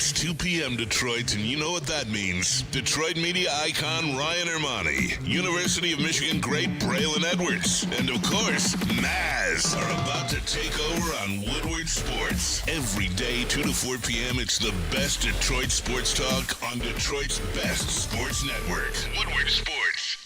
It's 2 p.m. Detroit, and you know what that means. Detroit media icon Ryan Ermanni, University of Michigan great Braylon Edwards, and of course, Maz are about to take over on Woodward Sports. Every day, 2 to 4 p.m., it's the best Detroit sports talk on Detroit's best sports network. Woodward Sports.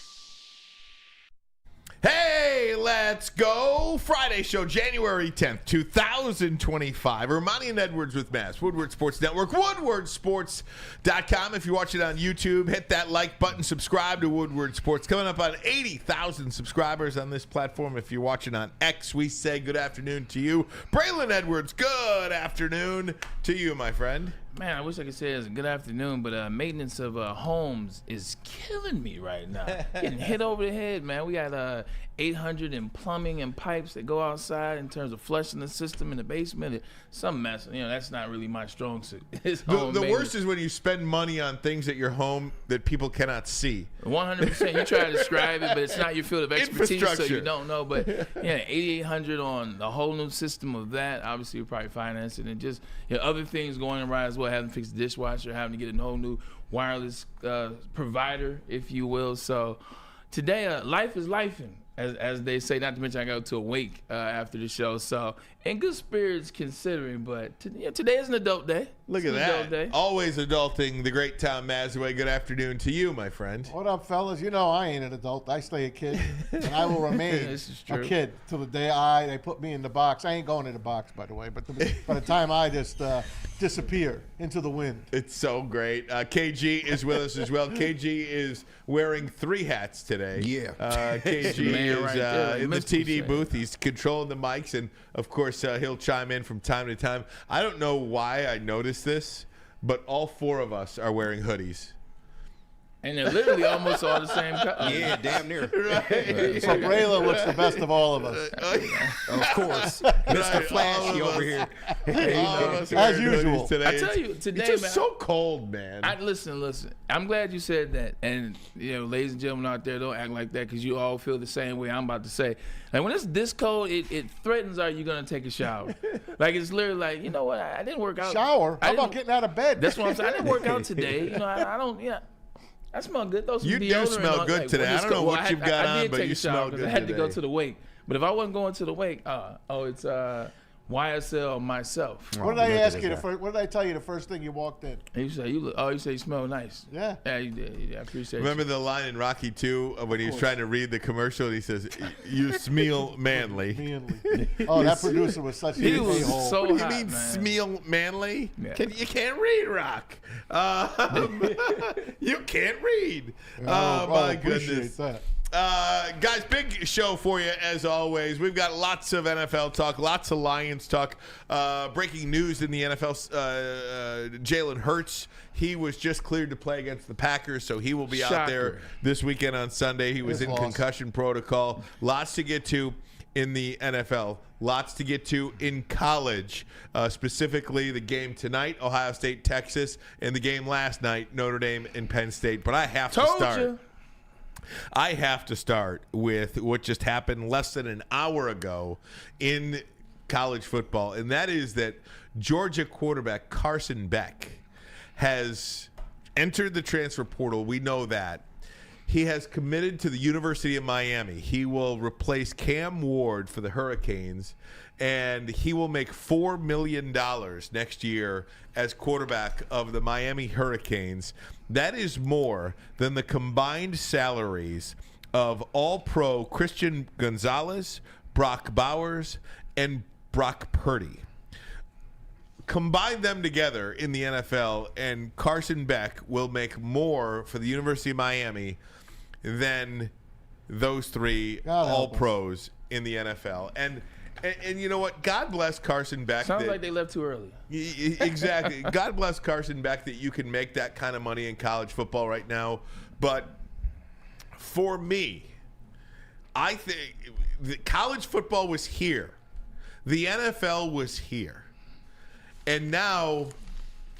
Hey, let's go. Friday show, January 10th, 2025. Ermanni and Edwards with Mass. Woodward Sports Network, woodwardsports.com. If you're watching on YouTube, hit that like button, subscribe to Woodward Sports. Coming up on 80,000 subscribers on this platform. If you're watching on X, we say good afternoon to you. Braylon Edwards, good afternoon to you, my friend. Man, I wish I could say it's a good afternoon, but maintenance of homes is killing me right now. Getting hit over the head, man. We got 800 in plumbing and pipes that go outside in terms of flushing the system in the basement. Some mess. You know, that's not really my strong suit. The worst is when you spend money on things at your home that people cannot see. 100%. You try to describe it, but it's not your field of expertise, so you don't know. But yeah, 8,800 on the whole new system of that. Obviously, we're probably financing and just other things going awry as well. Having to fix the dishwasher, having to get a whole new wireless provider, if you will. So today, life is lifing, as they say. Not to mention I go to a wake after the show. So in good spirits considering, but today is an adult day. Look at that. Always adulting the great Tom Mazaway. Good afternoon to you, my friend. What up, fellas? You know I ain't an adult. I stay a kid, and I will remain a kid till the day they put me in the box. I ain't going in the box, by the way, but by the time I just disappear into the wind. It's so great. KG is with us as well. KG is wearing 3 hats today. Yeah. KG is in the TD booth. He's controlling the mics, and, of course, he'll chime in from time to time. I don't know why I noticed this, but all 4 of us are wearing hoodies. And they're literally almost all the same color. Yeah, damn near. Right. So Braylon looks the best of all of us. Of course. Mr. Flashy over here. All of us are As wearing usual. hoodies today. I tell you, today, it's just man, so cold, man. Listen. I'm glad you said that. And, ladies and gentlemen out there, don't act like that because you all feel the same way I'm about to say. Like, when it's this cold, it threatens, are you going to take a shower? Like, it's literally like, you know what? I didn't work out. Shower? How about getting out of bed? That's what I'm saying. I didn't work out today. I don't, I smell good. You do smell good today. I don't know what you've got on, but you smell good today. I had to go to the wake. But if I wasn't going to the wake, it's YSL myself. What did I ask you? What did I tell you the first thing you walked in? You say you smell nice. Yeah. Yeah, you did. Yeah, I appreciate Remember the line in Rocky 2 when he was trying to read the commercial? He says, "You smell manly." Manly. Oh, that producer was such a He was a-hole. so What do you hot, mean man. smell manly? Yeah. You can't read, Rock. You can't read. My appreciate goodness. that. Guys, big show for you as always. We've got lots of NFL talk, lots of Lions talk. Breaking news in the NFL, Jalen Hurts, he was just cleared to play against the Packers, so he will be out there this weekend on Sunday. He was in concussion protocol. Lots to get to in the NFL. Lots to get to in college, specifically the game tonight, Ohio State, Texas, and the game last night, Notre Dame and Penn State. But I have to start. I have to start with what just happened less than an hour ago in college football, and that is that Georgia quarterback Carson Beck has entered the transfer portal. We know that. He has committed to the University of Miami. He will replace Cam Ward for the Hurricanes, and he will make $4 million next year as quarterback of the Miami Hurricanes. That is more than the combined salaries of All-Pro Christian Gonzalez, Brock Bowers, and Brock Purdy. Combine them together in the NFL, and Carson Beck will make more for the University of Miami than those 3 All-Pros in the NFL. And you know what? God bless Carson Beck. Sounds like they left too early. Exactly. God bless Carson Beck that you can make that kind of money in college football right now. But for me, I think college football was here. The NFL was here. And now,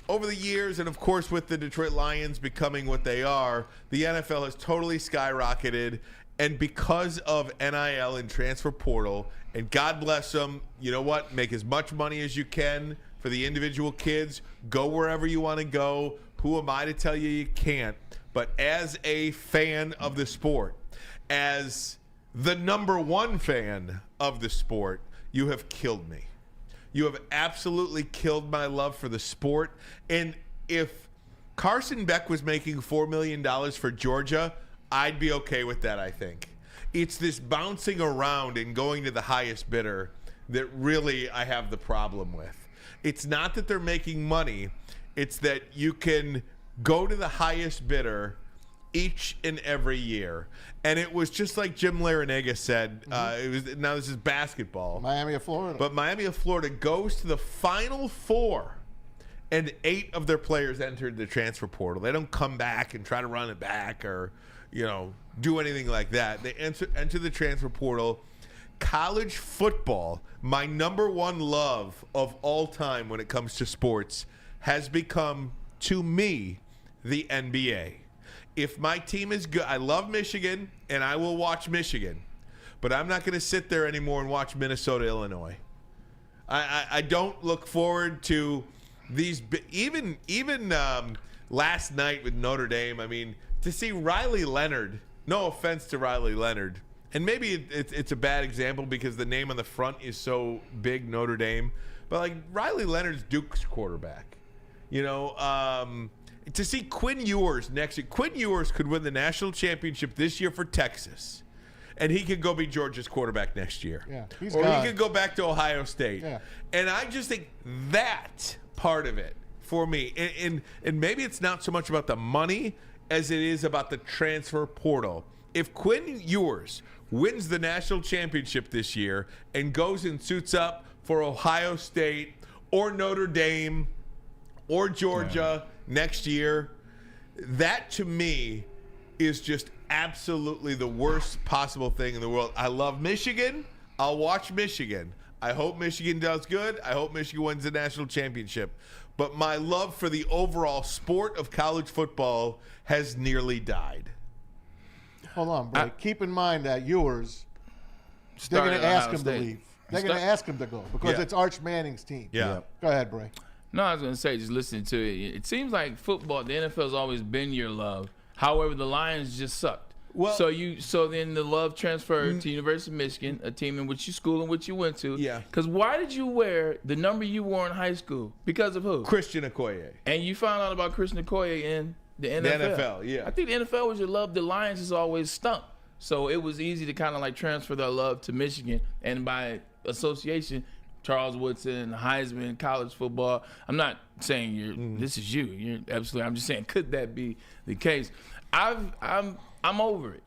over the years, and of course with the Detroit Lions becoming what they are, the NFL has totally skyrocketed. And because of NIL and transfer portal, and God bless them, you know what? Make as much money as you can for for the individual kids. Go wherever you want to go. Who am I to tell you can't? But as a fan of the sport, as the number one fan of the sport, you have killed me. You have absolutely killed my love for the sport. And if Carson Beck was making $4 million for Georgia, I'd be okay with that, I think. It's this bouncing around and going to the highest bidder that really I have the problem with. It's not that they're making money. It's that you can go to the highest bidder each and every year. And it was just like Jim Larinaga said, now this is basketball. Miami of Florida. But Miami of Florida goes to the Final Four, and 8 of their players entered the transfer portal. They don't come back and try to run it back or, do anything like that. They enter the transfer portal. College football, my number one love of all time when it comes to sports, has become, to me, the NBA. If my team is good, I love Michigan, and I will watch Michigan. But I'm not going to sit there anymore and watch Minnesota, Illinois. I don't look forward to these. Even last night with Notre Dame, I mean, to see Riley Leonard, no offense to Riley Leonard, and maybe it's a bad example because the name on the front is so big, Notre Dame, but like Riley Leonard's Duke's quarterback. To see Quinn Ewers next year. Quinn Ewers could win the national championship this year for Texas, and he could go be Georgia's quarterback next year. Yeah, or he could go back to Ohio State. Yeah. And I just think that part of it for me, and maybe it's not so much about the money as it is about the transfer portal. If Quinn Ewers wins the national championship this year and goes and suits up for Ohio State or Notre Dame or Georgia next year, that to me is just absolutely the worst possible thing in the world. I love Michigan. I'll watch Michigan. I hope Michigan does good. I hope Michigan wins the national championship. But my love for the overall sport of college football has nearly died. Hold on, bro. Keep in mind that Ewers, they're going to ask him to leave. They're going to ask him to go because it's Arch Manning's team. Yeah. Go ahead, Bray. No, I was going to say, just listening to it, it seems like football, the NFL's always been your love. However, the Lions just sucked. Well, so then the love transferred to University of Michigan, a team in which you school and which you went to. Yeah. Because why did you wear the number you wore in high school? Because of who? Christian Okoye. And you found out about Christian Okoye in the NFL. The NFL, yeah. I think the NFL was your love. The Lions has always stunk. So it was easy to kind of like transfer that love to Michigan. And by association, Charles Woodson, Heisman, college football. I'm not saying this is you. You're absolutely. I'm just saying, could that be the case? I'm over it,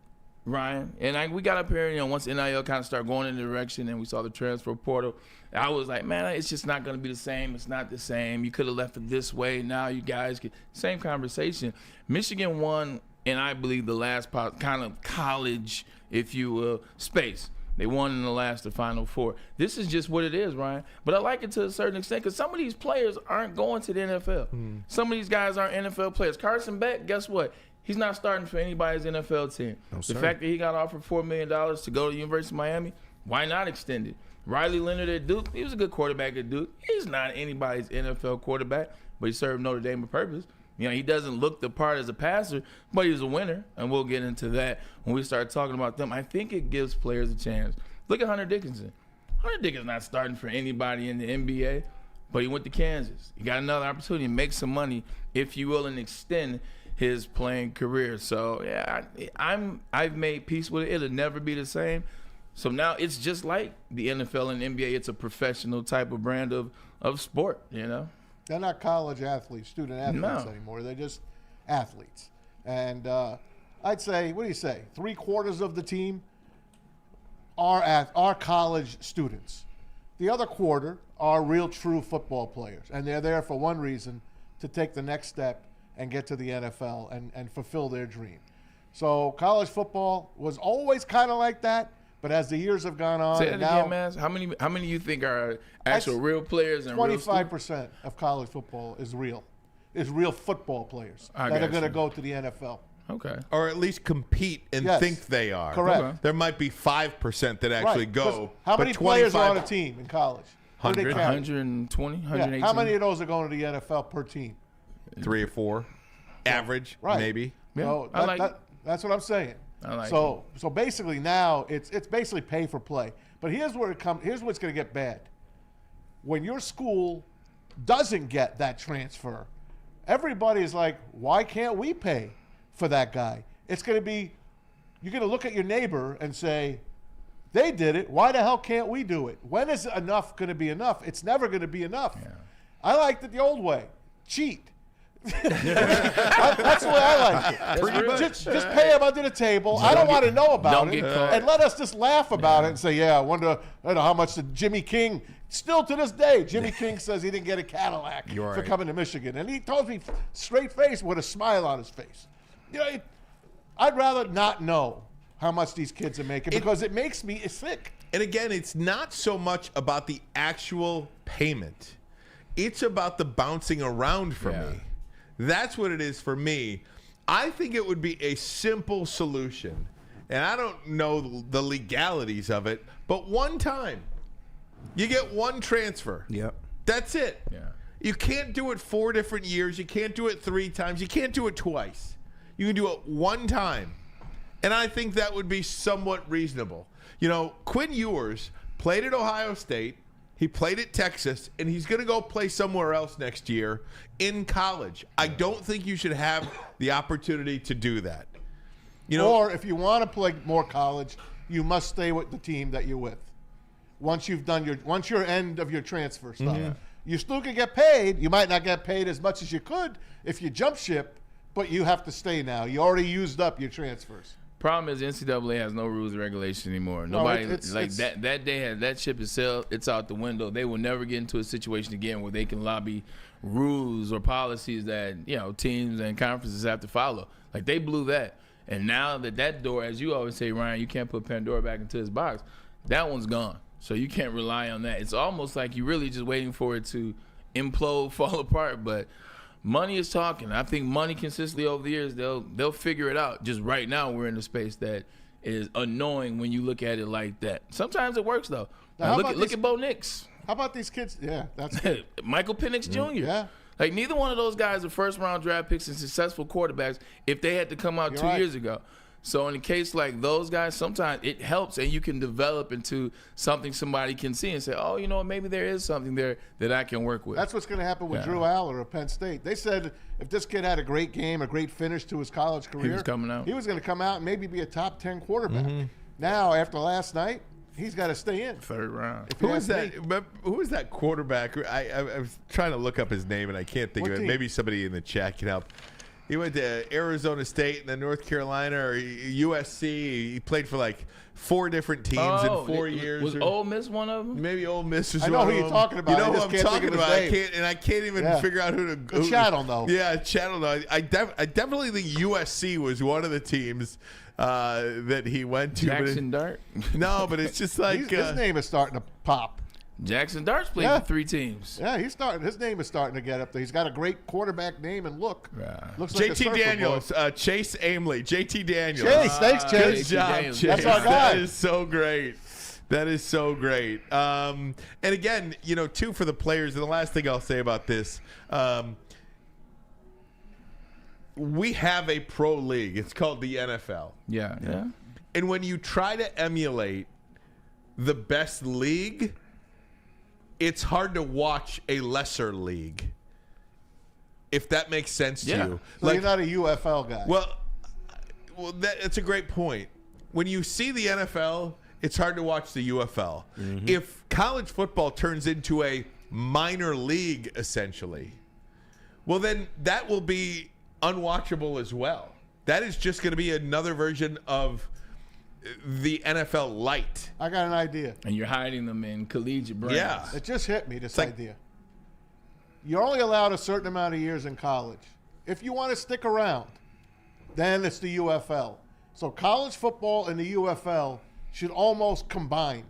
Ryan. And we got up here, once NIL kind of started going in the direction and we saw the transfer portal, I was like, man, it's just not going to be the same. It's not the same. You could have left it this way. Now you guys get same conversation. Michigan won, and I believe the last kind of college, if you will, space. They won in the Final Four. This is just what it is, Ryan. But I like it to a certain extent because some of these players aren't going to the NFL. Some of these guys aren't NFL players. Carson Beck, guess what? He's not starting for anybody's NFL team. No, the fact that he got offered $4 million to go to the University of Miami, why not extend it? Riley Leonard at Duke, he was a good quarterback at Duke. He's not anybody's NFL quarterback, but he served Notre Dame a purpose. He doesn't look the part as a passer, but he's a winner, and we'll get into that when we start talking about them. I think it gives players a chance. Look at Hunter Dickinson. Hunter Dickinson's not starting for anybody in the NBA, but he went to Kansas. He got another opportunity to make some money, if you will, and extend his playing career. So, yeah, I've made peace with it. It'll never be the same. So now it's just like the NFL and NBA. It's a professional type of brand of sport, They're not college athletes, student athletes anymore. They're just athletes. And I'd say, what do you say, 3/4 of the team are college students. The other quarter are real, true football players. And they're there for one reason, to take the next step and get to the NFL and fulfill their dream. So college football was always kind of like that. But as the years have gone on, say that again, Maz. How many you think are actual real players and 25% of college football is real football players that are going to go to the NFL. Okay. Or at least compete and think they are. Correct. Okay. There might be 5% that actually go. How many players are on a team in college? What do they carry? 120, 118. Yeah. How many of those are going to the NFL per team? 3 or 4, average, Right. maybe. Yeah, So I like it. that's what I'm saying. I like so basically now it's basically pay for play. But here's where it comes. Here's what's going to get bad. When your school doesn't get that transfer, everybody is like, why can't we pay for that guy? It's going to be, you're going to look at your neighbor and say, they did it. Why the hell can't we do it? When is enough going to be enough? It's never going to be enough. Yeah. I liked it the old way. Cheat. That's the way I like it. Just pay him under the table. I don't want to know about it. And let us just laugh about it and say, yeah, I wonder how much did Jimmy King, still to this day, Jimmy King says he didn't get a Cadillac for coming to Michigan. And he told me straight face with a smile on his face. You know, I'd rather not know how much these kids are making because it makes me sick. And again, it's not so much about the actual payment. It's about the bouncing around for me. That's what it is for me. I think it would be a simple solution. And I don't know the legalities of it, but one time. You get one transfer. Yep. That's it. Yeah. You can't do it 4 different years. You can't do it 3 times. You can't do it twice. You can do it one time. And I think that would be somewhat reasonable. You know, Quinn Ewers played at Ohio State. He played at Texas, and he's going to go play somewhere else next year in college. I don't think you should have the opportunity to do that. You know, or if you want to play more college, you must stay with the team that you're with. Once your end of your transfer stuff. You still can get paid. You might not get paid as much as you could if you jump ship, but you have to stay now. You already used up your transfers. Problem is, NCAA has no rules and regulations anymore. Nobody that day has that ship is sailed. It's out the window. They will never get into a situation again where they can lobby rules or policies that teams and conferences have to follow. Like they blew that, and now that door, as you always say, Ryan, you can't put Pandora back into his box. That one's gone, so you can't rely on that. It's almost like you're really just waiting for it to implode, fall apart, but. Money is talking. I think money consistently over the years, they'll figure it out. Just right now, we're in a space that is annoying when you look at it like that. Sometimes it works, though. Now, look at Bo Nix. How about these kids? Yeah, that's good. Michael Penix Jr. Yeah. Like, neither one of those guys are first-round draft picks and successful quarterbacks if they had to come out 2 years ago. So in a case like those guys, sometimes it helps, and you can develop into something somebody can see and say, oh, maybe there is something there that I can work with. That's what's going to happen with Drew Aller of Penn State. They said if this kid had a great game, a great finish to his college career, he was coming out. He was going to come out and maybe be a top 10 quarterback. Now, after last night, he's got to stay in. 3rd round. Who is that? Who is that quarterback? I was trying to look up his name, and I can't think of it. Maybe somebody in the chat can help. He went to Arizona State and then North Carolina or USC. He played for like 4 different teams in 4 years. Was Ole Miss one of them? Maybe Ole Miss was one of them. I know who you're talking about. You know who I'm talking about. I can't even figure out who to. Chattel, though. Yeah, Chattel. I definitely think USC was one of the teams that he went to. Jackson Dart? No, but it's just like his name is starting to pop. Jackson Dart's played for 3 teams. Yeah, he's starting. His name is starting to get up there. He's got a great quarterback name and look. Yeah. Looks like JT Daniels, Chase Aimley, JT Daniels. Chase, thanks, Chase. Good job, Chase. That's our guy. That is so great. That is so great. And again, too, for the players, and the last thing I'll say about this, we have a pro league. It's called the NFL. Yeah. And when you try to emulate the best league, it's hard to watch a lesser league, if that makes sense to you. So you're not a UFL guy. Well, that's a great point. When you see the NFL, it's hard to watch the UFL. If college football turns into a minor league, essentially, well, then that will be unwatchable as well. That is just going to be another version of the NFL light. I got an idea. And you're hiding them in collegiate brands. Yeah. It just hit me, this idea. You're only allowed a certain amount of years in college. If you want to stick around, then it's the UFL. So college football and the UFL should almost combine.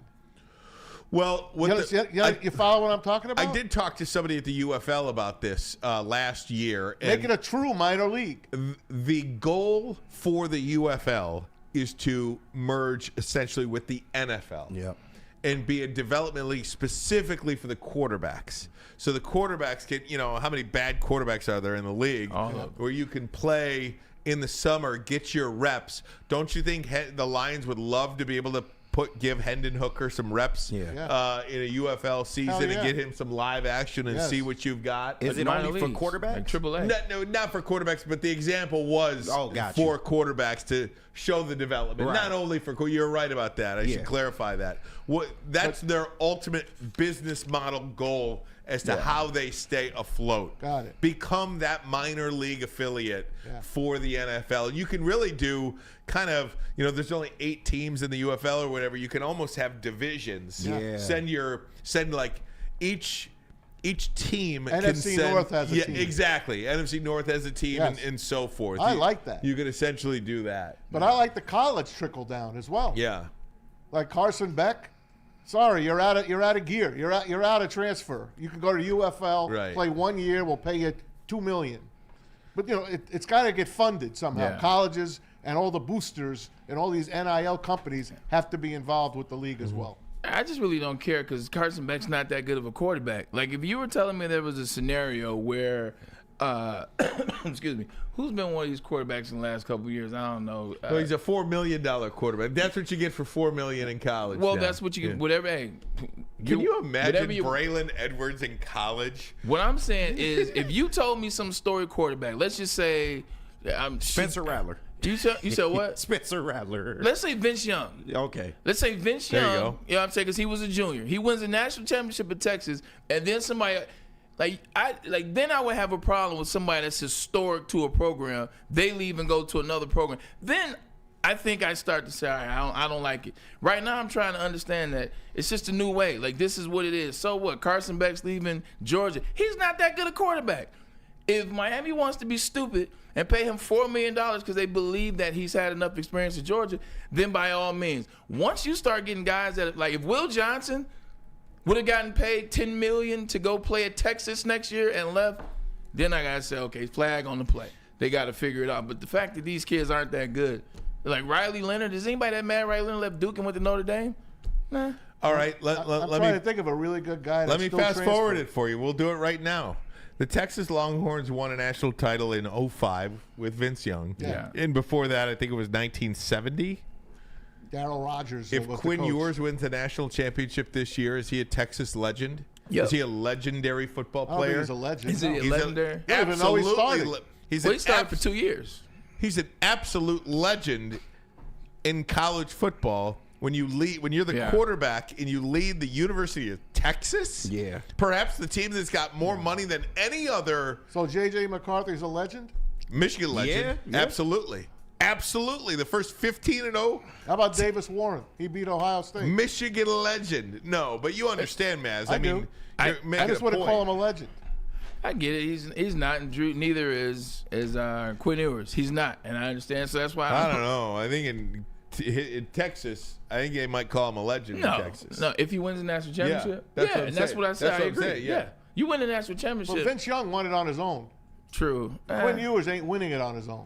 Well, you follow what I'm talking about? I did talk to somebody at the UFL about this last year. Make it a true minor league. The goal for the UFL is to merge essentially with the NFL. Yep. and be a development league specifically for the quarterbacks. So the quarterbacks can, how many bad quarterbacks are there in the league where you can play in the summer, get your reps. Don't you think the Lions would love to be able to give Hendon Hooker some reps in a UFL season and get him some live action and see what you've got? Is it only for quarterbacks? Like AAA. No, not for quarterbacks, but the example was for quarterbacks to show the development. Not only for you're right about that. I should clarify that. That's their ultimate business model goal as to how they stay afloat. Got it. Become that minor league affiliate for the NFL. You can really do kind of, there's only 8 teams in the UFL or whatever. You can almost have divisions. Yeah. Send like each team NFC can send, North has a team. Exactly. NFC North has a team and so forth. I like that. You could essentially do that. But I like the college trickle down as well. Yeah. Like Carson Beck. Sorry, you're out of gear. You're out of transfer. You can go to UFL, play 1 year. We'll pay you $2 million. But it's got to get funded somehow. Yeah. Colleges and all the boosters and all these NIL companies have to be involved with the league as well. I just really don't care because Carson Beck's not that good of a quarterback. Like, if you were telling me there was a scenario where, excuse me, who's been one of these quarterbacks in the last couple of years? I don't know. Well, he's a $4 million quarterback. That's what you get for $4 million in college. Well, now. that's what you get. Whatever. Hey, can you imagine Braylon Edwards in college? What I'm saying is, if you told me some story quarterback, let's just say, Spencer Rattler. You said what? Spencer Rattler. Let's say Vince Young. Okay. Let's say Vince There Young. you go. You know what I'm saying? Because he was a junior. He wins a national championship at Texas, and then somebody then I would have a problem with somebody that's historic to a program. They leave and go to another program. Then I think I start to say, all right, I don't like it. Right now, I'm trying to understand that it's just a new way. Like, this is what it is. So what? Carson Beck's leaving Georgia. He's not that good a quarterback. If Miami wants to be stupid and pay him $4 million because they believe that he's had enough experience in Georgia, then by all means. Once you start getting guys that, like, if Will Johnson would have gotten paid $10 million to go play at Texas next year and left, then I gotta say, okay, flag on the play. They got to figure it out. But the fact that these kids aren't that good, like Riley Leonard, is anybody that mad Riley Leonard left Duke and went to Notre Dame? Nah. All right, I'm trying to think of a really good guy. Let me fast forward it for you. We'll do it right now. The Texas Longhorns won a national title in 2005 with Vince Young. Yeah. And before that, I think it was 1970. Darryl Rogers. If was Quinn the coach. Ewers wins the national championship this year, is he a Texas legend? Yep. Is he a legendary football I don't think player? he's a legend. Is he a He's legendary? I don't even know he started. He's Well, an he started for 2 years. He's an absolute legend in college football. When you're the quarterback and you lead the University of Texas, perhaps the team that's got more money than any other. So J.J. McCarthy's a legend? Michigan legend, Yeah. Absolutely. The first 15-0. How about Davis Warren? He beat Ohio State. Michigan legend. No, but you understand, Maz. I mean, I you're making just a want to point. call him a legend. I get it. He's not, and Drew, neither is Quinn Ewers. He's not, and I understand. So that's why I don't know. I think in Texas, I think they might call him a legend in Texas. No, if he wins the national championship, that's what I'm that's saying. what I said. That's I what I'm agree. saying, yeah. You win the national championship. But Vince Young won it on his own. True. Quinn Ewers ain't winning it on his own.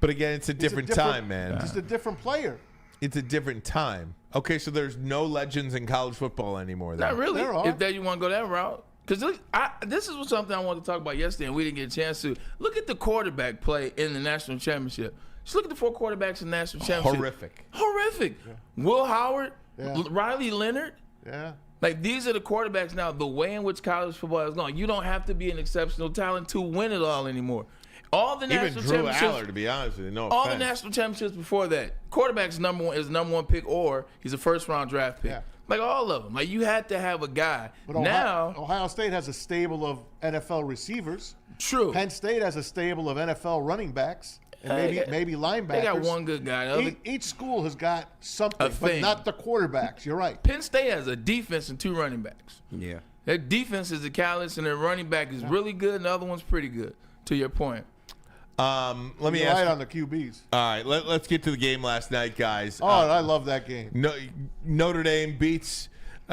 But again, it's a different time, man. Just a different player. It's a different time. Okay, so there's no legends in college football anymore. Then. Not really. There are. If that you want to go that route. Because this is something I wanted to talk about yesterday, and we didn't get a chance to. Look at the quarterback play in the national championship. Just look at the 4 quarterbacks in the national championship. Horrific. Yeah. Will Howard, Riley Leonard. Yeah. Like, these are the quarterbacks now, the way in which college football is going. You don't have to be an exceptional talent to win it all anymore. All the national Even Drew championships, Aller, to be honest with you, no all offense. the national championships before that, quarterback's number one pick, or he's a first-round draft pick. Yeah. Like, all of them. Like, you had to have a guy. But now, Ohio State has a stable of NFL receivers. true. Penn State has a stable of NFL running backs and maybe linebackers. They got one good guy. Each school has got something, but thing. not the quarterbacks. You're right. Penn State has a defense and 2 running backs. Yeah. Their defense is the callous, and their running back is really good, and the other one's pretty good, to your point. Let me You're ask right you. on the QBs. All right, let's get to the game last night, guys. Oh, I love that game. Notre Dame beats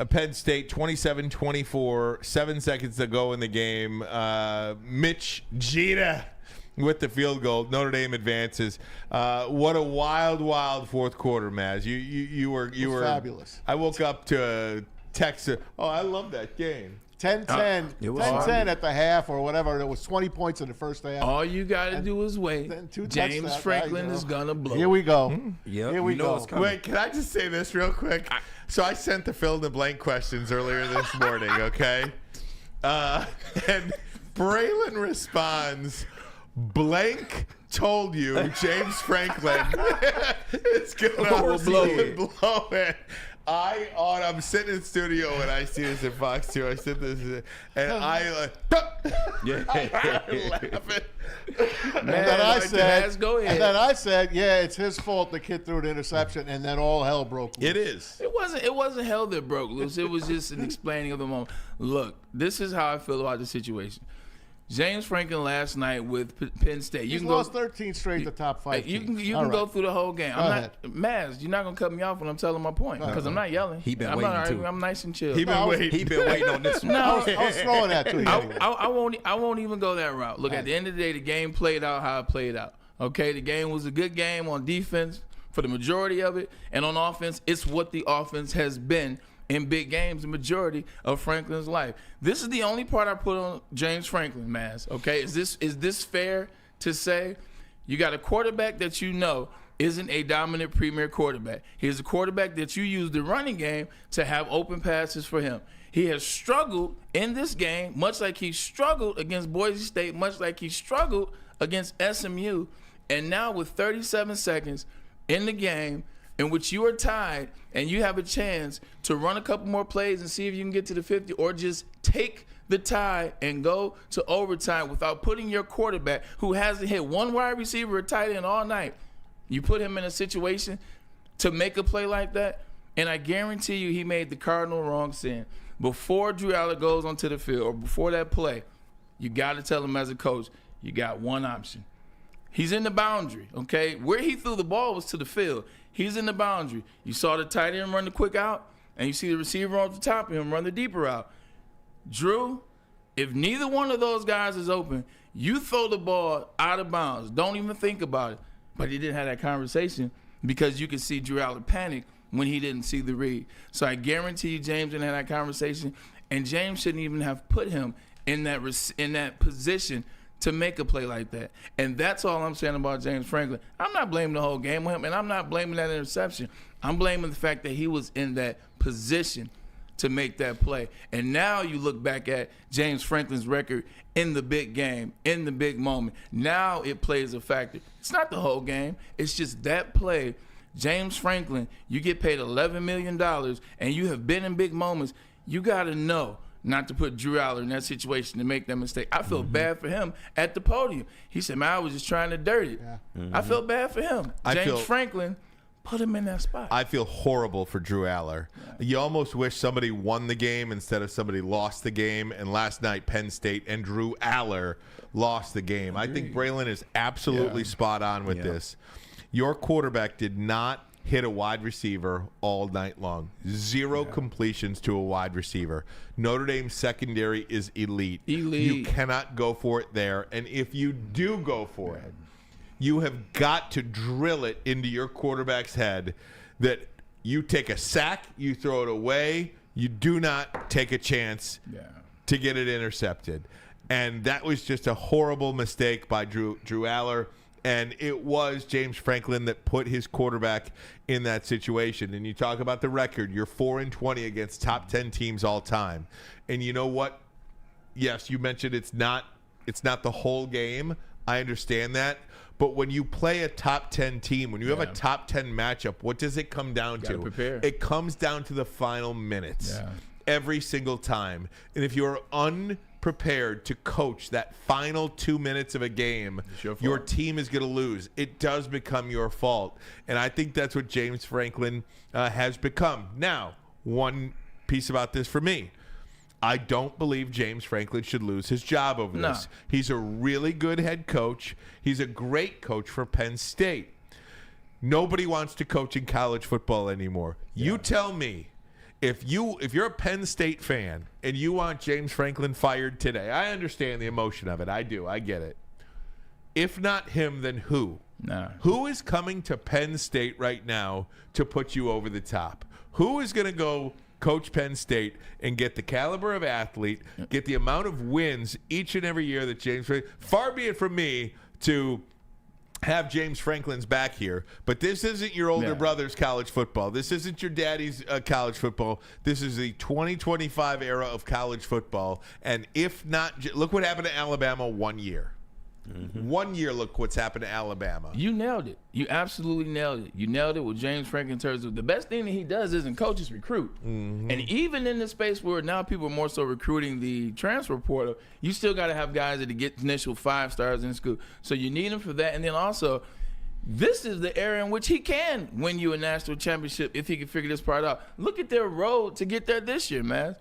Penn State 27-24. 7 seconds to go in the game. Mitch Jeter with the field goal. Notre Dame advances. What a wild fourth quarter, Maz. You were fabulous. I woke up to a text. I love that game. 10-10 at the half or whatever. There was 20 points in the first half. All you got to do is wait. James Franklin is going to blow. Here we go. Yep, Here we go. Wait, can I just say this real quick? So I sent the fill-in-the-blank questions earlier this morning, okay? And Braylon responds, blank told you James Franklin is going to blow it. I'm sitting in the studio and I see this at Fox 2. I sit this and I laughing. And then I said, yeah, it's his fault the kid threw the interception, and then all hell broke loose. It is. It wasn't hell that broke loose. It was just an explaining of the moment. Look, this is how I feel about the situation. James Franklin last night with Penn State. He's lost 13 straight to top 5 teams. You can go through the whole game. Maz, you're not going to cut me off when I'm telling my point because I'm not yelling. I'm nice and chill. He been waiting on this one. No, I was throwing that to you. I won't even go that route. Look, at the end of the day, the game played out how it played out. Okay, the game was a good game on defense for the majority of it, and on offense, it's what the offense has been in big games, the majority of Franklin's life. This is the only part I put on James Franklin, Maz. Okay, is this fair to say? You got a quarterback that you know isn't a dominant premier quarterback. He's a quarterback that you use the running game to have open passes for him. He has struggled in this game, much like he struggled against Boise State, much like he struggled against SMU. And now with 37 seconds in the game, in which you are tied and you have a chance to run a couple more plays and see if you can get to the 50 or just take the tie and go to overtime without putting your quarterback, who hasn't hit one wide receiver or tight end all night, you put him in a situation to make a play like that, and I guarantee you he made the cardinal wrong sin. Before Drew Aller goes onto the field or before that play, you got to tell him as a coach, you got one option. He's in the boundary, okay? Where he threw the ball was to the field. He's in the boundary. You saw the tight end run the quick out, and you see the receiver on the top of him run the deeper out. Drew, if neither one of those guys is open, you throw the ball out of bounds. Don't even think about it. But he didn't have that conversation because you could see Drew Aller panic when he didn't see the read. So I guarantee you James didn't have that conversation, and James shouldn't even have put him in that position to make a play like that. And that's all I'm saying about James Franklin. I'm not blaming the whole game with him, and I'm not blaming that interception. I'm blaming the fact that he was in that position to make that play. And now you look back at James Franklin's record in the big game, in the big moment. Now it plays a factor. It's not the whole game. It's just that play. James Franklin, you get paid $11 million, and you have been in big moments. You got to know not to put Drew Aller in that situation to make that mistake. I feel bad for him at the podium. He said, man, I was just trying to dirt it. Yeah. I feel bad for him. James Franklin put him in that spot. I feel horrible for Drew Aller. Yeah. You almost wish somebody won the game instead of somebody lost the game. And last night, Penn State and Drew Aller lost the game. I think Braylon is absolutely spot on with this. Your quarterback did not hit a wide receiver all night long. Zero completions to a wide receiver. Notre Dame's secondary is elite. You cannot go for it there. And if you do go for it, you have got to drill it into your quarterback's head that you take a sack, you throw it away, you do not take a chance to get it intercepted. And that was just a horrible mistake by Drew Aller. And it was James Franklin that put his quarterback in that situation. And you talk about the record. You're 4-20 against top 10 teams all time. And you know what? Yes, you mentioned it's not the whole game. I understand that. But when you play a top 10 team, when you have a top 10 matchup, what does it come down to? Prepare. It comes down to the final minutes every single time. And if you're unprepared to coach that final 2 minutes of a game, your team is going to lose. It does become your fault. And I think that's what James Franklin has become. Now, one piece about this for me. I don't believe James Franklin should lose his job over this. He's a really good head coach. He's a great coach for Penn State. Nobody wants to coach in college football anymore. You tell me, if you're a Penn State fan and you want James Franklin fired today, I understand the emotion of it. I do. I get it. If not him, then who? Nah. Who is coming to Penn State right now to put you over the top? Who is going to go coach Penn State and get the caliber of athlete, get the amount of wins each and every year that James Franklin? Far be it from me to have James Franklin's back here, but this isn't your older brother's college football. This isn't your daddy's college football. This is the 2025 era of college football. And if not, look what happened to Alabama 1 year. 1 year, look what's happened to Alabama. You nailed it. You absolutely nailed it. You nailed it with James Franklin in terms of the best thing that he does isn't coaches recruit. And even in the space where now people are more so recruiting the transfer portal, you still got to have guys that get initial 5 stars in school. So you need him for that. And then also, this is the era in which he can win you a national championship if he can figure this part out. Look at their road to get there this year, man.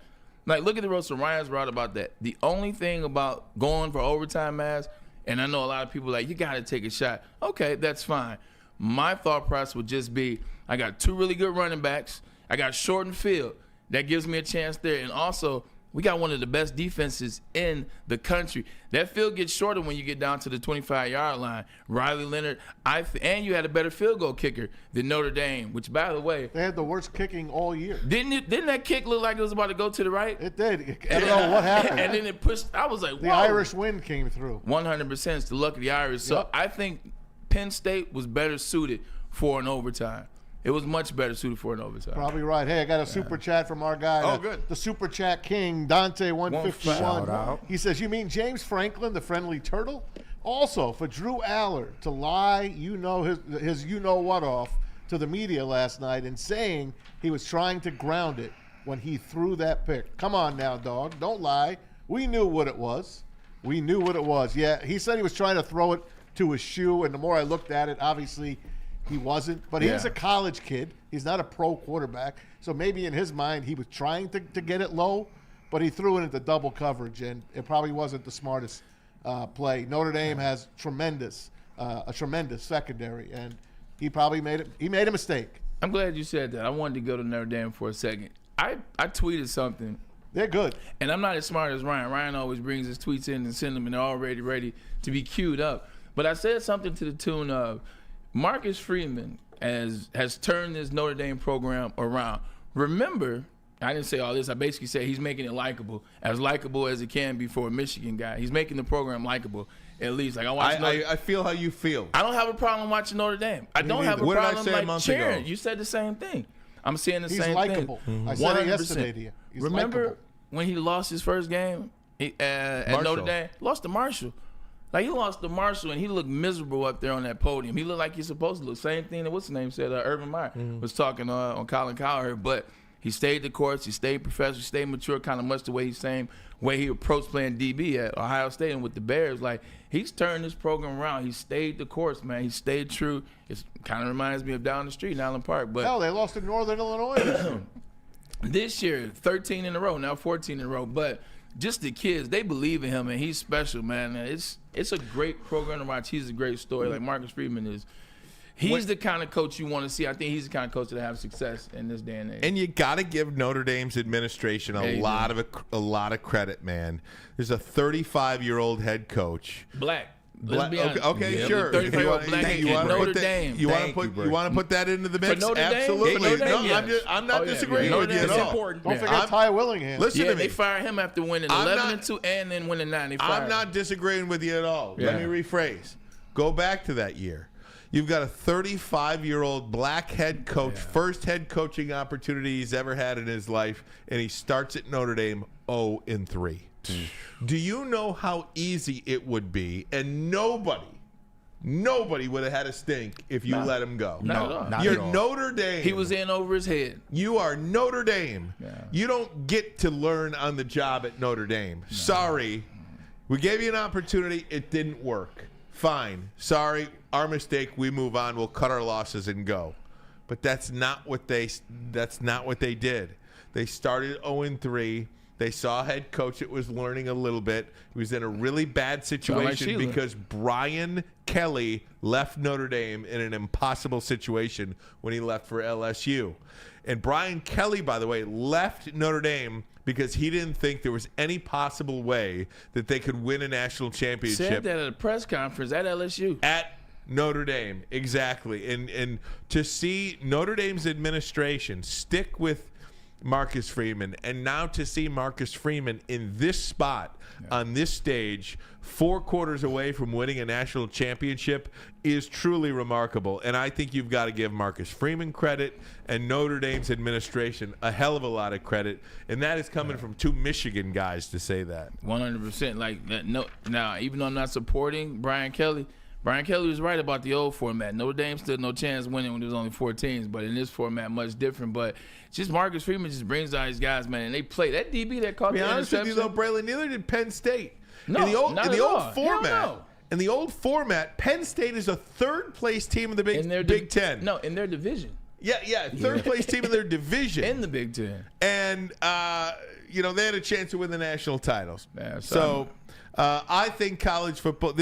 Like, look at the road. So Ryan's right about that. The only thing about going for overtime, Maz, and I know a lot of people are like, you got to take a shot. Okay, that's fine. My thought process would just be, I got 2 really good running backs. I got shortened field. That gives me a chance there. And also, we got one of the best defenses in the country. That field gets shorter when you get down to the 25-yard line. Riley Leonard, and you had a better field goal kicker than Notre Dame, which, by the way, they had the worst kicking all year. Didn't that kick look like it was about to go to the right? It did. I don't know what happened. And then it pushed. I was like, whoa. The Irish wind came through. 100%. It's the luck of the Irish. So I think Penn State was better suited for an overtime. It was much better suited for an overtime. Probably right. Hey, I got a super chat from our guy. Oh, good. The super chat king, Dante151. Shout out. He says, you mean James Franklin, the friendly turtle? Also, for Drew Aller to lie, his you-know-what off to the media last night and saying he was trying to ground it when he threw that pick. Come on now, dog. Don't lie. We knew what it was. Yeah, he said he was trying to throw it to his shoe, and the more I looked at it, obviously – he wasn't, but he's a college kid. He's not a pro quarterback. So maybe in his mind he was trying to get it low, but he threw it into double coverage, and it probably wasn't the smartest play. Notre Dame has a tremendous secondary, and he probably made a mistake. I'm glad you said that. I wanted to go to Notre Dame for a second. I tweeted something. They're good. And I'm not as smart as Ryan. Ryan always brings his tweets in and sends them, and they're already ready to be queued up. But I said something to the tune of, Marcus Freeman has turned this Notre Dame program around. Remember, I didn't say all this. I basically said he's making it likable as it can be for a Michigan guy. He's making the program likable, at least. Like I feel how you feel. I don't have a problem watching Notre Dame. I don't have a problem like cheering. You said the same thing. I'm saying the same thing. He's likable. I said it yesterday to you. He's Remember likable. when he lost his first game at Notre Dame? Lost to Marshall. Like, he lost to Marshall, and he looked miserable up there on that podium. He looked like he's supposed to look. Same thing that what's his name said, Urban Meyer was talking on Colin Cowherd. But he stayed the course. He stayed professional. He stayed mature, kind of much the way he approached playing DB at Ohio State and with the Bears. Like, he's turned this program around. He stayed the course, man. He stayed true. It kind of reminds me of down the street in Allen Park. But hell, they lost to Northern Illinois this year, 13 in a row, now 14 in a row. But just the kids, they believe in him, and he's special, man. It's a great program to watch. He's a great story. Like Marcus Freeman is. He's the kind of coach you want to see. I think he's the kind of coach that have success in this day and age. And you got to give Notre Dame's administration a lot of credit, man. There's a 35-year-old head coach. Black. Let's be honest. Okay, sure. 35-year-old black in Notre Dame. You want to put that into the mix? For Notre Dame? Absolutely. For Notre Dame, No, yes. I'm not disagreeing with you at That's all. important. Don't forget Ty Willingham. Listen to me. They fired him after winning 11-2 and then winning 9. They fired I'm not disagreeing with you at all. Yeah. Let me rephrase. Go back to that year. You've got a 35-year-old black head coach, first head coaching opportunity he's ever had in his life, and he starts at Notre Dame 0-3. Do you know how easy it would be? And nobody would have had a stink if you let him go. No, You're Notre Dame. He was in over his head. You are Notre Dame. Yeah. You don't get to learn on the job at Notre Dame. No. Sorry. We gave you an opportunity. It didn't work. Fine. Sorry. Our mistake. We move on. We'll cut our losses and go. But that's not what they did. They started 0-3. They saw a head coach that was learning a little bit. He was in a really bad situation because Brian Kelly left Notre Dame in an impossible situation when he left for LSU. And Brian Kelly, by the way, left Notre Dame because he didn't think there was any possible way that they could win a national championship. Said that at a press conference at LSU. At Notre Dame, exactly. And to see Notre Dame's administration stick with Marcus Freeman, and now to see Marcus Freeman in this spot on this stage 4 quarters away from winning a national championship is truly remarkable. And I think you've got to give Marcus Freeman credit and Notre Dame's administration a hell of a lot of credit. And that is coming from 2 Michigan guys to say that. 100%. Like that. No, now, even though I'm not supporting Brian Kelly was right about the old format. Notre Dame stood no chance winning when there was only 4 teams, but in this format, much different. But just Marcus Freeman just brings out his guys, man, and they play. That DB that caught the interception. To be honest with you, though, Braylon, neither did Penn State. No, in the old format. In the old format, Penn State is a third-place team in the Big Ten. No, in their division. Yeah, third-place team in their division. In the Big Ten. And, they had a chance to win the national titles. Yeah, so I think college football,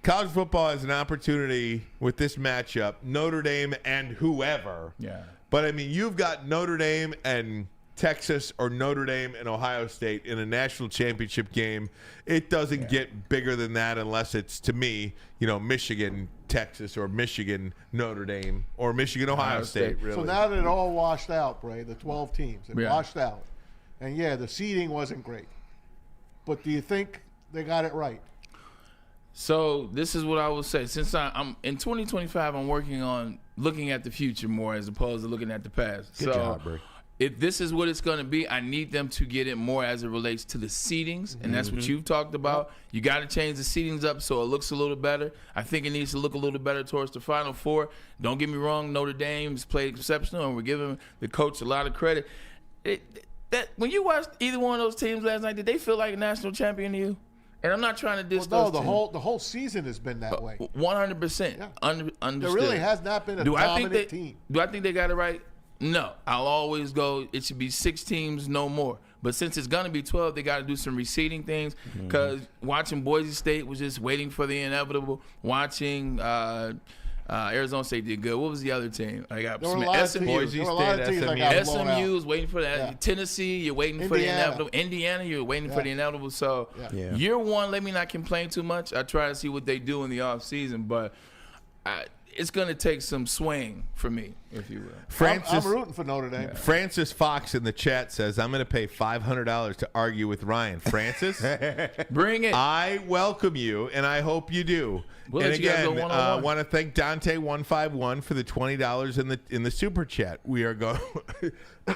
college football has an opportunity with this matchup, Notre Dame and whoever. Yeah. But, I mean, you've got Notre Dame and Texas or Notre Dame and Ohio State in a national championship game. It doesn't get bigger than that unless it's, to me, Michigan, Texas, or Michigan, Notre Dame, or Michigan, Ohio State, really. So now that it all washed out, Bray, the 12 teams, it washed out. And, the seeding wasn't great. But do you think they got it right? So this is what I will say. Since I'm in 2025, I'm working on looking at the future more as opposed to looking at the past. Good job, Bray. If this is what it's going to be, I need them to get it more as it relates to the seedings, and that's what you've talked about. You got to change the seedings up so it looks a little better. I think it needs to look a little better towards the Final Four. Don't get me wrong, Notre Dame's played exceptional, and we're giving the coach a lot of credit. When you watched either one of those teams last night, did they feel like a national champion to you? And I'm not trying to diss those the whole season has been that way. 100%. Yeah. Understood. There really has not been a dominant team. Do I think they got it right? No. I'll always go, it should be 6 teams, no more. But since it's going to be 12, they got to do some reseeding things. Because watching Boise State was just waiting for the inevitable. Watching Arizona State did good. What was the other team? I got SMU. Boise State, SMU was waiting for that. Yeah. Tennessee, you're waiting for the inevitable. Indiana, you're waiting for the inevitable. So year one, let me not complain too much. I try to see what they do in the offseason, but it's going to take some swing for me, if you will. I'm rooting for Notre Dame. Francis Fox in the chat says, I'm going to pay $500 to argue with Ryan. Francis, bring it. I welcome you, and I hope you do. And again, I want to thank Dante151 for the $20 in the super chat. We are going.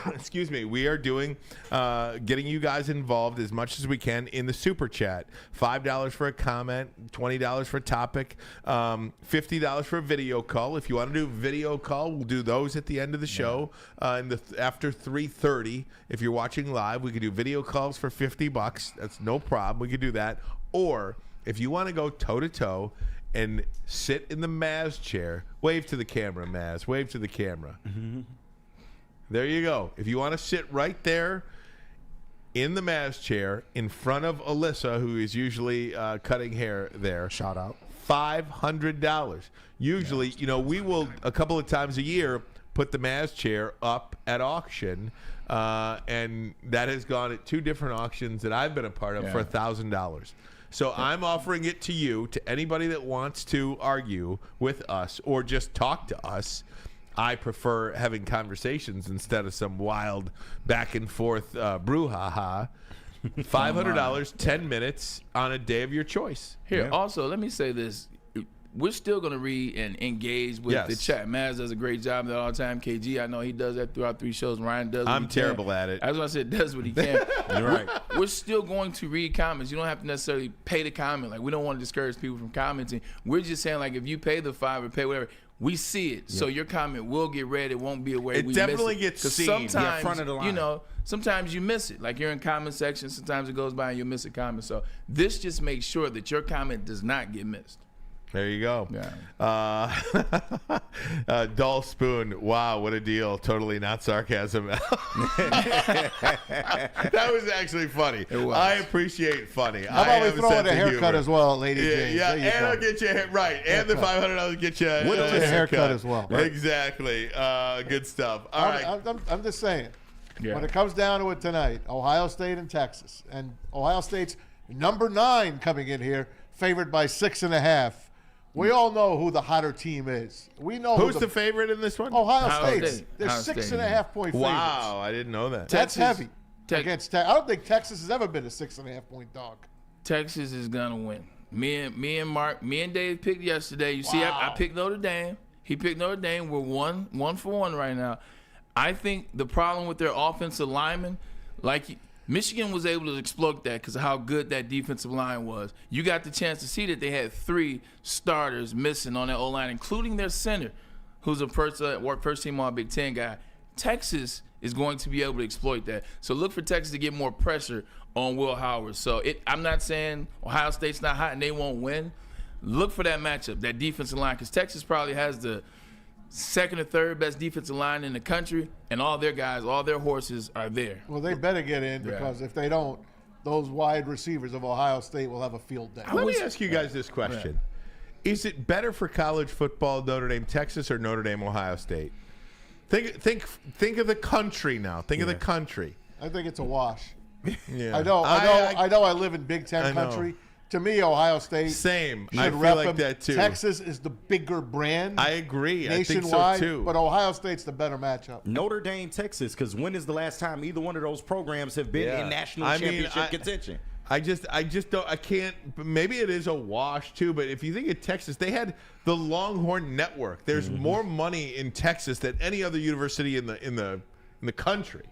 Excuse me. We are doing getting you guys involved as much as we can in the super chat. $5 for a comment, $20 for a topic, $50 for a video call. If you want to do video call, we'll do those at the end of the show. After 3:30, if you're watching live, we can do video calls for $50. That's no problem. We can do that. Or if you want to go toe to toe and sit in the Maz chair, wave to the camera, Maz. Wave to the camera. Mm-hmm. There you go. If you want to sit right there in the Maz chair in front of Alyssa, who is usually cutting hair there. Shout out. $500. Usually, we will a couple of times a year put the Maz chair up at auction, and that has gone at 2 different auctions that I've been a part of for $1,000. So I'm offering it to you, to anybody that wants to argue with us or just talk to us. I prefer having conversations instead of some wild back and forth brouhaha. $500, 10 minutes on a day of your choice. Here, also, let me say this. We're still going to read and engage with the chat. Maz does a great job at all the time. KG, I know he does that throughout 3 shows. Ryan does what I'm terrible at it. As I said, does what he can. You're right. We're still going to read comments. You don't have to necessarily pay to comment. Like, we don't want to discourage people from commenting. We're just saying, like, if you pay the $5 or pay whatever, we see it. So your comment will get read. It won't be a way we miss it. It definitely gets seen. Sometimes, front of the line. sometimes you miss it. Like, you're in comment section. Sometimes it goes by and you'll miss a comment. So this just makes sure that your comment does not get missed. There you go. Yeah. Dull Spoon. Wow, what a deal. Totally not sarcasm. That was actually funny. It was. I appreciate funny. How about we throw in a haircut humor as well, Lady Yeah, James? yeah, There you and go. I'll get you right. And the $500 get you a haircut as well. Right. Exactly. Good stuff. All right. I'm just saying. Yeah. When it comes down to it tonight, Ohio State and Texas, and Ohio State's number 9 coming in here, favored by 6.5. We all know who the hotter team is. We know Who's the favorite in this one? Ohio Ohio State. State. They're Ohio 6.5 point favorites. Wow, I didn't know that. That's Texas- heavy Tex- against Texas. I don't think Texas has ever been a 6.5 point dog. Texas is gonna win. Me and Dave picked yesterday. You see, I picked Notre Dame. He picked Notre Dame. We're one for one right now. I think the problem with their offensive linemen, Michigan was able to exploit that because of how good that defensive line was. You got the chance to see that they had 3 starters missing on that O-line, including their center, who's a first team All Big Ten guy. Texas is going to be able to exploit that. So look for Texas to get more pressure on Will Howard. So I'm not saying Ohio State's not hot and they won't win. Look for that matchup, that defensive line, because Texas probably has the second or third best defensive line in the country, and all their guys, all their horses are there. Well, they better get in because if they don't, those wide receivers of Ohio State will have a field day. Let me ask you guys this question. Is it better for college football, Notre Dame, Texas, or Notre Dame, Ohio State? Think of the country now. Think of the country. I think it's a wash. Yeah. I know. I live in Big Ten I know. country. To me, Ohio State Same. should I feel rep like them. that too. Texas is the bigger brand. I agree. I think nationwide, so too. but Ohio State's the better matchup. Notre Dame, Texas, because when is the last time either one of those programs have been in national championship contention? I just don't. I can't. Maybe it is a wash too. But if you think of Texas, they had the Longhorn Network. There's more money in Texas than any other university in the country.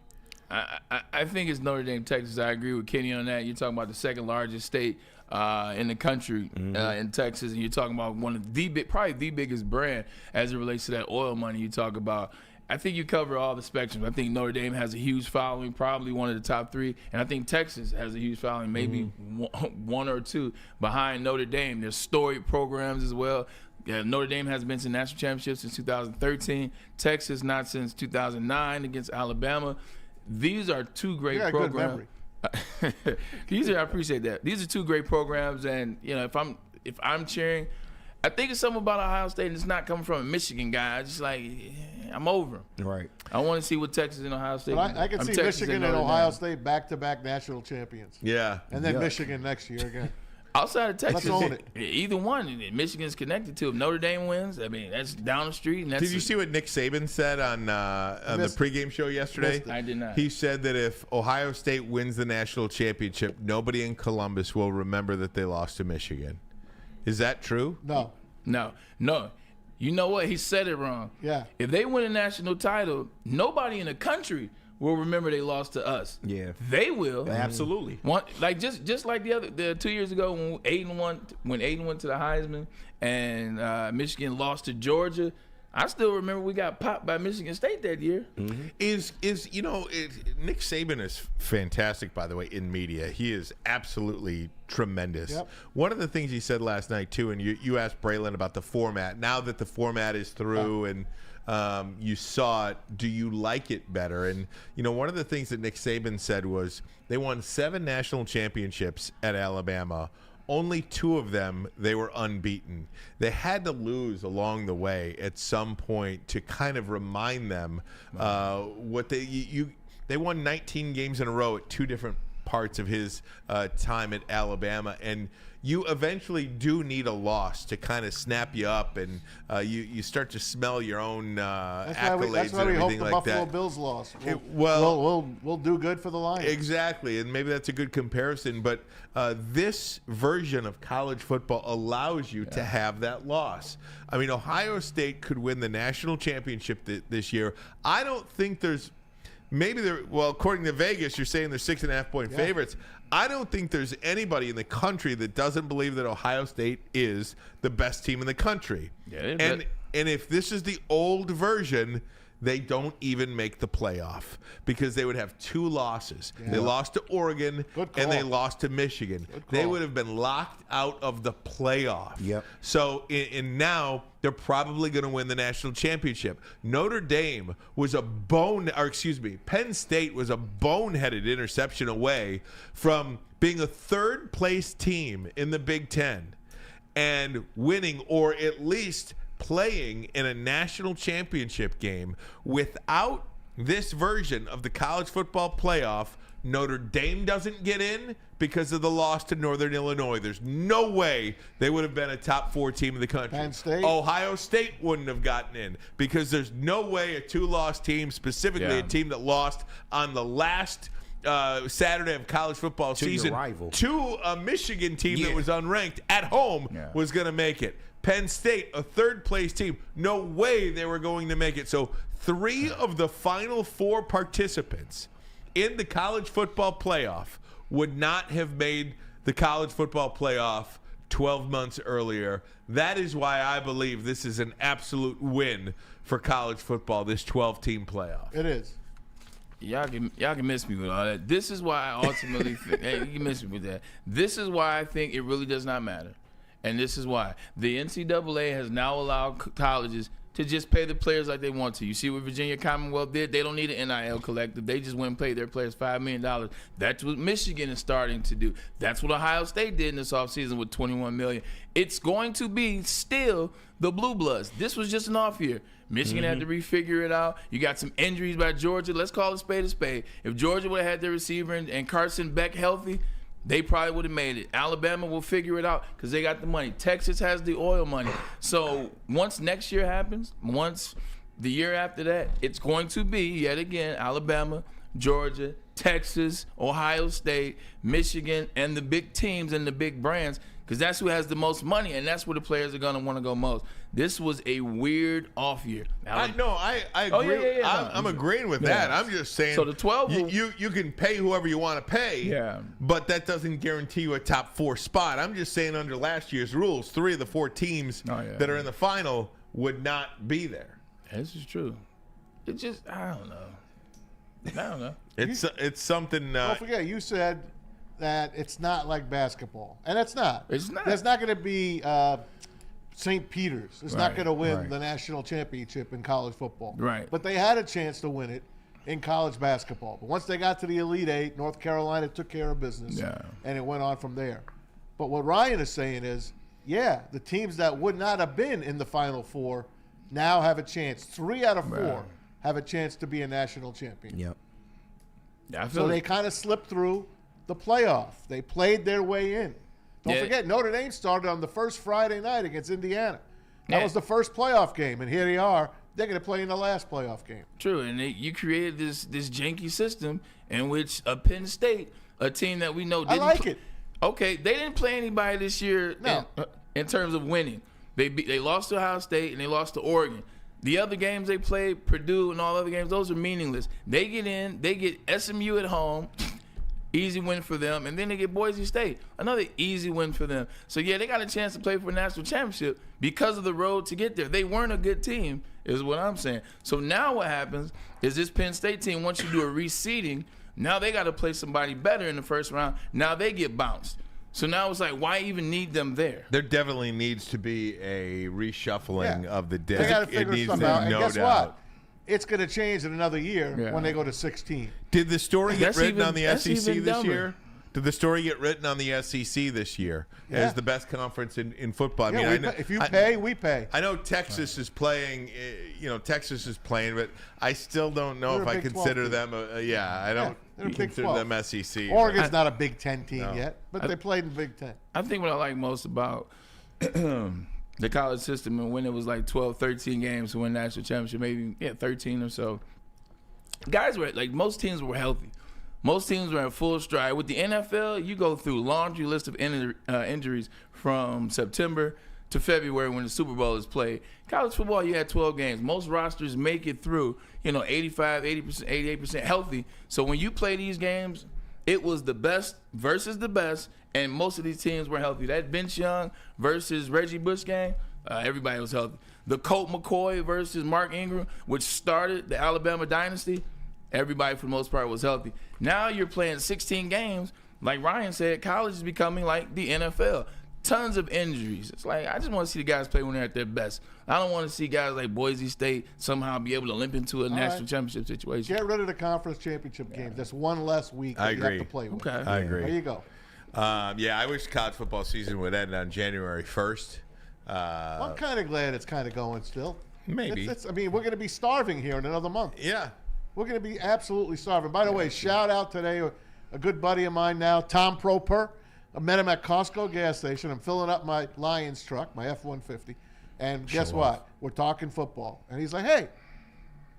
I think it's Notre Dame, Texas. I agree with Kenny on that. You're talking about the second largest state in the country in Texas, and you're talking about one of probably the biggest brand as it relates to that oil money you talk about. I think you cover all the spectrum. I think Notre Dame has a huge following, probably one of the top 3, and I think Texas has a huge following, maybe one or 2 behind Notre Dame. There's storied programs as well. Yeah, Notre Dame has been to national championships since 2013. Texas not since 2009 against Alabama. These are 2 great programs. Good memory. I appreciate that. These are 2 great programs, and if I'm cheering, I think it's something about Ohio State, and it's not coming from a Michigan guy. It's just I'm over 'em. Right. I want to see what Texas and Ohio State. But I can see Texas Michigan and Notre Ohio Dame. State back-to-back national champions, Yeah. and then Michigan next year again. Outside of Texas, Let's own it. Either one, Michigan's connected to. If Notre Dame wins, I mean that's down the street. And that's Did you see what Nick Saban said on the pregame show yesterday? I did not. He said that if Ohio State wins the national championship, nobody in Columbus will remember that they lost to Michigan. Is that true? No. No. You know what? He said it wrong. Yeah. If they win a national title, nobody in the country will remember they lost to us. Yeah. They will. Absolutely. Just like the 2 years ago when Aiden went to the Heisman and Michigan lost to Georgia. I still remember we got popped by Michigan State that year. Nick Saban is fantastic, by the way, in media. He is absolutely tremendous. Yep. One of the things he said last night too, and you asked Braylon about the format. Now that the format is through and you saw it, do you like it better? And one of the things that Nick Saban said was they won 7 national championships at Alabama. Only 2 of them, they were unbeaten. They had to lose along the way at some point to kind of remind them what they won 19 games in a row at 2 different parts of his time at Alabama, and you eventually do need a loss to kind of snap you up, and you start to smell your own accolades That's why and we hope everything the like Buffalo that. Bills loss. We'll do good for the Lions. Exactly, and maybe that's a good comparison, but this version of college football allows you to have that loss. I mean, Ohio State could win the national championship this year. I don't think there's according to Vegas, you're saying they're 6.5 point favorites. I don't think there's anybody in the country that doesn't believe that Ohio State is the best team in the country. Yeah, and if this is the old version, they don't even make the playoff because they would have 2 losses. Yeah. They lost to Oregon and they lost to Michigan. They would have been locked out of the playoff. Yep. So now they're probably going to win the national championship. Penn State was a boneheaded interception away from being a third-place team in the Big Ten and winning, or at least playing in a national championship game. Without this version of the college football playoff, Notre Dame doesn't get in because of the loss to Northern Illinois. There's no way they would have been a top 4 team in the country. Penn State. Ohio State wouldn't have gotten in because there's no way a 2-loss team, specifically a team that lost on the last Saturday of college football season to a Michigan team that was unranked at home was going to make it. Penn State, a third-place team, no way they were going to make it. So 3 of the final 4 participants in the college football playoff would not have made the college football playoff 12 months earlier. That is why I believe this is an absolute win for college football, this 12-team playoff. It is. Y'all can miss me with all that. This is why I ultimately think, you can miss me with that. This is why I think it really does not matter. And this is why. The NCAA has now allowed colleges to just pay the players like they want to. You see what Virginia Commonwealth did? They don't need an NIL collective. They just went and paid their players $5 million. That's what Michigan is starting to do. That's what Ohio State did in this offseason with $21 million. It's going to be still the Blue Bloods. This was just an off year. Michigan had to refigure it out. You got some injuries by Georgia. Let's call it spade a spade. If Georgia would have had their receiver and Carson Beck healthy, they probably would have made it. Alabama will figure it out because they got the money. Texas has the oil money. So once next year happens, once the year after that, it's going to be, yet again, Alabama, Georgia, Texas, Ohio State, Michigan, and the big teams and the big brands, because that's who has the most money, and that's where the players are going to want to go most. This was a weird off year. I agree. I'm agreeing with that. I'm just saying. So the 12, you can pay whoever you want to pay. But that doesn't guarantee you a top 4 spot. I'm just saying under last year's rules, 3 of the 4 teams that are in the final would not be there. This is true. It just I don't know. It's something. Don't forget, you said that it's not like basketball, and it's not. It's not. There's not going to be St. Peter's. It's not going to win the national championship in college football. Right. But they had a chance to win it in college basketball. But once they got to the Elite Eight, North Carolina took care of business, and it went on from there. But what Ryan is saying is, the teams that would not have been in the Final Four now have a chance. 3 out of 4 have a chance to be a national champion. Yep. So they kind of slipped through the playoff. They played their way in. Don't forget, Notre Dame started on the first Friday night against Indiana. That was the first playoff game, and here they are. They're going to play in the last playoff game. True, and you created this janky system in which Penn State, a team that we know didn't I like it. Okay, they didn't play anybody this year in terms of winning. They lost to Ohio State and they lost to Oregon. The other games they played, Purdue and all other games, those are meaningless. They get in, they get SMU at home, easy win for them, and then they get Boise State, another easy win for them. So, they got a chance to play for a national championship because of the road to get there. They weren't a good team, is what I'm saying. So now what happens is this Penn State team, once you do a reseeding, now they got to play somebody better in the first round. Now they get bounced. So now it's like, why even need them there? There definitely needs to be a reshuffling of the deck. They got to figure something out. And guess what? It's going to change in another year when they go to 16. Did the story get written on the SEC this year? Did the story get written on the SEC this year as the best conference in football? I mean, if you pay, we pay. I know Texas is playing. Texas is playing, but I still don't know if I consider them. I don't consider them SEC. Oregon's not a Big Ten team yet, but they played in Big Ten. I think what I like most about the college system and when it was like 12, 13 games to win national championship, maybe 13 or so. Guys were like most teams were healthy. Most teams were in full stride. With the NFL, you go through laundry list of injuries from September to February when the Super Bowl is played. College football, you had 12 games. Most rosters make it through, 85, 80%, 88% healthy. So when you play these games, it was the best versus the best, and most of these teams were healthy. That Vince Young versus Reggie Bush game, everybody was healthy. the Colt McCoy versus Mark Ingram, which started the Alabama dynasty, everybody for the most part was healthy. Now you're playing 16 games. Like Ryan said, college is becoming like the NFL. Tons of injuries. It's like, I just want to see the guys play when they're at their best. I don't want to see guys like Boise State somehow be able to limp into a national championship situation. Get rid of the conference championship games. That's one less week that you have to play with. Okay. I agree. There you go. I wish college football season would end on January 1st. I'm kind of glad it's kind of going still. Maybe. I mean, we're going to be starving here in another month. Yeah. We're going to be absolutely starving. By the way, shout out today, a good buddy of mine now, Tom Proper. I met him at Costco gas station. I'm filling up my Lions truck, my F-150. And guess what? We're talking football. And he's like, hey,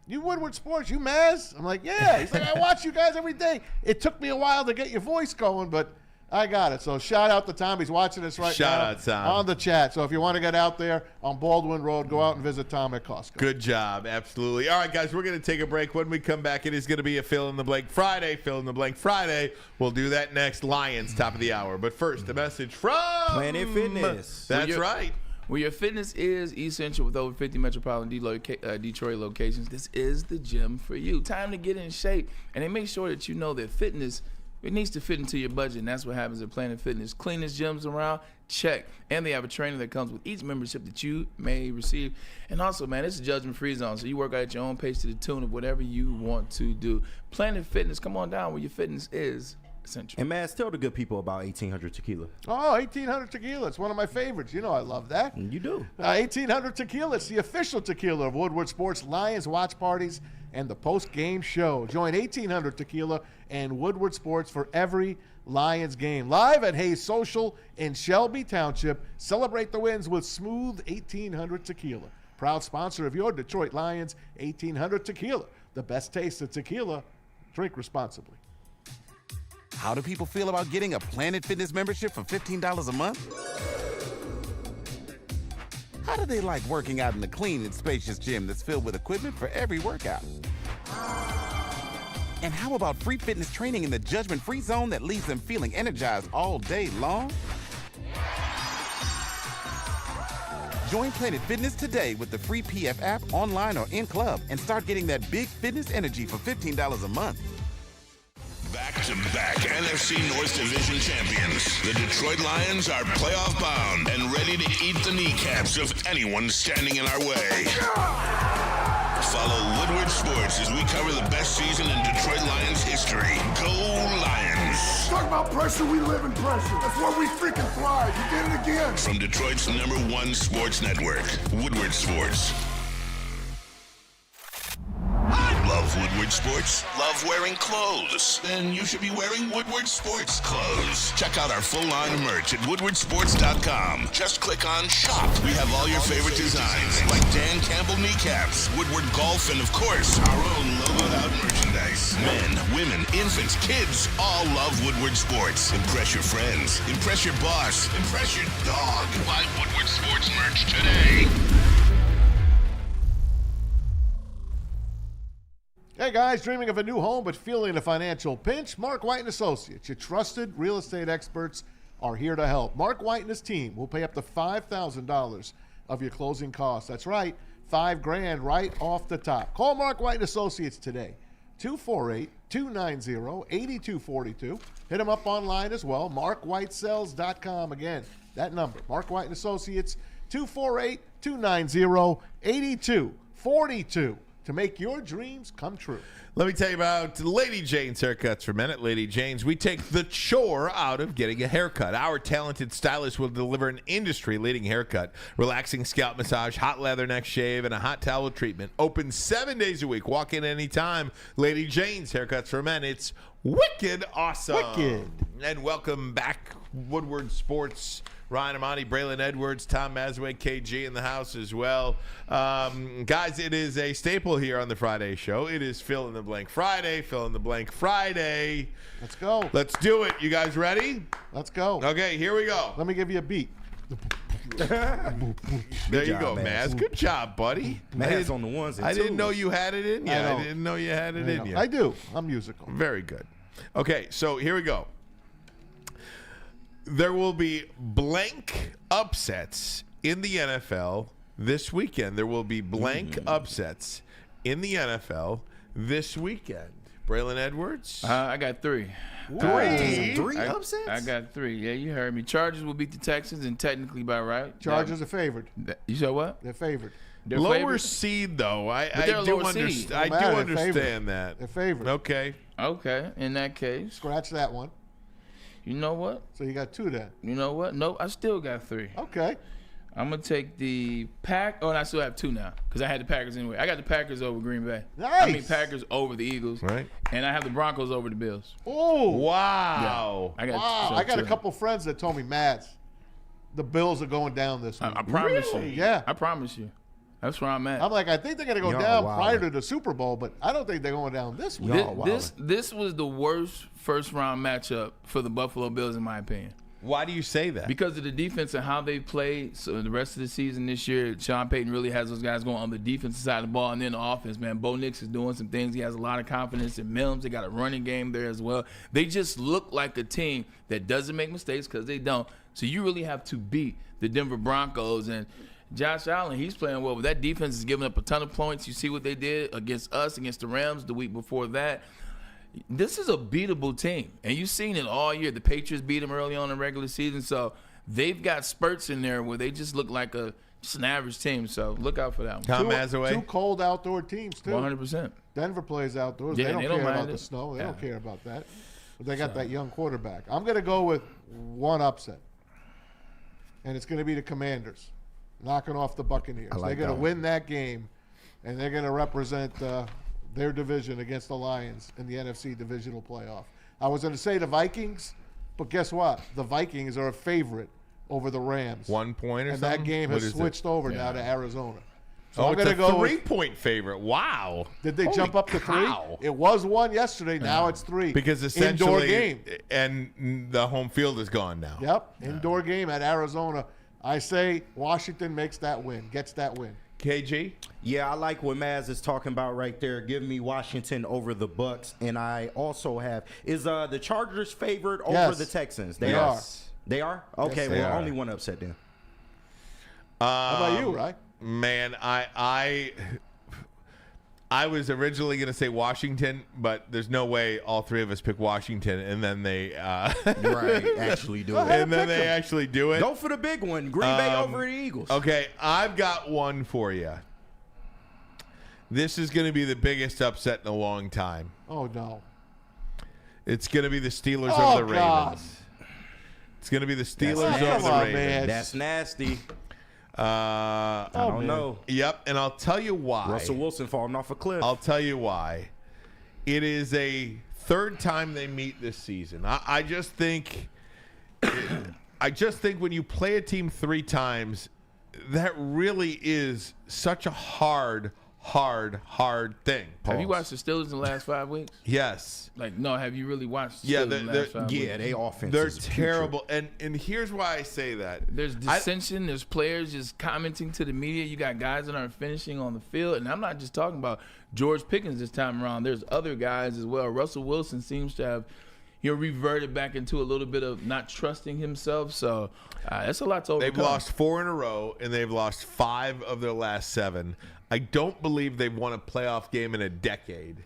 you Woodward Sports, you Maz? I'm like, yeah. He's like, I watch you guys every day. It took me a while to get your voice going, but I got it. So shout out to Tom. He's watching us right now. Shout out, Tom. On the chat. So if you want to get out there on Baldwin Road, go out and visit Tom at Costco. Good job. Absolutely. All right, guys, we're going to take a break. When we come back, it is going to be a Fill in the Blank Friday. Fill in the Blank Friday. We'll do that next. Lions, top of the hour. But first, a message from Planet Fitness. That's right. Where your fitness is essential with over 50 metropolitan Detroit locations, this is the gym for you. Time to get in shape. And they make sure that you know that fitness, it needs to fit into your budget, and that's what happens at Planet Fitness. Cleanest gyms around, check. And they have a trainer that comes with each membership that you may receive. And also, man, it's a judgment-free zone, so you work out at your own pace to the tune of whatever you want to do. Planet Fitness, come on down where your fitness is essential. And, Maz, tell the good people about 1800 Tequila. Oh, 1800 Tequila. It's one of my favorites. You know I love that. You do. 1800 Tequila. It's the official tequila of Woodward Sports, Lions watch parties, and the post-game show. Join 1800 Tequila and Woodward Sports for every Lions game. Live at Hayes Social in Shelby Township. Celebrate the wins with smooth 1800 Tequila. Proud sponsor of your Detroit Lions, 1800 Tequila. The best taste of tequila. Drink responsibly. How do people feel about getting a Planet Fitness membership for $15 a month? How do they like working out in a clean and spacious gym that's filled with equipment for every workout? And how about free fitness training in the judgment-free zone that leaves them feeling energized all day long? Join Planet Fitness today with the free PF app, online or in club, and start getting that big fitness energy for $15 a month. Back-to-back NFC North Division champions. The Detroit Lions are playoff bound and ready to eat the kneecaps of anyone standing in our way. Follow Woodward Sports as we cover the best season in Detroit Lions history. Go Lions! Talk about pressure, we live in pressure. That's where we freaking thrive. You did it again. From Detroit's #1 sports network, Woodward Sports. Love Woodward Sports? Love wearing clothes? Then you should be wearing Woodward Sports clothes. Check out our full line of merch at woodwardsports.com. Just click on shop. We have all your favorite designs, like Dan Campbell kneecaps, Woodward Golf, and of course, our own logoed out merchandise. Men, women, infants, kids all love Woodward Sports. Impress your friends. Impress your boss. Impress your dog. Buy Woodward Sports merch today. Hey guys, dreaming of a new home but feeling a financial pinch? Mark White & Associates, your trusted real estate experts, are here to help. Mark White and his team will pay up to $5,000 of your closing costs. That's right, $5,000 right off the top. Call Mark White & Associates today, 248-290-8242. Hit him up online as well, markwhitesells.com. Again, that number, Mark White & Associates, 248-290-8242. To make your dreams come true. Let me tell you about Lady Jane's Haircuts for a minute. Lady Jane's, we take the chore out of getting a haircut. Our talented stylist will deliver an industry-leading haircut, relaxing scalp massage, hot leather neck shave, and a hot towel treatment. Open 7 days a week. Walk in anytime. Lady Jane's Haircuts for Men. It's wicked awesome. Wicked. And welcome back, Woodward Sports. Ryan Ermanni, Braylon Edwards, Tom Mazaway, KG in the house as well. Guys, it is a staple here on the Friday show. It is Fill in the Blank Friday. Fill in the Blank Friday. Let's go. Let's do it. You guys ready? Let's go. Okay, here we go. Let me give you a beat. There you job, go, Maz. Good job, buddy. Maz on the ones and I didn't twos. know you had it in you. I didn't know you had it in you. I do. I'm musical. Very good. Okay, so here we go. There will be blank upsets in the NFL this weekend. There will be blank upsets in the NFL this weekend. Braylon Edwards? I got 3. Three upsets? I got 3. Yeah, you heard me. Chargers will beat the Texans, and technically by right. Chargers are favored. You said what? They're favored. They're Lower favored? seed, though. I they're a do lower seed. understand. I do understand that. They're favored. Okay. Okay, in that case. Scratch that one. You know what? So you got 2 then. You know what? Nope, I still got 3. Okay. I'm going to take the and I still have 2 now because I had the Packers anyway. I got the Packers over Green Bay. Nice. Packers over the Eagles. Right. And I have the Broncos over the Bills. Oh. Wow. I got, I got a couple friends that told me, Mads, the Bills are going down this week. I promise you. Yeah. I promise you. That's where I'm at. I'm like, I think they're going to go down prior to the Super Bowl, but I don't think they're going down this week. This was the worst first-round matchup for the Buffalo Bills, in my opinion. Why do you say that? Because of the defense and how they played. So the rest of the season this year, Sean Payton really has those guys going on the defensive side of the ball, and then the offense, man. Bo Nix is doing some things. He has a lot of confidence in Mills. They got a running game there as well. They just look like a team that doesn't make mistakes because they don't. So you really have to beat the Denver Broncos. And Josh Allen, he's playing well, but that defense is giving up a ton of points. You see what they did against us, against the Rams the week before that. This is a beatable team, and you've seen it all year. The Patriots beat them early on in the regular season, so they've got spurts in there where they just look like just an average team. So look out for that one. Tom Mazaway. 2 cold outdoor teams, too. 100%. Denver plays outdoors. Yeah, they don't care about it. the snow. They Yeah. don't care about that. But they got that young quarterback. I'm going to go with 1 upset, and it's going to be the Commanders knocking off the Buccaneers. They're going to win that game, and they're going to represent their division against the Lions in the NFC divisional playoff. I was going to say the Vikings, but guess what? The Vikings are a favorite over the Rams. 1 point or and something? that game has switched over now to Arizona. So I'm it's gonna a go 3-point favorite. Wow. Did they Holy jump up to cow. 3? It was 1 yesterday. Now it's 3. Because essentially, indoor game. And the home field is gone now. Yep, indoor game at Arizona. I say Washington makes that win, gets that win. KG? Yeah, I like what Maz is talking about right there. Give me Washington over the Bucks, and I also have the Chargers favored over the Texans. They are. They are? Okay, Yes, they are. Only 1 upset then. How about you, right? Man, I was originally going to say Washington, but there's no way all 3 of us pick Washington, and then they actually do it. And then they actually do it. Go for the big one. Green Bay over the Eagles. Okay, I've got one for you. This is going to be the biggest upset in a long time. Oh, no. It's going to be the Steelers over the Ravens. It's going to be the Steelers over the Ravens. Man. That's nasty. I don't know. Yep, and I'll tell you why. Russell Wilson falling off a cliff. I'll tell you why. It is a 3rd time they meet this season. I just think when you play a team 3 times, that really is such a hard thing. Have you watched the Steelers in the last 5 weeks? Yes. Have you really watched the Yeah, Steelers in the last 5 weeks? Yeah, they offense. They're is terrible. And here's why I say that. There's dissension. There's players just commenting to the media. You got guys that aren't finishing on the field. And I'm not just talking about George Pickens this time around. There's other guys as well. Russell Wilson seems to have reverted back into a little bit of not trusting himself. So that's a lot to overcome. They've lost 4 in a row, and they've lost 5 of their last 7. I don't believe they've won a playoff game in a decade.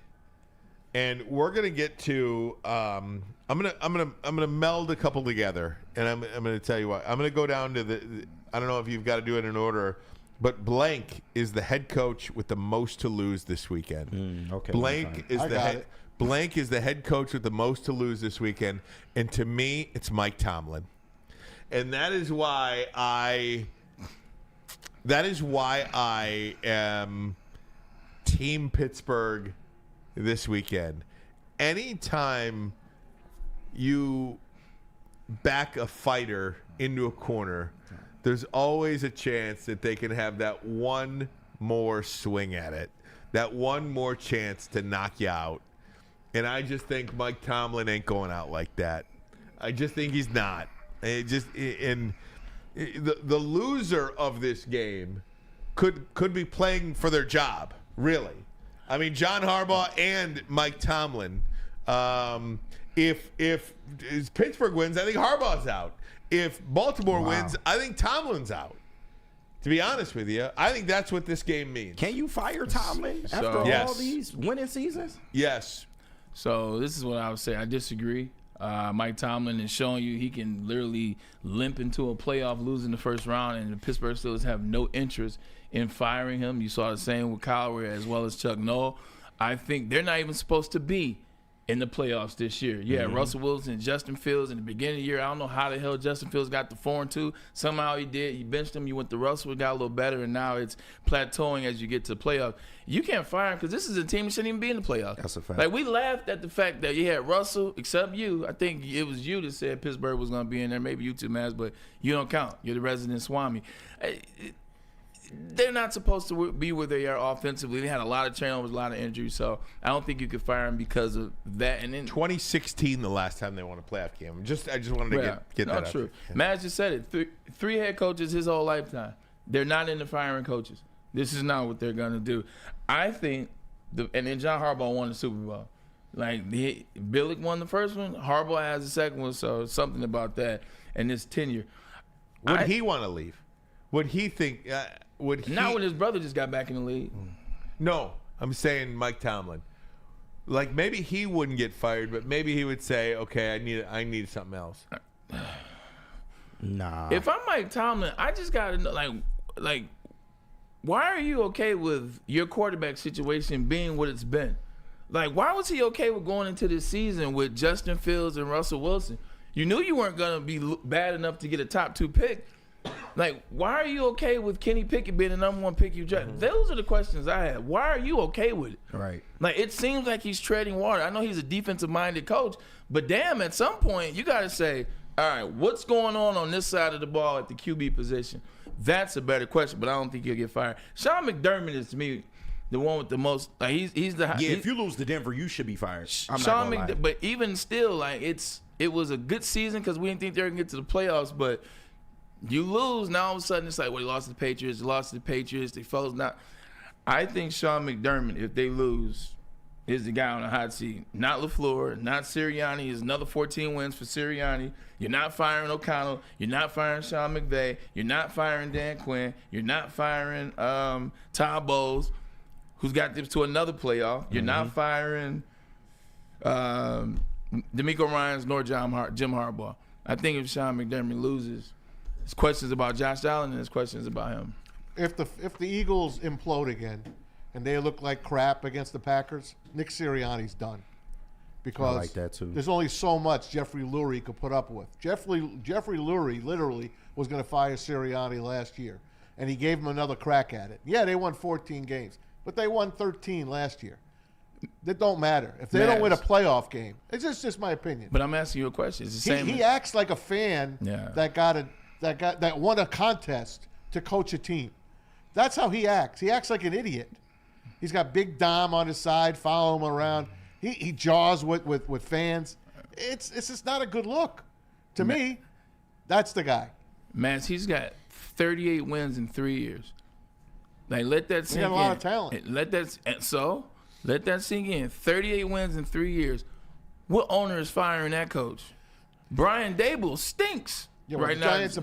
And we're gonna get to. I'm gonna meld a couple together, and I'm gonna tell you what. I'm gonna go down to the. I don't know if you've got to do it in order, but blank is the head coach with the most to lose this weekend. Okay. Blank is the head. Blank is the head coach with the most to lose this weekend, and to me, it's Mike Tomlin, and that is why I am Team Pittsburgh this weekend. Anytime you back a fighter into a corner, there's always a chance that they can have that one more swing at it, that one more chance to knock you out. And I just think Mike Tomlin ain't going out like that. I just think he's not. The loser of this game could be playing for their job, really. I mean, John Harbaugh and Mike Tomlin. If Pittsburgh wins, I think Harbaugh's out. If Baltimore wins, I think Tomlin's out. To be honest with you, I think that's what this game means. Can you fire Tomlin after all these winning seasons? Yes. So this is what I would say. I disagree. Mike Tomlin is showing you he can literally limp into a playoff, losing the first round, and the Pittsburgh Steelers have no interest in firing him. You saw the same with Cowher as well as Chuck Noll. I think they're not even supposed to be in the playoffs this year. Yeah, Russell Wilson and Justin Fields in the beginning of the year. I don't know how the hell Justin Fields got the 4-2. Somehow he did. You benched him. You went to Russell, got a little better, and now it's plateauing as you get to the playoffs. You can't fire him because this is a team that shouldn't even be in the playoffs. That's a fact. Like, we laughed at the fact that you had Russell, except you. I think it was you that said Pittsburgh was going to be in there. Maybe you too, Maz, but you don't count. You're the resident Swami. They're not supposed to be where they are offensively. They had a lot of turnovers, a lot of injuries, so I don't think you could fire them because of that. And then 2016, the last time they won a playoff game. I just wanted to get that out. True. Matt just said it. Three head coaches his whole lifetime. They're not into firing coaches. This is not what they're gonna do. I think, and then John Harbaugh won the Super Bowl. Like, Billick won the first one, Harbaugh has the second one, so something about that and his tenure. Would he want to leave? Would he think? Not when his brother just got back in the league. No, I'm saying Mike Tomlin. Like, maybe he wouldn't get fired, but maybe he would say, "Okay, I need something else." Nah. If I'm Mike Tomlin, I just gotta know, like, why are you okay with your quarterback situation being what it's been? Like, why was he okay with going into this season with Justin Fields and Russell Wilson? You knew you weren't gonna be bad enough to get a top 2 pick. Like, why are you okay with Kenny Pickett being the number 1 pick you draft? Those are the questions I have. Why are you okay with it? Right. Like, it seems like he's treading water. I know he's a defensive-minded coach, but damn, at some point, you got to say, all right, what's going on this side of the ball at the QB position? That's a better question, but I don't think he'll get fired. Sean McDermott is, to me, the one with the most. Like, he's the. Yeah, if you lose to Denver, you should be fired. I'm Sean not gonna lie. But even still, like, it was a good season because we didn't think they were going to get to the playoffs, but you lose, now all of a sudden it's like, well, you lost to the Patriots, they fell not. I think Sean McDermott, if they lose, is the guy on the hot seat. Not LaFleur, not Sirianni. It's another 14 wins for Sirianni. You're not firing O'Connell. You're not firing Sean McVay. You're not firing Dan Quinn. You're not firing Todd Bowles, who's got them to another playoff. You're not firing DeMeco Ryans nor Jim Harbaugh. I think if Sean McDermott loses, there's questions about Josh Allen and there's questions about him. If the Eagles implode again and they look like crap against the Packers, Nick Sirianni's done. Because I like that too. There's only so much Jeffrey Lurie could put up with. Jeffrey Lurie literally was going to fire Sirianni last year, and he gave him another crack at it. Yeah, they won 14 games, but they won 13 last year. That don't matter. If they don't win a playoff game, it's just my opinion. But I'm asking you a question. It's the same. He acts like a fan that won a contest to coach a team. That's how he acts. He acts like an idiot. He's got Big Dom on his side, follow him around. He jaws with fans. It's just not a good look. To me, that's the guy. Man, he's got 38 wins in 3 years. Like, let that sink in. He got a lot of talent. Let that sink in. 38 wins in 3 years. What owner is firing that coach? Brian Daboll stinks. Yeah, right the now. Giants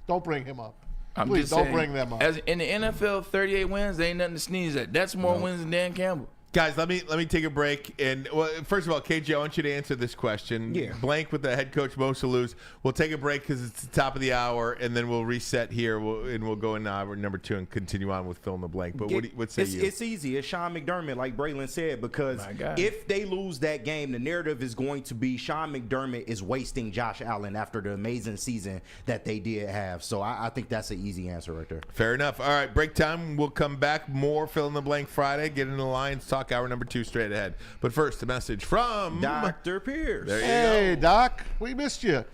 don't bring him up. I'm Please just don't saying, bring them up. As in the NFL, 38 wins, they ain't nothing to sneeze at. That's more wins than Dan Campbell. Guys, let me take a break. And first of all, KJ, I want you to answer this question. Yeah. Blank with the head coach most to lose. We'll take a break because it's the top of the hour, and then we'll reset here. We'll go in hour number 2 and continue on with fill in the blank. But what say you? It's easy. It's Sean McDermott, like Braylon said, because if they lose that game, the narrative is going to be Sean McDermott is wasting Josh Allen after the amazing season that they did have. So I think that's an easy answer right there. Fair enough. All right, break time. We'll come back. More fill in the blank Friday. Get into the Lions talk. Hour number 2 straight ahead. But first, a message from Dr. Pierce. There you Hey, go. Doc, we missed you.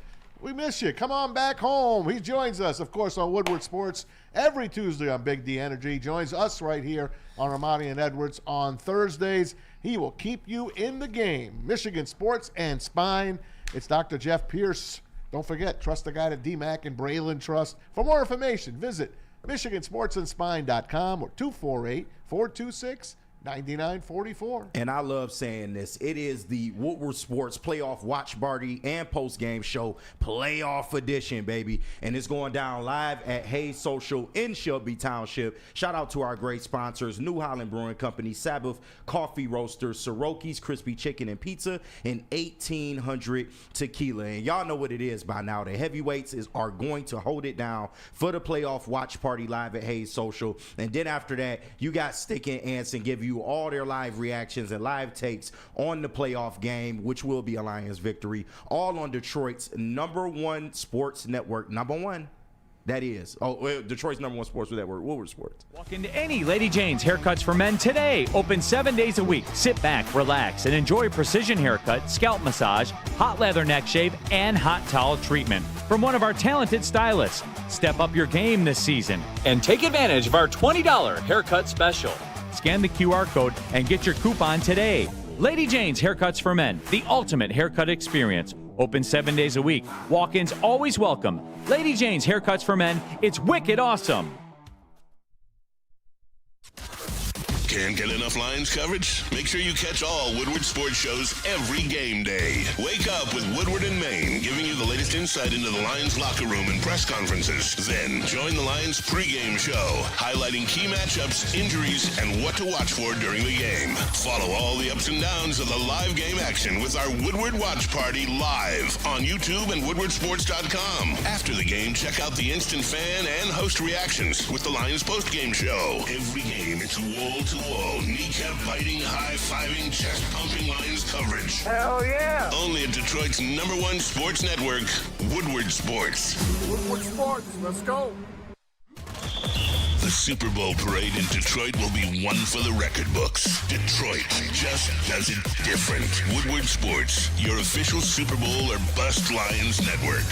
We miss you. Come on back home. He joins us, of course, on Woodward Sports every Tuesday on Big D Energy. He joins us right here on Ermanni and Edwards on Thursdays. He will keep you in the game. Michigan Sports and Spine. It's Dr. Jeff Pierce. Don't forget, trust the guy at DMAC and Braylon Trust. For more information, visit MichiganSportsandSpine.com or 248-426 $99.44. And I love saying this. It is the Woodward Sports Playoff Watch Party and Post-Game Show Playoff Edition, baby. And it's going down live at Hayes Social in Shelby Township. Shout out to our great sponsors, New Holland Brewing Company, Sabbath Coffee Roasters, Soroki's Crispy Chicken and Pizza, and 1800 Tequila. And y'all know what it is by now. The heavyweights are going to hold it down for the Playoff Watch Party live at Hayes Social. And then after that, you got Stick and Anson give you all their live reactions and live takes on the playoff game, which will be a Lions victory, all on Detroit's #1 sports network. #1. That is. Detroit's #1 sports network, Woodward Sports. Walk into any Lady Jane's Haircuts for Men today. Open 7 days a week. Sit back, relax, and enjoy a precision haircut, scalp massage, hot leather neck shave, and hot towel treatment from one of our talented stylists. Step up your game this season and take advantage of our $20 haircut special. Scan the QR code and get your coupon today. Lady Jane's Haircuts for Men, the ultimate haircut experience. Open 7 days a week. Walk-ins always welcome. Lady Jane's Haircuts for Men, it's wicked awesome. Can't get enough Lions coverage? Make sure you catch all Woodward sports shows every game day. Wake up with Woodward and Maine, giving you the latest insight into the Lions locker room and press conferences. Then join the Lions pregame show, highlighting key matchups, injuries, and what to watch for during the game. Follow all the ups and downs of the live game action with our Woodward Watch Party live on YouTube and WoodwardSports.com. After the game, check out the instant fan and host reactions with the Lions postgame show. Every game, it's wall-to-wall, kneecap-biting, high-fiving, chest-pumping Lions coverage. Hell yeah! Only at Detroit's #1 sports network, Woodward Sports. Woodward Sports, let's go. The Super Bowl parade in Detroit will be one for the record books. Detroit just does it different. Woodward Sports, your official Super Bowl or bust Lions network.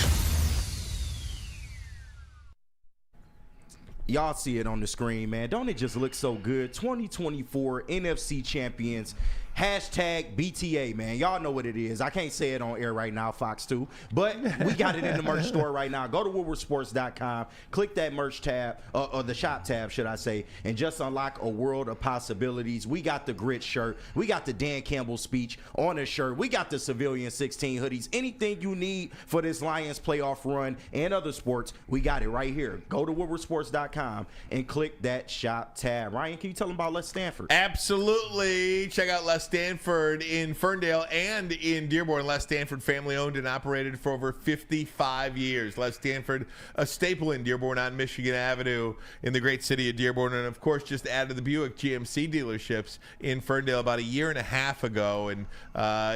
Y'all see it on the screen, man. Don't it just look so good? 2024 NFC champions. Hashtag BTA, man. Y'all know what it is. I can't say it on air right now, Fox 2, but we got it in the merch store right now. Go to WoodwardSports.com, click that merch tab, or the shop tab, should I say, and just unlock a world of possibilities. We got the grit shirt. We got the Dan Campbell speech on the shirt. We got the Civilian 16 hoodies. Anything you need for this Lions playoff run and other sports, we got it right here. Go to WoodwardSports.com and click that shop tab. Ryan, can you tell them about Les Stanford? Absolutely. Check out Les Stanford in Ferndale and in Dearborn. Les Stanford, family owned and operated for over 55 years. Les Stanford, a staple in Dearborn on Michigan Avenue in the great city of Dearborn. And of course, just added the Buick GMC dealerships in Ferndale about a year and a half ago. And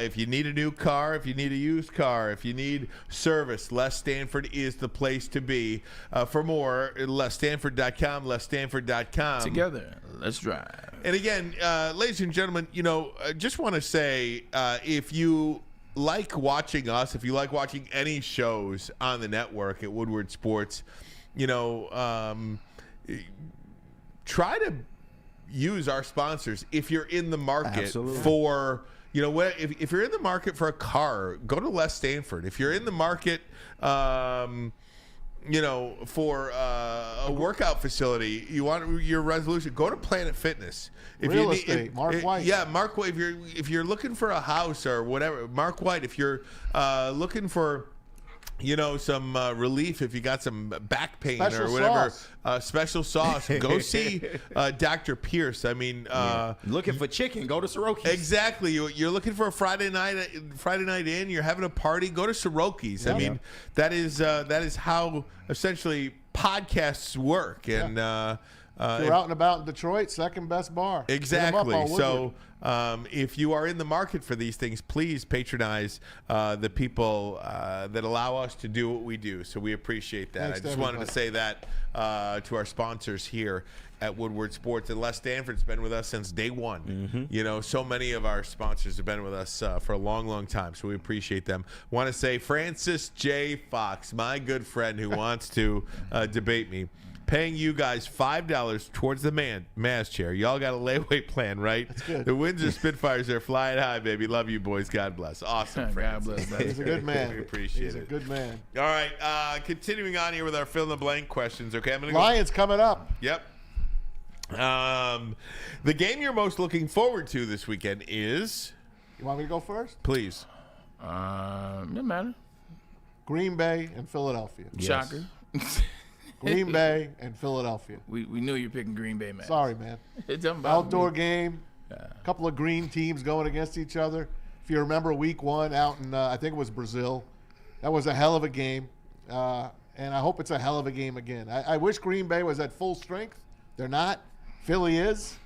if you need a new car, if you need a used car, if you need service, Les Stanford is the place to be. For more, LesStanford.com, LesStanford.com. Together, let's drive. And again, ladies and gentlemen, I just want to say, if you like watching us, if you like watching any shows on the network at Woodward Sports, try to use our sponsors. If you're in the market for, if you're in the market for a car, go to Les Stanford. If you're in the market, for a workout facility, you want your resolution, go to Planet Fitness. Real estate, Mark White. Yeah, Mark White. If you're looking for a house or whatever, Mark White. If you're looking for, some relief, if you got some back pain Special or whatever, sauce. Special sauce, go see Dr. Pierce. I mean, looking for chicken, go to Soroki's. Exactly. You're looking for a Friday night in. You're having a party. Go to Soroki's. I mean, that is how essentially podcasts work. And if you're out and about in Detroit, second best bar. Exactly. So if you are in the market for these things, please patronize the people that allow us to do what we do. So we appreciate that. Thanks I just wanted to say that to our sponsors here at Woodward Sports. And Les Stanford's been with us since day one. So many of our sponsors have been with us for a long, long time. So we appreciate them. Want to say Francis J. Fox, my good friend who wants to debate me, paying you guys $5 towards the Maz chair. Y'all got a layaway plan, right? That's good. The Windsor Spitfires are flying high, baby. Love you, boys. God bless. Awesome, Francis. God bless. He's a good man. We appreciate He's it. a good man. All right, continuing on here with our fill-in-the-blank questions. Okay, I'm gonna go. Lions coming up. Yep. The game you're most looking forward to this weekend is? You want me to go first? Please. Doesn't matter. Green Bay and Philadelphia. Shocker. Green Bay and Philadelphia. We knew you were picking Green Bay, man. Sorry, man. It doesn't bother Outdoor me. game. A couple of green teams going against each other. If you remember week 1 out in, I think it was Brazil, that was a hell of a game. And I hope it's a hell of a game again. I wish Green Bay was at full strength. They're not. Philly is.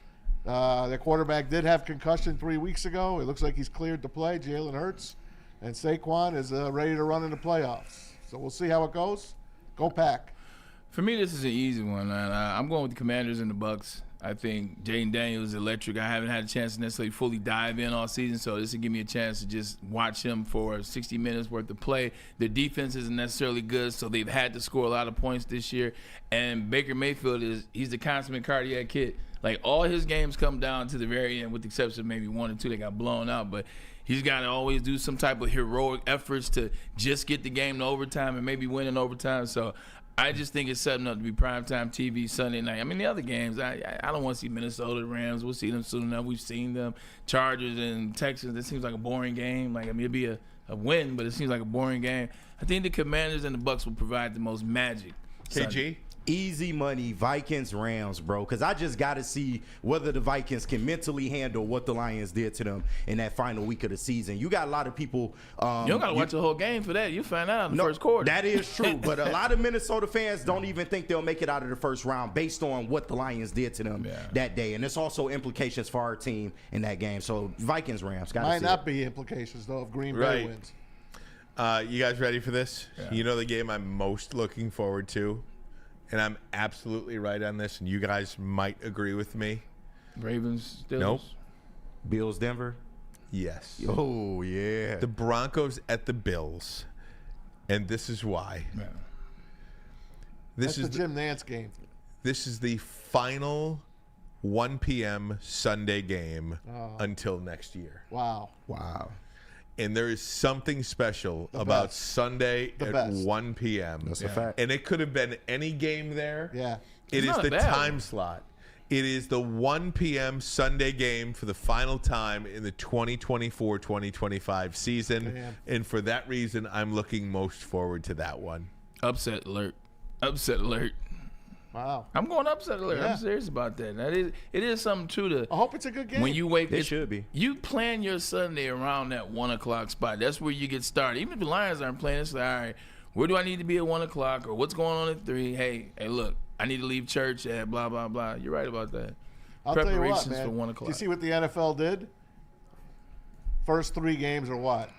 Their quarterback did have concussion 3 weeks ago. It looks like he's cleared to play, Jalen Hurts. And Saquon is ready to run in the playoffs. So we'll see how it goes. Go Pack. For me, this is an easy one, man. I'm going with the Commanders and the Bucks. I think Jaden Daniels is electric. I haven't had a chance to necessarily fully dive in all season, so this will give me a chance to just watch him for 60 minutes worth of play. Their defense isn't necessarily good, so they've had to score a lot of points this year. And Baker Mayfield he's the consummate cardiac kid. Like, all his games come down to the very end, with the exception of maybe 1 or 2 that got blown out. But he's got to always do some type of heroic efforts to just get the game to overtime and maybe win in overtime. So I just think it's setting up to be primetime TV Sunday night. I mean, the other games, I don't want to see Minnesota Rams. We'll see them soon enough. We've seen them. Chargers and Texans, it seems like a boring game. Like, I mean, it'd be a win, but it seems like a boring game. I think the Commanders and the Bucks will provide the most magic. KG? Easy money, Vikings, Rams, bro. Because I just got to see whether the Vikings can mentally handle what the Lions did to them in that final week of the season. You got a lot of people. You don't got to watch the whole game for that. You find out in the first quarter. That is true. But a lot of Minnesota fans don't even think they'll make it out of the first round based on what the Lions did to them that day. And there's also implications for our team in that game. So Vikings, Rams. Might not be implications, though, if Green Bay wins. You guys ready for this? Yeah. You know the game I'm most looking forward to? And I'm absolutely right on this, and you guys might agree with me. Ravens, Steelers? Nope. Bills, Denver? Yes. Oh, yeah. The Broncos at the Bills. And this is why. Yeah. That's the Jim Nantz game. This is the final 1 p.m. Sunday game until next year. Wow. And there is something special about Sunday at 1 p.m. That's a fact. And it could have been any game there. Yeah. It is the time slot. It is the 1 p.m. Sunday game for the final time in the 2024-2025 season. Damn. And for that reason, I'm looking most forward to that one. Upset alert. Upset alert. Wow. I'm going upset alert. Yeah. I'm serious about that. It is something true to. I hope it's a good game. When you wake, it should be. You plan your Sunday around that 1 o'clock spot. That's where you get started. Even if the Lions aren't playing, it's like, all right, where do I need to be at 1 o'clock, or what's going on at 3? Hey, look, I need to leave church at blah blah blah. You're right about that. I'll tell you what, Preparations man. for 1 o'clock. Do you see what the NFL did? First 3 games are what?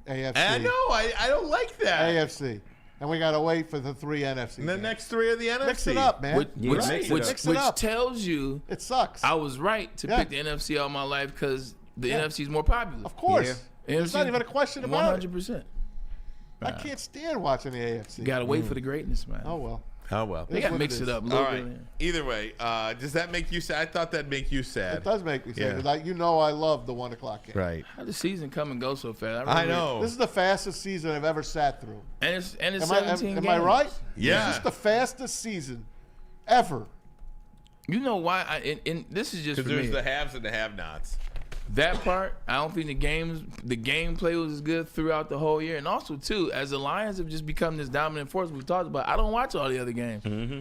AFC. I know. I don't like that. AFC. And we got to wait for the 3 NFC. And the games. next 3 are the NFC. Mix it up, man. Which tells you it sucks. I was right to pick the NFC all my life because the NFC is more popular. Of course. Yeah. There's not even a question about 100%. I can't stand watching the AFC. You got to wait for the greatness, man. Oh, well. Oh, well. They got to mix it up a little bit. Either way, does that make you sad? I thought that'd make you sad. It does make me sad. Yeah. You know I love the 1 o'clock game. Right. How does the season come and go so fast? I know. This is the fastest season I've ever sat through. And it's 17 games. Am I right? Yeah. This is the fastest season ever. You know why? And this is just for Because there's me. the haves and the have-nots. That part, I don't think the gameplay was as good throughout the whole year. And also, too, as the Lions have just become this dominant force we've talked about, I don't watch all the other games. Mm-hmm.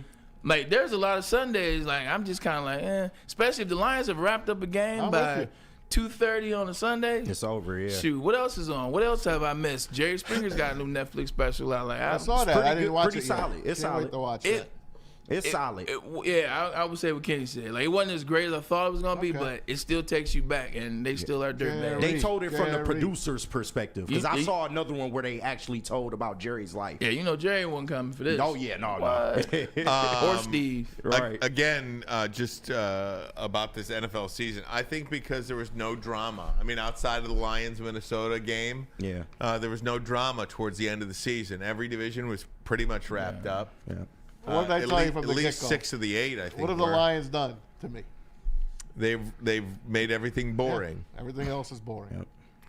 Like, there's a lot of Sundays, like, I'm just kind of like, especially if the Lions have wrapped up a game by 2:30 on a Sunday. It's over, yeah. Shoot, what else is on? What else have I missed? Jerry Springer's got a new Netflix special out. Like, I saw that. I didn't watch pretty it yet. solid. It's Can't solid. wait to watch that. It's solid. I would say what Kenny said. Like, it wasn't as great as I thought it was going to be, Okay. but it still takes you back, and they still are dirtbags. They told it from the Jerry. producer's perspective. Because I saw another one where they actually told about Jerry's life. Yeah, you know Jerry wasn't coming for this. Oh, yeah, no. Or Steve. Right. Again, just about this NFL season, I think because there was no drama. I mean, outside of the Lions-Minnesota game, there was no drama towards the end of the season. Every division was pretty much wrapped up. Yeah. What did I tell you from the At least get-go? 6 of the 8, I think. What have the Lions done to me? They've made everything boring. Everything else is boring. Yep.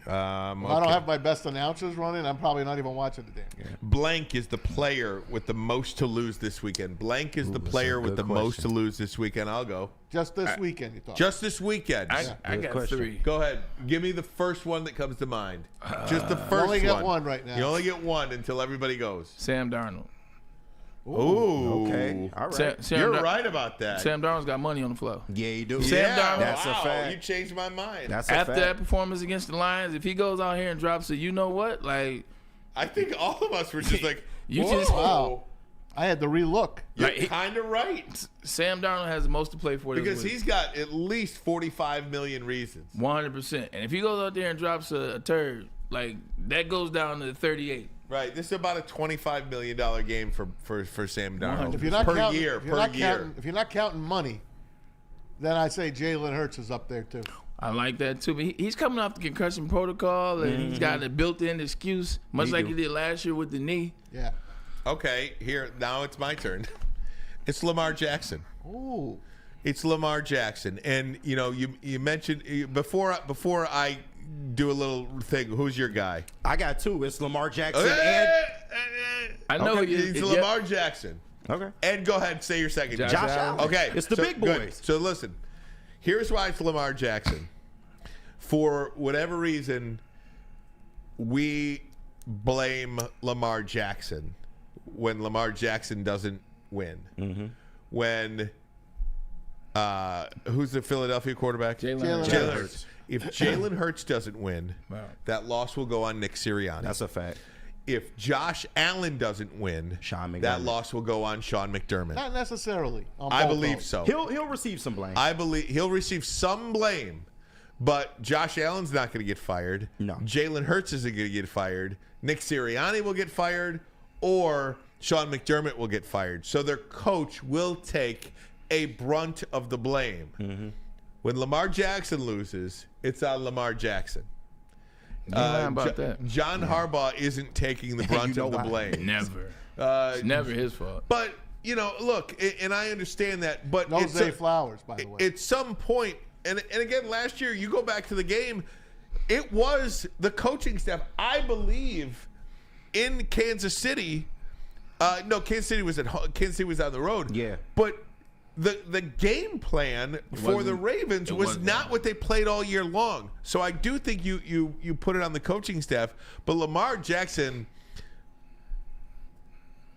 If I don't have my best announcers running, I'm probably not even watching the damn game. Blank is the player with the most to lose this weekend. Blank is the player with the most to lose this weekend. I'll go. Just this weekend, you thought? Just this weekend. I got 3. Go ahead. Give me the first one that comes to mind. Just the first one. You only get one right now. You only get one until everybody goes. Sam Darnold. Ooh. Okay. All right. You're right about that. Sam Darnold's got money on the floor. Yeah, you do. Sam Darnold. That's wow, a fact. You changed my mind. That's a After fact. that performance against the Lions, if he goes out here and drops it, you know what? Like, I think all of us were just like, You whoa. just- Wow. I had to relook. You're Like, kind of right. Sam Darnold has the most to play for this Because week. he's got at least 45 million reasons. 100%. And if he goes out there and drops a turd, like, that goes down to 38. Right. This is about a $25 million game for Sam Darnold. If you're not per counting, year. if you're not counting money, then I'd say Jalen Hurts is up there too. I like that too, but he's coming off the concussion protocol, and he's got a built-in excuse, much like he did last year with the knee. Yeah. Okay, here, now it's my turn. It's Lamar Jackson. Ooh. It's Lamar Jackson. And, you know, you mentioned, before I do a little thing, who's your guy? I got 2. It's Lamar Jackson and I know It's Lamar Jackson. okay. And go ahead, say your second. Josh Allen. Okay. It's the big good. boys. So listen, here's why it's Lamar Jackson. For whatever reason, we blame Lamar Jackson when Lamar Jackson doesn't win. Mm-hmm. When who's the Philadelphia quarterback? Jalen Hurts. If Jalen Hurts doesn't win, that loss will go on Nick Sirianni. That's a fact. If Josh Allen doesn't win, Sean McDermott. that loss will go on Sean McDermott. Not necessarily. I believe so. He'll receive some blame. I believe he'll receive some blame, but Josh Allen's not going to get fired. No. Jalen Hurts isn't going to get fired. Nick Sirianni will get fired, or Sean McDermott will get fired. So their coach will take a brunt of the blame. Mm-hmm. When Lamar Jackson loses, it's on Lamar Jackson. about that. John Harbaugh isn't taking the brunt of the blame. Never. It's never his fault. But, you know, look, and I understand that, but No Zay Flowers, by the way. at some point, and again, last year, you go back to the game, it was the coaching staff, I believe, in Kansas City. No, Kansas City was on the road. Yeah. But the game plan for the Ravens was not what they played all year long. So I do think you put it on the coaching staff. But Lamar Jackson,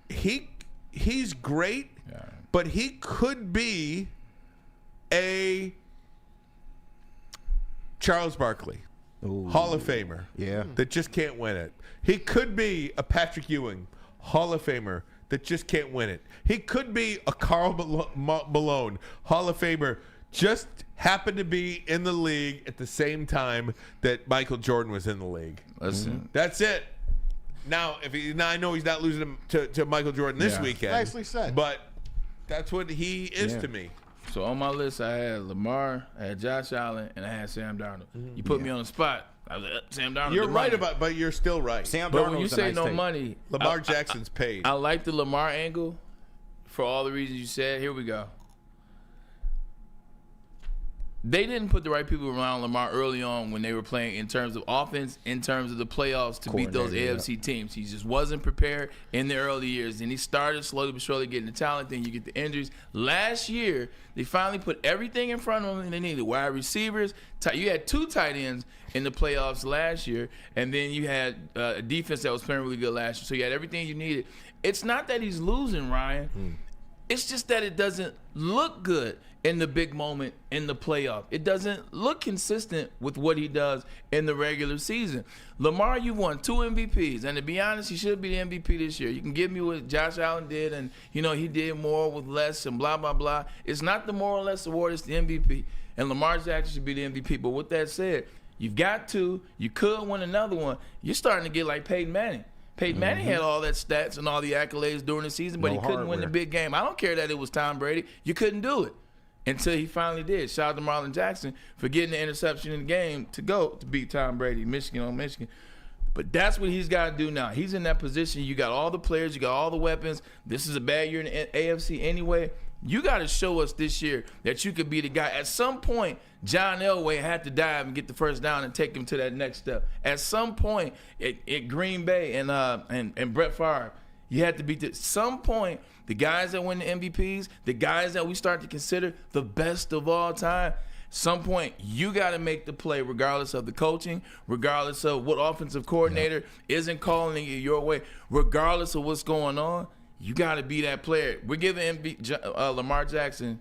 he's great, but he could be a Charles Barkley, Hall of Famer, that just can't win it. He could be a Patrick Ewing, Hall of Famer, that just can't win it. He could be a Karl Malone, Hall of Famer, just happened to be in the league at the same time that Michael Jordan was in the league. Listen. That's it. Now, I know he's not losing to Michael Jordan this weekend. Nicely said. But that's what he is to me. So on my list, I had Lamar, I had Josh Allen, and I had Sam Darnold. You put me on the spot. I was like, Sam Darnold. You're right but you're still right. Sam But Darnold's when you a say nice no take. money, Lamar Jackson's paid. I like the Lamar angle for all the reasons you said. Here we go. They didn't put the right people around Lamar early on when they were playing in terms of offense, in terms of the playoffs to beat those AFC teams. He just wasn't prepared in the early years. And he started slowly but surely getting the talent. Then you get the injuries. Last year, they finally put everything in front of them. And they needed wide receivers. You had 2 tight ends in the playoffs last year. And then you had a defense that was playing really good last year. So you had everything you needed. It's not that he's losing, Ryan. It's just that it doesn't look good in the big moment in the playoff. It doesn't look consistent with what he does in the regular season. Lamar, you won 2 MVPs, and to be honest, he should be the MVP this year. You can give me what Josh Allen did, and he did more with less and blah, blah, blah. It's not the more or less award, it's the MVP. And Lamar Jackson should be the MVP. But with that said, you've got 2. You could win another one. You're starting to get like Peyton Manning. Peyton Manning had all that stats and all the accolades during the season, but he couldn't win the big game. I don't care that it was Tom Brady. You couldn't do it until he finally did. Shout out to Marlon Jackson for getting the interception in the game to beat Tom Brady, Michigan on Michigan. But that's what he's got to do now. He's in that position. You got all the players. You got all the weapons. This is a bad year in the AFC anyway. You got to show us this year that you could be the guy. At some point, John Elway had to dive and get the first down and take him to that next step. At some point, at Green Bay and Brett Favre, you had to be at some point, the guys that win the MVPs, the guys that we start to consider the best of all time, some point you got to make the play regardless of the coaching, regardless of what offensive coordinator isn't calling it your way, regardless of what's going on. You got to be that player. We're giving Lamar Jackson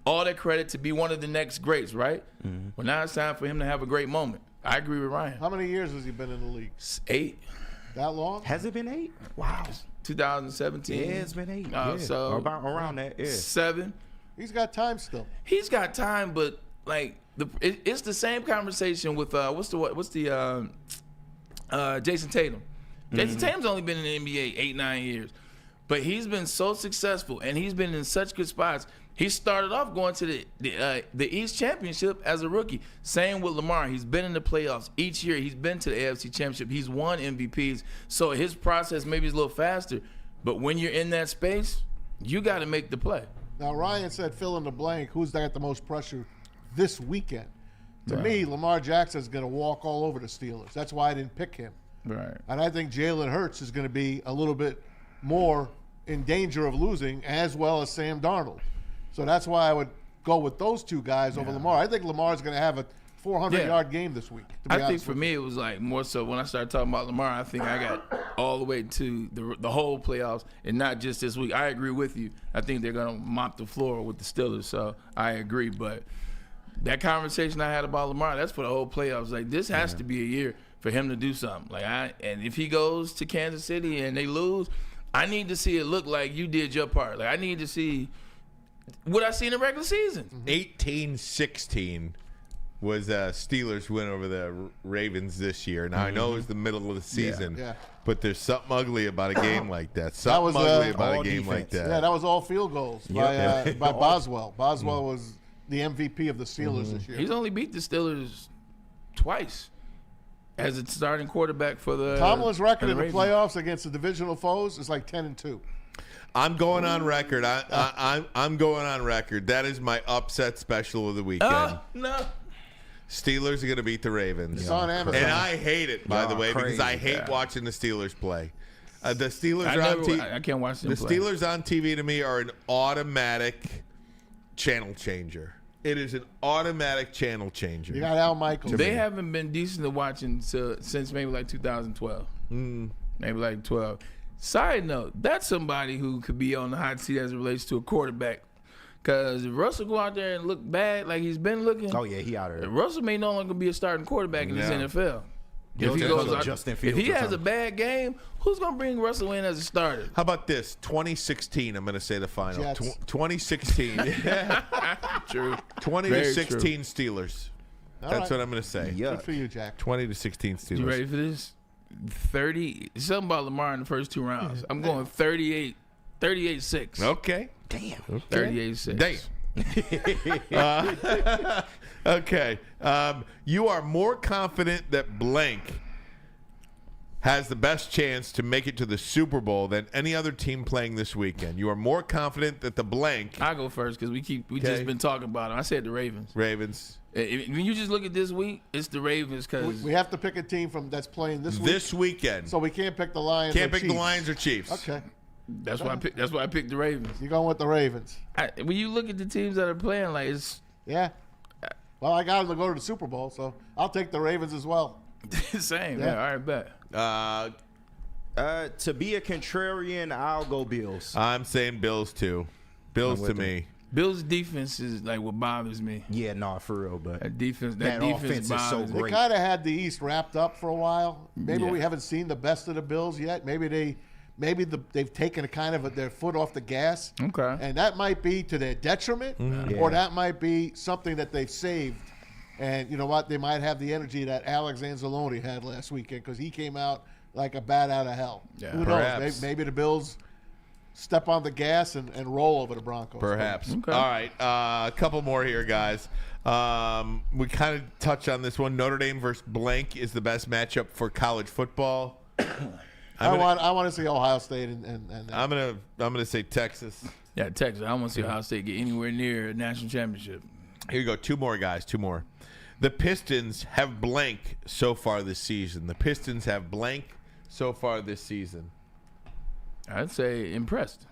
all that credit to be one of the next greats, right? Mm-hmm. Well, now it's time for him to have a great moment. I agree with Ryan. How many years has he been in the league? 8. That long? Has it been 8? Wow. 2017. Yeah, it's been 8. So about around that. Yeah. 7. He's got time still. He's got time, but like it's the same conversation with Jason Tatum. Jason Tatum's only been in the NBA 8-9 years. But he's been so successful, and he's been in such good spots. He started off going to the East Championship as a rookie. Same with Lamar. He's been in the playoffs each year. He's been to the AFC Championship. He's won MVPs. So his process maybe is a little faster. But when you're in that space, you got to make the play. Now, Ryan said fill in the blank. Who's got the most pressure this weekend? To me, Lamar Jackson is going to walk all over the Steelers. That's why I didn't pick him. Right. And I think Jalen Hurts is going to be a little bit more in danger of losing, as well as Sam Darnold. So that's why I would go with those two guys over Lamar. I think Lamar's going to have a 400-yard game this week. I think for me it was like more so when I started talking about Lamar, I think I got all the way to the whole playoffs and not just this week. I agree with you. I think they're going to mop the floor with the Steelers, so I agree. But that conversation I had about Lamar, that's for the whole playoffs. Like, this has to be a year for him to do something. And if he goes to Kansas City and they lose, I need to see it look like you did your part. Like, I need to see what I see in the regular season. 18-16 was Steelers win over the Ravens this year. Now, I know it was the middle of the season, but there's something ugly about a game like that. Something ugly about a game like that. Yeah, that was all field goals by Boswell. Boswell was the MVP of the Steelers this year. He's only beat the Steelers twice as a starting quarterback for the Tomlin's record in the playoffs against the divisional foes is like 10-2. I'm going on record. I'm going on record. That is my upset special of the weekend. No. Steelers are going to beat the Ravens. It's on Amazon. And I hate it, by the way, because I hate watching the Steelers play. The Steelers are on TV. I can't watch them play. The Steelers on TV to me are an automatic channel changer. It is an automatic channel changer. You got Al Michaels. They haven't been decent to watching since maybe like 2012. Maybe like 12. Side note, that's somebody who could be on the hot seat as it relates to a quarterback. Because if Russell go out there and look bad like he's been looking, he out there. Russell may no longer be a starting quarterback in this NFL. If he goes out, if he has a bad game, who's going to bring Russell in as a starter? How about this? 2016, I'm going to say the final. 2016. True. 20-16 Steelers. That's what I'm going to say. Good for you, Jack. 20-16 Steelers. You ready for this? 30. Something about Lamar in the first 2 rounds. I'm going 38-6. Okay. Damn. 38-6. Damn. Okay. You are more confident that blank has the best chance to make it to the Super Bowl than any other team playing this weekend. You are more confident that the blank. I go first because we just been talking about them. I said the Ravens. Ravens. When you just look at this week, it's the Ravens because we have to pick a team that's playing this weekend. So we can't pick the Lions. Can't pick the Lions or Chiefs. Okay. That's why I picked the Ravens. You're going with the Ravens. When you look at the teams that are playing, like it's Well, I got them to go to the Super Bowl, so I'll take the Ravens as well. Same. Yeah. All right, bet. To be a contrarian, I'll go Bills. I'm saying Bills too. Bills to me. Bills' defense is like what bothers me. Yeah, no, for real, but that defense offense is so great. They kind of had the East wrapped up for a while. Maybe we haven't seen the best of the Bills yet. Maybe they've taken their foot off the gas. Okay. And that might be to their detriment, or that might be something that they've saved. And you know what? They might have the energy that Alex Anzalone had last weekend because he came out like a bat out of hell. Yeah. Who knows? Maybe the Bills step on the gas and roll over the Broncos. Perhaps. Okay. All right. A couple more here, guys. We kind of touched on this one. Notre Dame versus blank is the best matchup for college football. I want to see Ohio State and I'm gonna say Texas. Yeah, Texas. I want to see Ohio State get anywhere near a national championship. Here you go. Two more, guys. Two more. The Pistons have blank so far this season. I'd say impressed.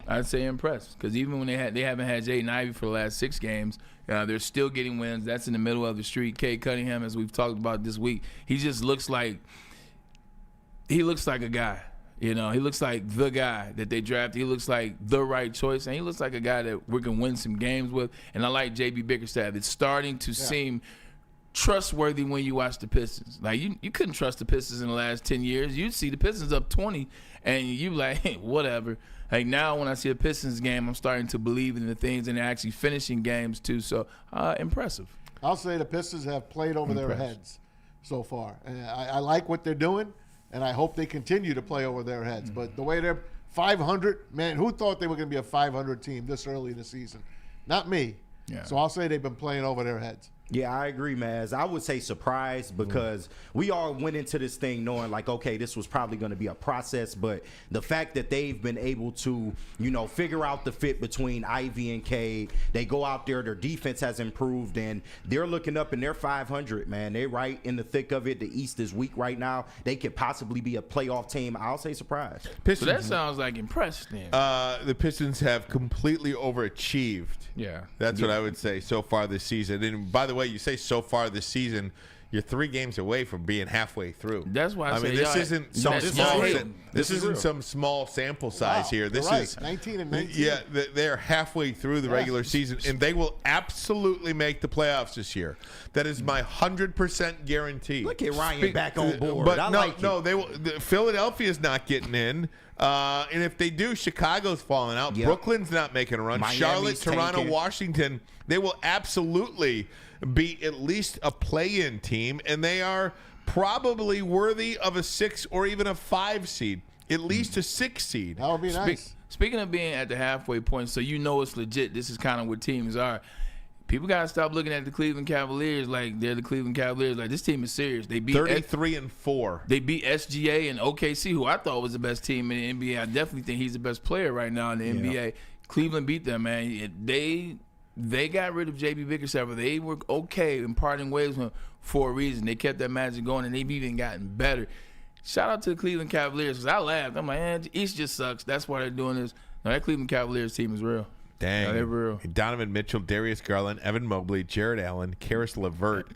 Because even when they haven't had Jaden Ivey for the last 6 games, they're still getting wins. That's in the middle of the street. Cade Cunningham, as we've talked about this week, he just looks like a guy. He looks like the guy that they drafted. He looks like the right choice, and he looks like a guy that we can win some games with. And I like J.B. Bickerstaff. It's starting to seem trustworthy when you watch the Pistons. Like, you couldn't trust the Pistons in the last 10 years. You'd see the Pistons up 20, and you like, hey, whatever. Like, now when I see a Pistons game, I'm starting to believe in the things, and they're actually finishing games too. So, impressive. I'll say the Pistons have played over their heads so far. And I like what they're doing. And I hope they continue to play over their heads. But the way they're 500, man, who thought they were going to be a 500 team this early in the season? Not me. Yeah. So I'll say they've been playing over their heads. Yeah, I agree, Maz. I would say surprised because we all went into this thing knowing, like, okay, this was probably going to be a process. But the fact that they've been able to, figure out the fit between Ivy and Cade, they go out there, their defense has improved, and they're looking up and they're 500, man. They're right in the thick of it. The East is weak right now. They could possibly be a playoff team. I'll say surprised. Pistons, so that sounds like impressed then. The Pistons have completely overachieved. Yeah. That's what I would say so far this season. And by the way, you say so far this season, you're 3 games away from being halfway through. That's why I say this isn't some small. This isn't some small sample size here. This is 19 and 19. Yeah, they're halfway through the regular season, and they will absolutely make the playoffs this year. That is my 100% guarantee. Look at Ryan back on board. But they will. Philadelphia's not getting in. And if they do, Chicago's falling out. Yep. Brooklyn's not making a run. Miami's Charlotte, Toronto, tanking. Washington, they will absolutely be at least a play-in team, and they are probably worthy of a 6 or even a 5 seed, at least a 6 seed. That would be nice. Speaking of being at the halfway point, so it's legit. This is kind of what teams are. People got to stop looking at the Cleveland Cavaliers like they're the Cleveland Cavaliers. Like, this team is serious. They beat 33-4. They beat SGA and OKC, who I thought was the best team in the NBA. I definitely think he's the best player right now in the NBA. Cleveland beat them, man. They got rid of J.B. Bickerstaff. They were okay in parting ways with him for a reason. They kept that magic going, and they've even gotten better. Shout out to the Cleveland Cavaliers, because I laughed. I'm like, East just sucks. That's why they're doing this. No, that Cleveland Cavaliers team is real. Dang. Yeah, they're real. Donovan Mitchell, Darius Garland, Evan Mobley, Jared Allen, Karis LeVert,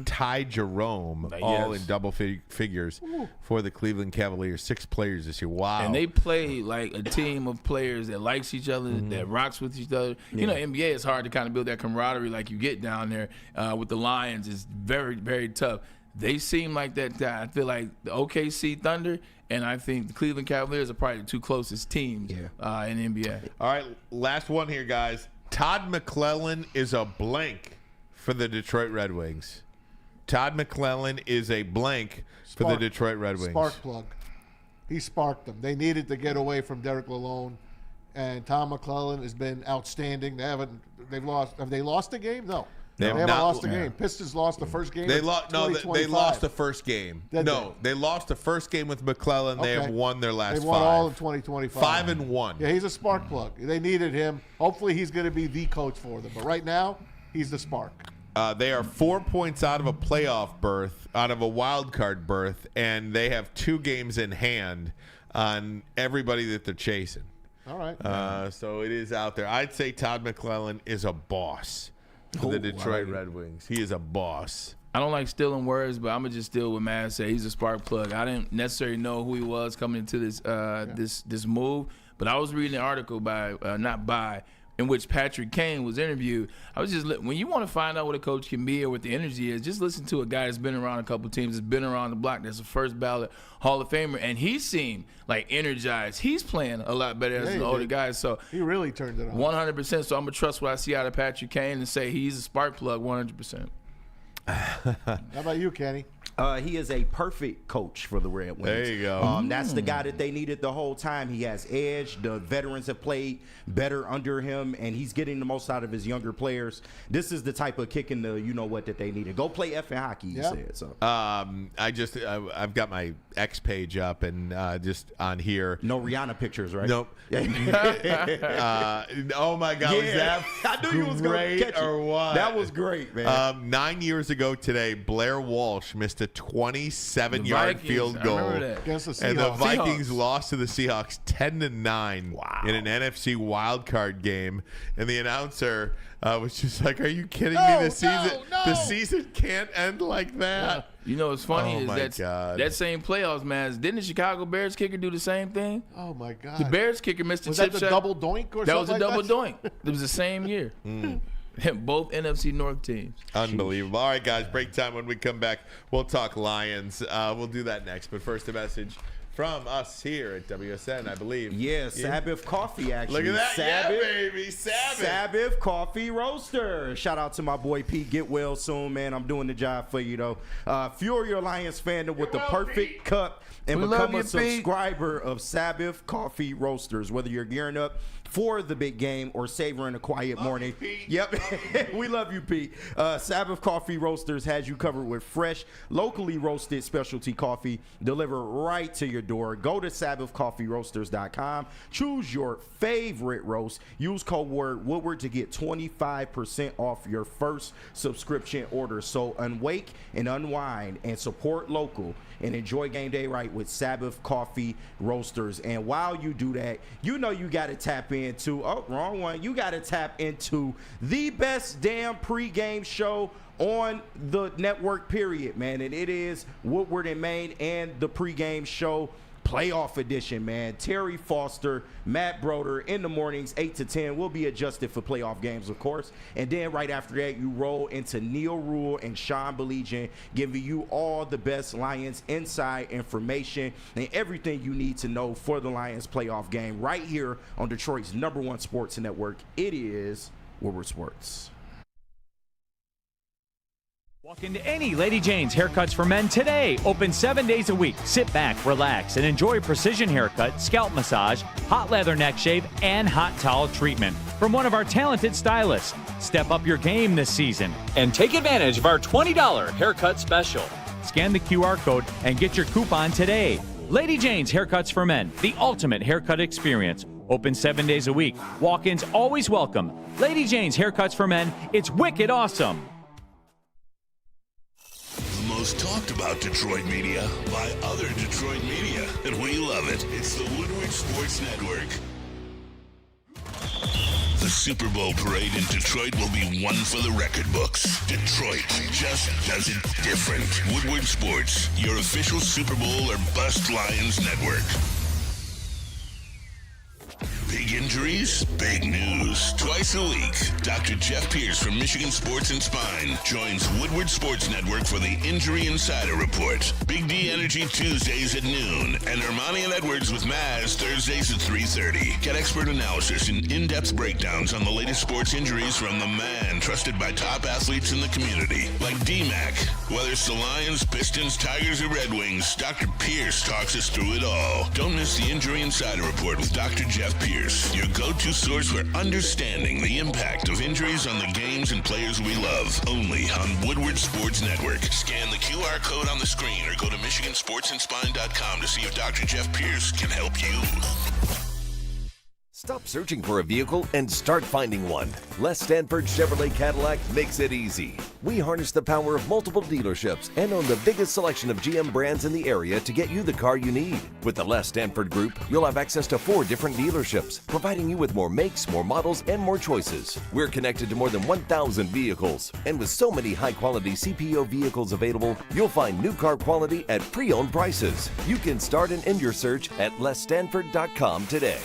Ty Jerome, all in double figures for the Cleveland Cavaliers. 6 players this year. Wow. And they play like a team of players that likes each other, that rocks with each other. Yeah. NBA is hard to kind of build that camaraderie like you get down there with the Lions. It's very, very tough. They seem like that. I feel like the OKC Thunder and I think the Cleveland Cavaliers are probably the 2 closest teams in the NBA. All right, last one here, guys. Todd McClellan is a blank for the Detroit Red Wings. Todd McClellan is a blank for the Detroit Red Wings. Spark plug. He sparked them. They needed to get away from Derek Lalonde, and Tom McClellan has been outstanding. Have they lost a game? No. They haven't lost a game. Pistons lost the first game. They lost the first game. They lost the first game with McClellan. Okay. They have won their last 5. They won all in 2025. 5-1. Yeah, he's a spark plug. They needed him. Hopefully he's going to be the coach for them. But right now, he's the spark. They are 4 points out of a playoff berth, out of a wild card berth, and they have 2 games in hand on everybody that they're chasing. All right. So it is out there. I'd say Todd McClellan is a boss for the Detroit Red Wings. He is a boss. I don't like stealing words, but I'm gonna just steal what Matt said. He's a spark plug. I didn't necessarily know who he was coming into this this move, but I was reading an article in which Patrick Kane was interviewed. I was just when you want to find out what a coach can be or what the energy is, just listen to a guy that's been around a couple teams, that's been around the block, that's a first ballot Hall of Famer, and he seemed like energized. He's playing a lot better as an older guy, so he really turned it on. 100%. So I'm gonna trust what I see out of Patrick Kane and say he's a spark plug 100%. How about you, Kenny? He is a perfect coach for the Red Wings. There you go. That's the guy that they needed the whole time. He has edge. The veterans have played better under him, and he's getting the most out of his younger players. This is the type of kick in the you-know-what that they needed. Go play effing hockey, you said. So. I've got my X page up, and just on here. No Rihanna pictures, right? Nope. Oh, my God. Was that I knew you was going to catch it. Or what? That was great, man. 9 years ago today, Blair Walsh missed a 27-yard field goal. Against the And the Seahawks. Vikings lost to the Seahawks 10-9 in an NFC wildcard game. And the announcer was just like, "Are you kidding me? The season can't end like that." You know what's funny Oh, is my God. that same playoffs, man. Didn't the Chicago Bears kicker do the same thing? Oh my God! The Bears kicker missed a Was chip that the shot. double doink or That something was a like double that? doink. It was the same year. Both NFC North teams. Unbelievable. All right, guys, break time. When we come back, we'll talk Lions. We'll do that next. But first, a message from us here at WSN, I believe. Yeah, Sabbath Coffee, actually. Look at that. Sabbath, Yeah, baby. Sabbath Coffee Roaster. Shout out to my boy Pete. Get well soon, man. I'm doing the job for you, though. Fuel your Lions fandom with the perfect cup and We become love a you, Pete. subscriber of Sabbath Coffee Roasters. Whether you're gearing up for the big game or savoring a quiet morning. Yep. We love you, Pete. Sabbath Coffee Roasters has you covered with fresh, locally roasted specialty coffee delivered right to your door. Go to SabbathCoffeeRoasters.com. Choose your favorite roast. Use code word Woodward to get 25% off your first subscription order. So unwake and unwind and support local and enjoy game day right with Sabbath Coffee Roasters. And while you do that, you know you got to tap into, wrong one. You got to tap into the best damn pregame show on the network, period, man. And it is Woodward and Maine and the pregame show playoff edition, man. Terry Foster, Matt Broder in the mornings, 8 to 10. Will be adjusted for playoff games, of course. And then right after that, you roll into Neil Rule and Sean Belegian, giving you all the best Lions inside information and everything you need to know for the Lions playoff game right here on Detroit's #1 sports network. It is Woodward Sports. Walk into any Lady Jane's Haircuts for Men today. Open 7 days a week. Sit back, relax, and enjoy precision haircut, scalp massage, hot leather neck shave, and hot towel treatment from one of our talented stylists. Step up your game this season and take advantage of our $20 haircut special. Scan the QR code and get your coupon today. Lady Jane's Haircuts for Men, the ultimate haircut experience. Open 7 days a week. Walk-ins always welcome. Lady Jane's Haircuts for Men. It's wicked awesome. Most talked about Detroit media by other Detroit media, and we love it. It's the Woodward Sports Network. The Super Bowl parade in Detroit will be one for the record books. Detroit just does it different. Woodward Sports, your official Super Bowl or bust Lions network. Big injuries, big news. Twice a week, Dr. Jeff Pierce from Michigan Sports and Spine joins Woodward Sports Network for the Injury Insider Report. Big D Energy Tuesdays at noon, and Ermanni and Edwards with Maz Thursdays at 3:30. Get expert analysis and in-depth breakdowns on the latest sports injuries from the man trusted by top athletes in the community, like D-Mac. Whether it's the Lions, Pistons, Tigers, or Red Wings, Dr. Pierce talks us through it all. Don't miss the Injury Insider Report with Dr. Jeff Pierce, your go-to source for understanding the impact of injuries on the games and players we love. Only on Woodward Sports Network. Scan the QR code on the screen or go to MichiganSportsandSpine.com to see if Dr. Jeff Pierce can help you. Stop searching for a vehicle and start finding one. Les Stanford Chevrolet Cadillac makes it easy. We harness the power of multiple dealerships and own the biggest selection of GM brands in the area to get you the car you need. With the Les Stanford Group, you'll have access to 4 different dealerships, providing you with more makes, more models, and more choices. We're connected to more than 1,000 vehicles. And with so many high-quality CPO vehicles available, you'll find new car quality at pre-owned prices. You can start and end your search at lesstanford.com today.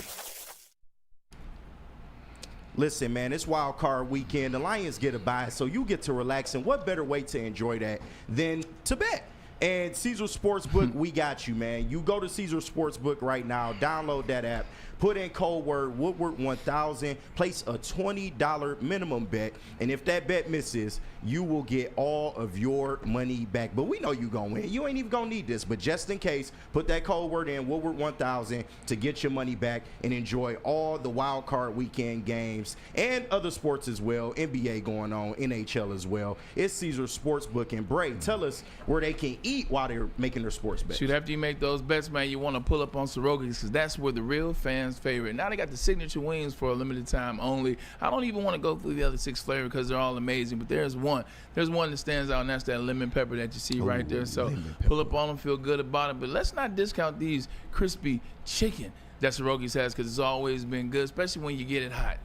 Listen, man, it's wild card weekend. The Lions get a bye, so you get to relax. And what better way to enjoy that than to bet? And Caesar Sportsbook, we got you, man. You go to Caesar Sportsbook right now, download that app, put in code word Woodward 1000, place a $20 minimum bet, and if that bet misses, you will get all of your money back. But we know you gonna win. You ain't even gonna need this, but just in case, put that code word in Woodward 1000 to get your money back and enjoy all the wild card weekend games and other sports as well. NBA going on, NHL as well. It's Caesar Sportsbook. And Bray, tell us where they can eat while they're making their sports bets. Shoot, after you make those bets, man, you want to pull up on Soroki's because that's where the real fans favorite. Now they got the signature wings for a limited time only. I don't even want to go through the other 6 flavors because they're all amazing, but there's one that stands out, and that's that lemon pepper that you see right there. So pull up on them, feel good about it, but let's not discount these crispy chicken that Soroki's has because it's always been good, especially when you get it hot.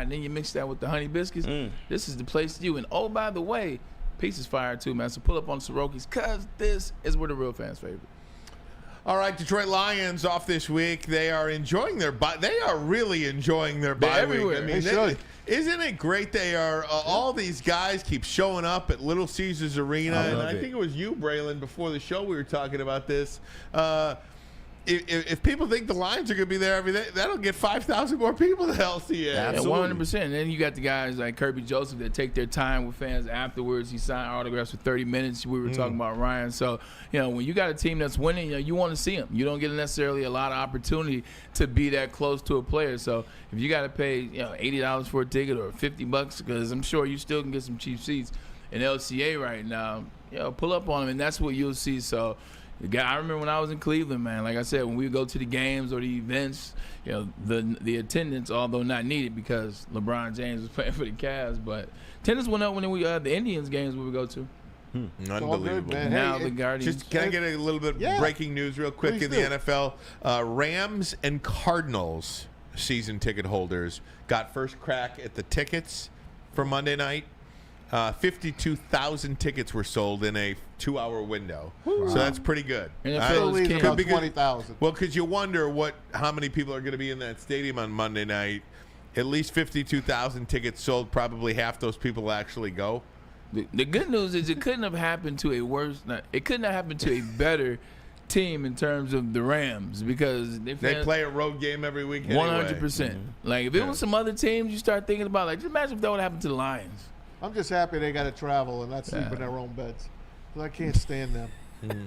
And then you mix that with the honey biscuits. This is the place to you. And oh, by the way, pizza's fire too, man. So pull up on Soroki's because this is where the real fans favorite. All right, Detroit Lions off this week. They are enjoying their bye. They are really enjoying their bye week. Everywhere. I mean, isn't it great? They are. All these guys keep showing up at Little Caesars Arena, and I think it was you, Braylon, before the show we were talking about this. If people think the Lions are going to be there every day, that'll get 5,000 more people to LCA. Yeah, 100%. And then you got the guys like Kirby Joseph that take their time with fans afterwards. He signed autographs for 30 minutes. We were talking about Ryan. So, when you got a team that's winning, you want to see them. You don't get necessarily a lot of opportunity to be that close to a player. So if you got to pay $80 for a ticket or $50, because I'm sure you still can get some cheap seats in LCA right now, pull up on them, and that's what you'll see. So, I remember when I was in Cleveland, man. Like I said, when we would go to the games or the events, the attendance, although not needed because LeBron James was playing for the Cavs, but attendance went up when we the Indians games we would go to. Unbelievable. Good, Now hey, the Guardians. Can I get a little bit of breaking news real quick in the NFL? Rams and Cardinals season ticket holders got first crack at the tickets for Monday night. 52,000 tickets were sold in a 2-hour window. So that's pretty good. About 20,000. Well, because you wonder how many people are going to be in that stadium on Monday night. At least 52,000 tickets sold. Probably half those people will actually go. The good news is it couldn't have happened to it couldn't have happened to a better team in terms of the Rams because they play a road game every week anyway. 100%. Like if it was some other teams, you start thinking about just imagine if that would happen to the Lions. I'm just happy they got to travel and not sleep in their own beds. I can't stand them.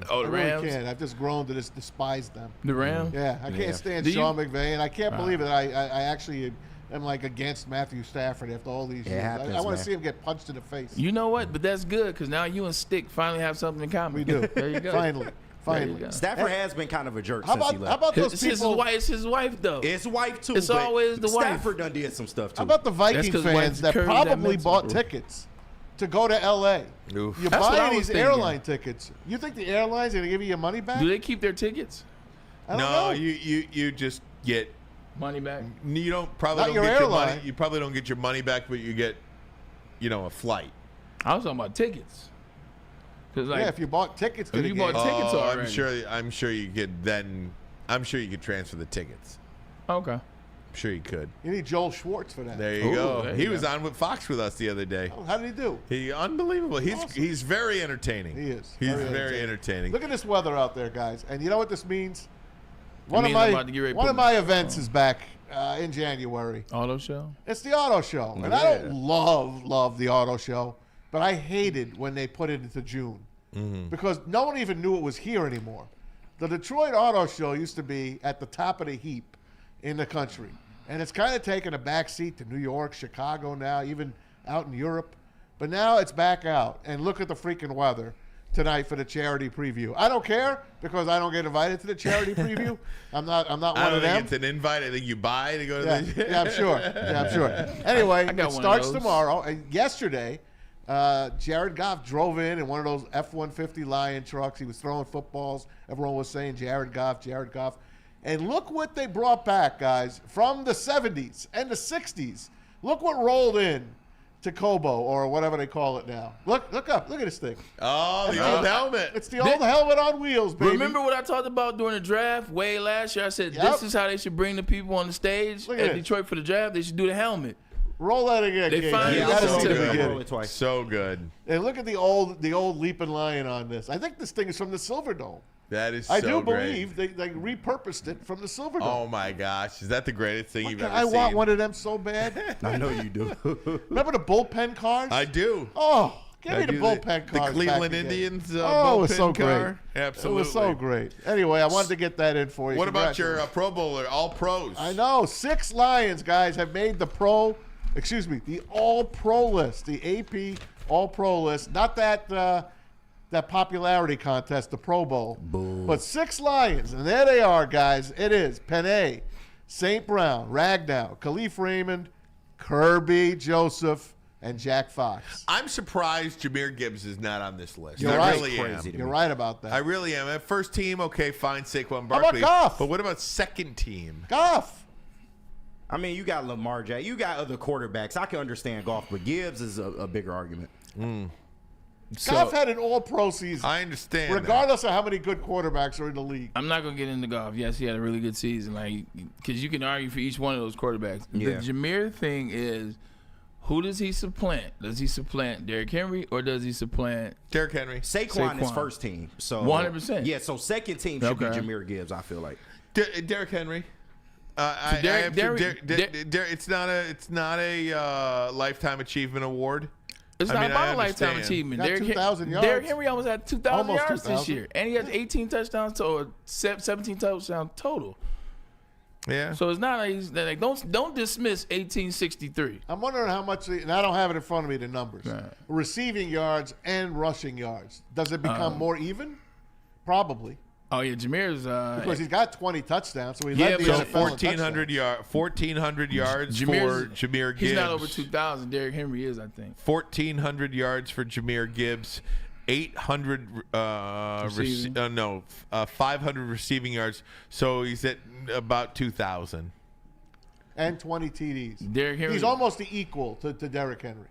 Oh, the Rams? I really can't. I've just grown to just despise them. The Rams? Yeah, I can't stand Sean McVay, and I can't believe it. I actually am against Matthew Stafford after all these years. I want to see him get punched in the face. You know what? But that's good because now you and Stick finally have something in common. We do. There you go. Finally. Stafford has been kind of a jerk since he left. How about those people? It's his wife, though. It's wife, too. It's always the wife. Stafford done did some stuff, too. How about the Viking fans that probably bought tickets to go to L.A.? You're buying these airline tickets. You think the airlines are going to give you your money back? Do they keep their tickets? I don't know. You just get money back. You don't probably don't get your money. You probably don't get your money back, but you get, a flight. I was talking about tickets. If you bought tickets to the game. already. I'm sure you could then. I'm sure you could transfer the tickets. Okay. I'm sure you could. You need Joel Schwartz for that. There you go. He was on with Fox with us the other day. Oh, how did he do? Unbelievable. He's very entertaining. He is. He's very entertaining. Look at this weather out there, guys. And you know what this means? One of my events is back in January. Auto show? It's the auto show. And I don't love the auto show, but I hated when they put it into June because no one even knew it was here anymore. The Detroit Auto Show used to be at the top of the heap in the country. And it's kind of taken a backseat to New York, Chicago now, even out in Europe. But now it's back out. And look at the freaking weather tonight for the charity preview. I don't care because I don't get invited to the charity preview. I'm not one of them. I don't think it's an invite. I think you buy to go to the Yeah, I'm sure. Anyway, it starts tomorrow. And yesterday, Jared Goff drove in one of those F-150 Lion trucks. He was throwing footballs. Everyone was saying Jared Goff. And look what they brought back, guys, from the 70s and the 60s. Look what rolled in to Kobo or whatever they call it now. Look up. Look at this thing. Oh, the old helmet. It's the old helmet on wheels, baby. Remember what I talked about during the draft way last year? I said this is how they should bring the people on the stage at Detroit for the draft. They should do the helmet. Roll that again, They Kate. find You it gotta so see the good. beginning. Roll it twice. So good. And look at the old Leaping Lion on this. I think this thing is from the Silverdome. That is I so do great. believe they repurposed it from the Silverdome. Oh my gosh, is that the greatest thing you've ever I seen? want one of them so bad. I know you do. Remember the bullpen cars? I do. Oh, give I me the do bullpen cars. The Cleveland back again. Indians it was bullpen so car. great. Absolutely. It was so great. Anyway, I wanted to get that in for you. What about your Congratulations. Pro Bowler, all pros? I know 6 Lions guys have made the All Pro list, the AP All Pro list. Not that popularity contest, the Pro Bowl. Boo. But 6 Lions, and there they are, guys. It is Penei, St. Brown, Ragnow, Khalif Raymond, Kirby Joseph, and Jack Fox. I'm surprised Jahmyr Gibbs is not on this list. You're I right. really am. Crazy. You're right about that. I really am. At first team, okay, fine, Saquon about Barkley. Goff? But what about second team? Goff. I mean, you got Lamar Jackson. You got other quarterbacks. I can understand Goff, but Gibbs is a bigger argument. Goff had an All-Pro season. I understand. Regardless of how many good quarterbacks are in the league. I'm not gonna get into Goff. Yes, he had a really good season, because you can argue for each one of those quarterbacks. Yeah. The Jahmyr thing is, who does he supplant? Does he supplant Derrick Henry or does he supplant Derrick Henry. Saquon is first team. So 100%. Yeah, so second team should be Okay. Jahmyr Gibbs, I feel like. Derrick Henry. It's not a lifetime achievement award. It's I not mean, about I a lifetime understand. achievement. Got 2,000 yards. Derrick Henry almost had 2,000 Almost yards 2,000. this year, and he has 18 touchdowns or 17 touchdowns total. Yeah. So it's not like don't dismiss 1863. I'm wondering how much, and I don't have it in front of me, the numbers. Right. Receiving yards and rushing yards. Does it become more even? Probably. Oh yeah, Jahmyr's Because he's got 20 touchdowns, so he Yeah, led the but So so NFL in 1,400 yards for Jahmyr Gibbs. He's not over 2,000. Derrick Henry is, I think. 1,400 yards for Jahmyr Gibbs. 800 Receiving. 500 receiving yards. So he's at about 2,000. and 20 TDs. Derrick Henry. He's almost the equal to Derrick Henry.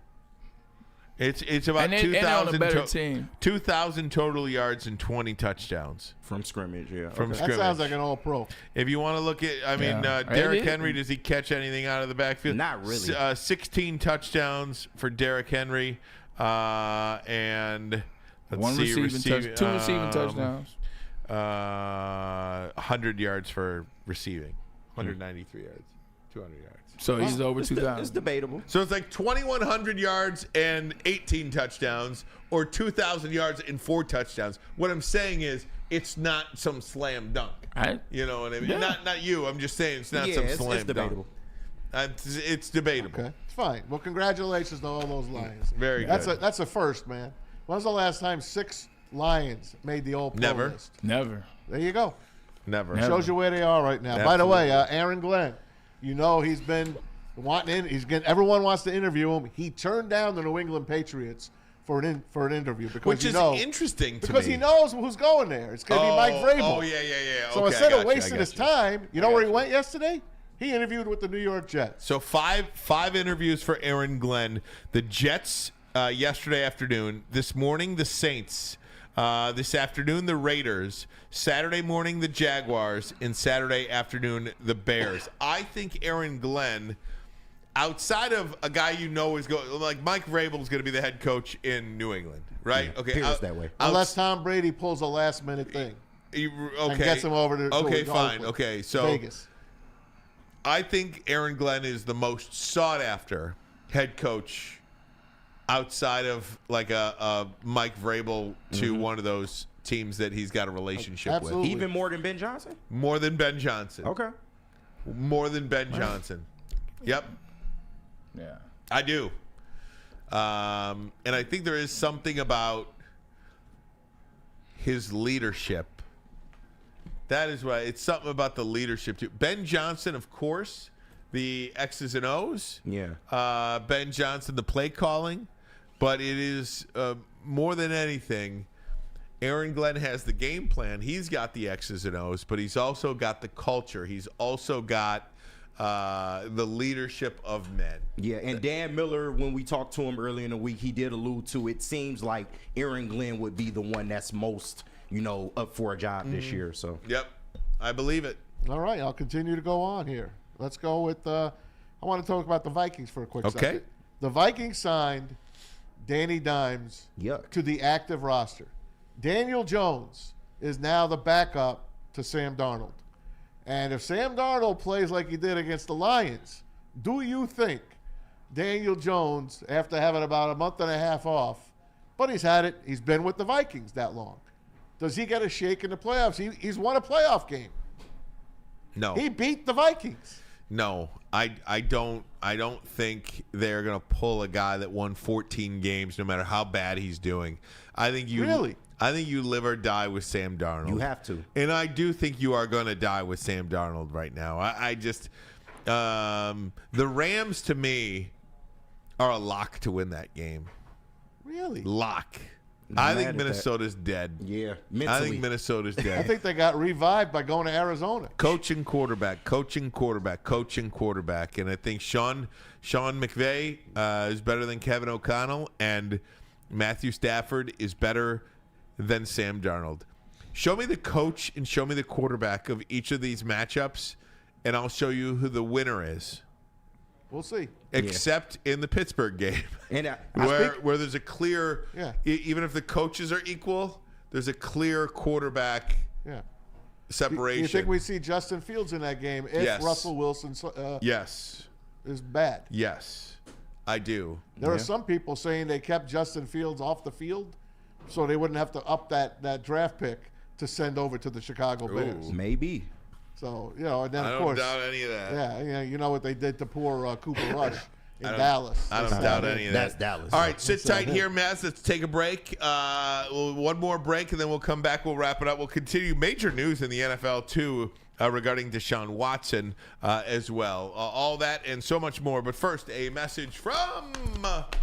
It's about And they're on a 2,000 better team. 2,000 total yards and 20 touchdowns From scrimmage, yeah. from That scrimmage. sounds like an All-Pro. If you want to look at, Yeah. Derrick It is. Henry, does he catch anything out of the backfield? Not really. 16 touchdowns for Derrick Henry, and let's One see, receiving two receiving touchdowns. 100 yards for receiving, 193 yards, 200 yards. So he's over It's 2,000. debatable. So it's like 2,100 yards and 18 touchdowns, or 2,000 yards and 4 touchdowns. What I'm saying is, it's not some slam dunk. Right? You know what I mean? Yeah. Not you. I'm just saying it's not Yeah, some it's slam debatable. dunk. It's debatable. Okay, it's fine. Well, congratulations to all those Lions. Very That's good. That's a first, man. When's the last time 6 Lions made the All-Pro Never. list? Never. There you go. Never. Never. Shows you where they are right now. By the way, Absolutely. Aaron Glenn, you know he's been wanting in. Everyone wants to interview him. He turned down the New England Patriots for an interview because Which you is know, interesting to because me. he knows who's going there. It's going to be Mike Vrabel. Oh, yeah. So Okay, instead I of got you, wasting I his got you. time, you know I where got he you. went yesterday? He interviewed with the New York Jets. So five interviews for Aaron Glenn. The Jets yesterday afternoon. This morning, the Saints. This afternoon, the Raiders. Saturday morning, the Jaguars. And Saturday afternoon, the Bears. I think Aaron Glenn, outside of a guy you know is going, like Mike Vrabel is going to be the head coach in New England, right? Yeah, okay, appears that way. Unless Tom Brady pulls a last-minute thing okay, and gets him over to okay, to fine, Oakland, okay. So Vegas. I think Aaron Glenn is the most sought-after head coach outside of like a Mike Vrabel to one of those teams that he's got a relationship Absolutely. with. Even more than Ben Johnson? More than Ben Johnson. Okay. More than Ben Johnson. Yep, Yeah. I do. And I think there is something about his leadership. That is why it's something about the leadership too. Ben Johnson, of course, the X's and O's. Yeah. Ben Johnson, the play calling, but it is more than anything. Aaron Glenn has the game plan. He's got the X's and O's, but he's also got the culture. He's also got the leadership of men. Yeah, and Dan Miller, when we talked to him earlier in the week, he did allude to it seems like Aaron Glenn would be the one that's most, up for a job this year. So Yep, I believe it. All right, I'll continue to go on here. Let's go with I want to talk about the Vikings for a quick second. The Vikings signed Danny Dimes to the active roster. Daniel Jones is now the backup to Sam Darnold. And if Sam Darnold plays like he did against the Lions, do you think Daniel Jones, after having about a month and a half off, but he's been with the Vikings that long, does he get a shake in the playoffs? He's won a playoff game. No. He beat the Vikings. No, I don't think they're gonna pull a guy that won 14 games, no matter how bad he's doing. I think you live or die with Sam Darnold. You have to, and I do think you are gonna die with Sam Darnold right now. I just the Rams to me are a lock to win that game. Really, lock. I think Minnesota's dead. Yeah, mentally. I think Minnesota's dead. I think they got revived by going to Arizona. Coaching quarterback. And I think Sean McVay is better than Kevin O'Connell, and Matthew Stafford is better than Sam Darnold. Show me the coach and show me the quarterback of each of these matchups, and I'll show you who the winner is. We'll see. Except in the Pittsburgh game, and where there's a clear, even if the coaches are equal, there's a clear quarterback separation. Do you think we see Justin Fields in that game if Russell Wilson is bad? Yes, I do. There are some people saying they kept Justin Fields off the field so they wouldn't have to up that draft pick to send over to the Chicago Bears. Maybe. So, and then, of course. I don't doubt any of that. Yeah, you know what they did to poor Cooper Rush in Dallas. I don't doubt any of that. That's Dallas. All right, sit tight here, Maz. Let's take a break. One more break, and then we'll come back. We'll wrap it up. We'll continue. Major news in the NFL, too, regarding Deshaun Watson as well. All that and so much more. But first, a message from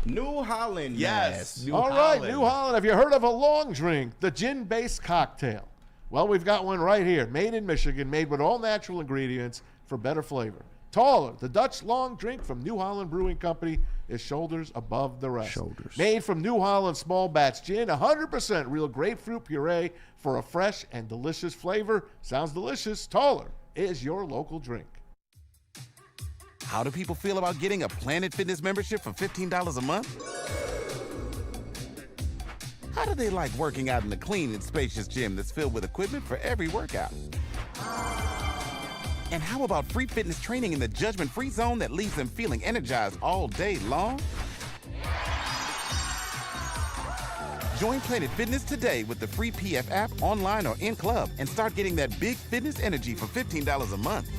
New Holland. Yes. New Holland. Have you heard of a long drink, the gin-based cocktail? Well, we've got one right here, made in Michigan, made with all natural ingredients for better flavor. Taller, the Dutch long drink from New Holland Brewing Company is shoulders above the rest. Made from New Holland small batch gin, 100% real grapefruit puree for a fresh and delicious flavor. Sounds delicious. Taller is your local drink. How do people feel about getting a Planet Fitness membership for $15 a month? How do they like working out in a clean and spacious gym that's filled with equipment for every workout? And how about free fitness training in the judgment-free zone that leaves them feeling energized all day long? Join Planet Fitness today with the free PF app, online or in club, and start getting that big fitness energy for $15 a month.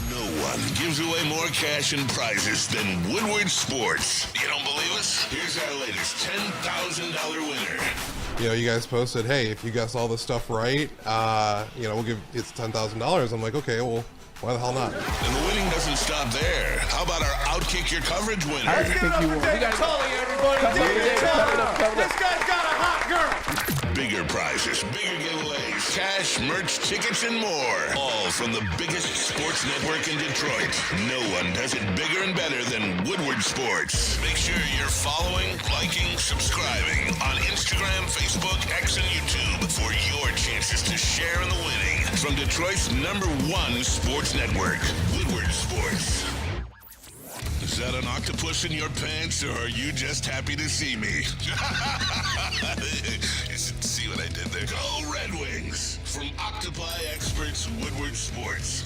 No one gives away more cash and prizes than Woodward Sports. You don't believe us? Here's our latest $10,000 winner. You guys posted, hey, if you guess all this stuff right, we'll give it's $10,000. I'm like, okay, well, why the hell not? And the winning doesn't stop there. How about our Outkick Your Coverage winner? I think you won. This guy's got a hot girl. Bigger prizes, bigger giveaways, cash, merch, tickets, and more. All from the biggest sports network in Detroit. No one does it bigger and better than Woodward Sports. Make sure you're following, liking, subscribing on Instagram, Facebook, X, and YouTube for your chances to share in the winning. From Detroit's #1 sports network, Woodward Sports. Is that an octopus in your pants, or are you just happy to see me? See what I did there? Go Red Wings! From Octopi Experts, Woodward Sports.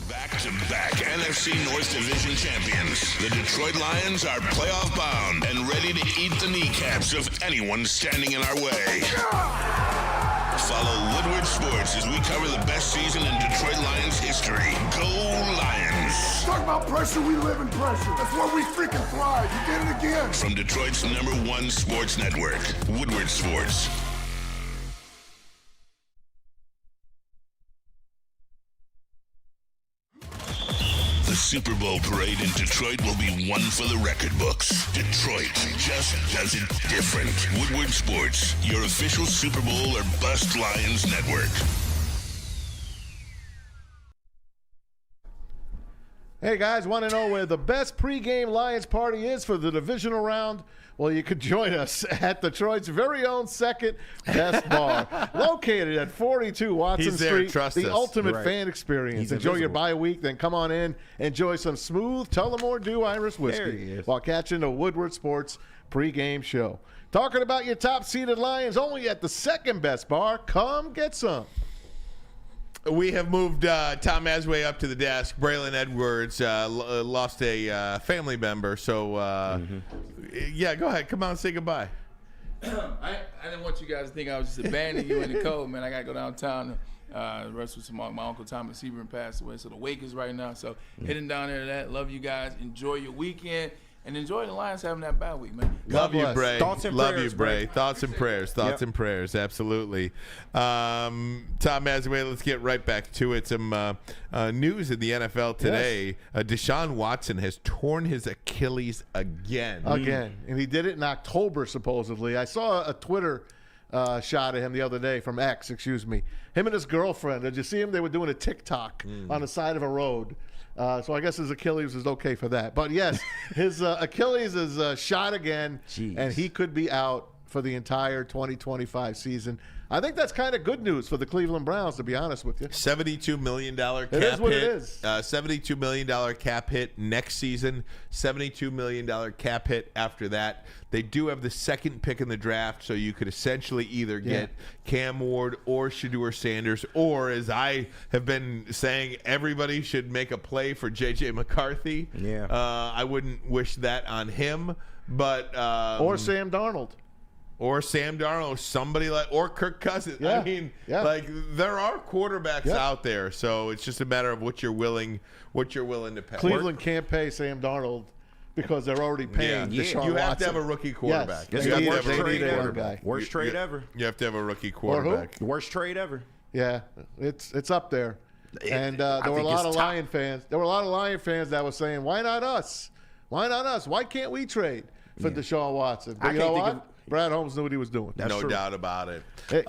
Back-to-back NFC North Division champions. The Detroit Lions are playoff bound and ready to eat the kneecaps of anyone standing in our way. Follow Woodward Sports as we cover the best season in Detroit Lions history. Go Lions! Talk about pressure, we live in pressure. That's where we freaking thrive. You did it again. From Detroit's #1 sports network, Woodward Sports. The Super Bowl parade in Detroit will be one for the record books. Detroit just does it different. Woodward Sports, your official Super Bowl or bust Lions network. Hey guys, want to know where the best pregame Lions party is for the divisional round? Well, you could join us at Detroit's very own second best bar, located at 42 Watson He's there, Street. trust the us. ultimate Right. fan experience. He's Enjoy your invisible. bye week, then come on in, enjoy some smooth Tullamore Dew Irish There he whiskey is. while catching the Woodward Sports pregame show. Talking about your top-seeded Lions only at the second best bar. Come get some. We have moved Tom Asway up to the desk. Braylon Edwards lost a family member. So, yeah, go ahead. Come on, say goodbye. I didn't want you guys to think I was just abandoning you in the cold, man. I got to go downtown to rest with my uncle Thomas Sebring passed away. So the wake is right now. So heading down there to that. Love you guys. Enjoy your weekend. And enjoy the Lions having that bye week, man. Love you, Bray. Thoughts and Love prayers, you, Bray. Bray. Thoughts and prayers. Thoughts Yep. and prayers. Absolutely. Tom Asway, let's get right back to it. Some news in the NFL today. Deshaun Watson has torn his Achilles again. And he did it in October, supposedly. I saw a Twitter shot of him the other day from X, excuse me. Him and his girlfriend. Did you see him? They were doing a TikTok on the side of a road. So I guess his Achilles is okay for that. But, yes, his Achilles is shot again, and he could be out for the entire 2025 season. I think that's kind of good news for the Cleveland Browns, to be honest with you. $72 million cap It is what hit. it is. $72 million cap hit next season. $72 million cap hit after that. They do have the second pick in the draft, so you could essentially either get Cam Ward or Shedeur Sanders, or, as I have been saying, everybody should make a play for J.J. McCarthy. Yeah. I wouldn't wish that on him, but Or Sam Darnold. Or Sam Darnold, somebody like, or Kirk Cousins. Yeah. I mean, Yeah. like, there are quarterbacks Yeah. out there, so it's just a matter of what you're willing to pay. Cleveland can't pay Sam Darnold because they're already paying Deshaun You have Watson. to have a rookie quarterback. Yes. You They have need- to have a they rookie need a quarterback. guy. Worst trade ever. You have to have a rookie Or who? quarterback. Worst trade ever. Yeah, it's up there. And there were a think lot it's of top. Lion fans. There were a lot of Lion fans that were saying, "Why not us? Why not us? Why can't we trade for Deshaun Watson?" But I you know can't think what? Brad Holmes knew what he was doing. No doubt about it. Hey.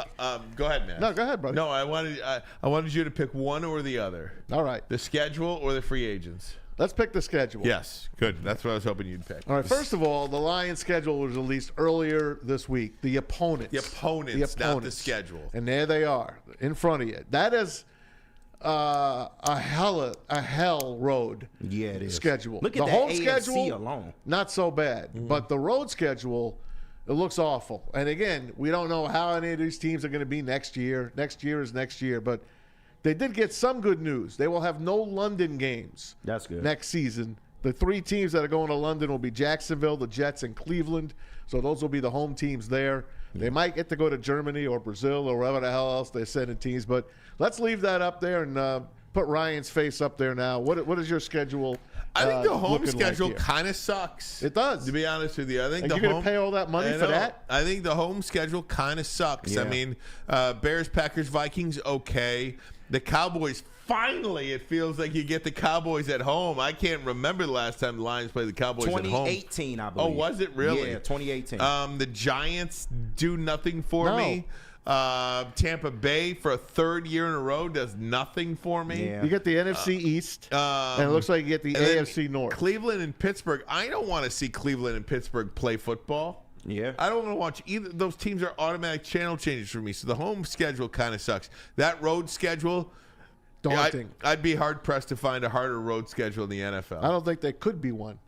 Go ahead, man. No, go ahead, brother. No, I wanted you to pick one or the other. All right, The schedule or the free agents. let's pick the schedule. Yes, good. That's what I was hoping you'd pick. All right. First of all, the Lions schedule was released earlier this week. The opponents. The opponents, not the schedule. And there they are in front of you. That is a hell road. Yeah, it is. Schedule. Look at the that home AFC schedule alone. not so bad, but the road schedule, it looks awful. And again, we don't know how any of these teams are going to be next year. Next year is next year, but they did get some good news. They will have no London games. That's good. Next season. The three teams that are going to London will be Jacksonville, the Jets, and Cleveland. So those will be the home teams there. They might get to go to Germany or Brazil or wherever the hell else they're sending teams. But let's leave that up there and put Ryan's face up there now. What is your schedule? I think the home looking schedule like here? kind of sucks. It does. To be honest with you, I think And the you're home, gonna pay all that money I for know. that? I think the home schedule kind of sucks. I Yeah. mean, Bears, Packers, Vikings, okay. The Cowboys. Finally, it feels like you get the Cowboys at home. I can't remember the last time the Lions played the Cowboys at home. 2018, I believe. Oh, was it really? Yeah, 2018. The Giants do nothing for me. Tampa Bay for a third year in a row does nothing for me. Yeah. You get the NFC East, and it looks like you get the and then AFC North. Cleveland and Pittsburgh. I don't want to see Cleveland and Pittsburgh play football. Yeah. I don't want to watch either. Those teams are automatic channel changes for me. So the home schedule kind of sucks. That road schedule, Daunting. I'd be hard pressed to find a harder road schedule in the NFL. I don't think there could be one.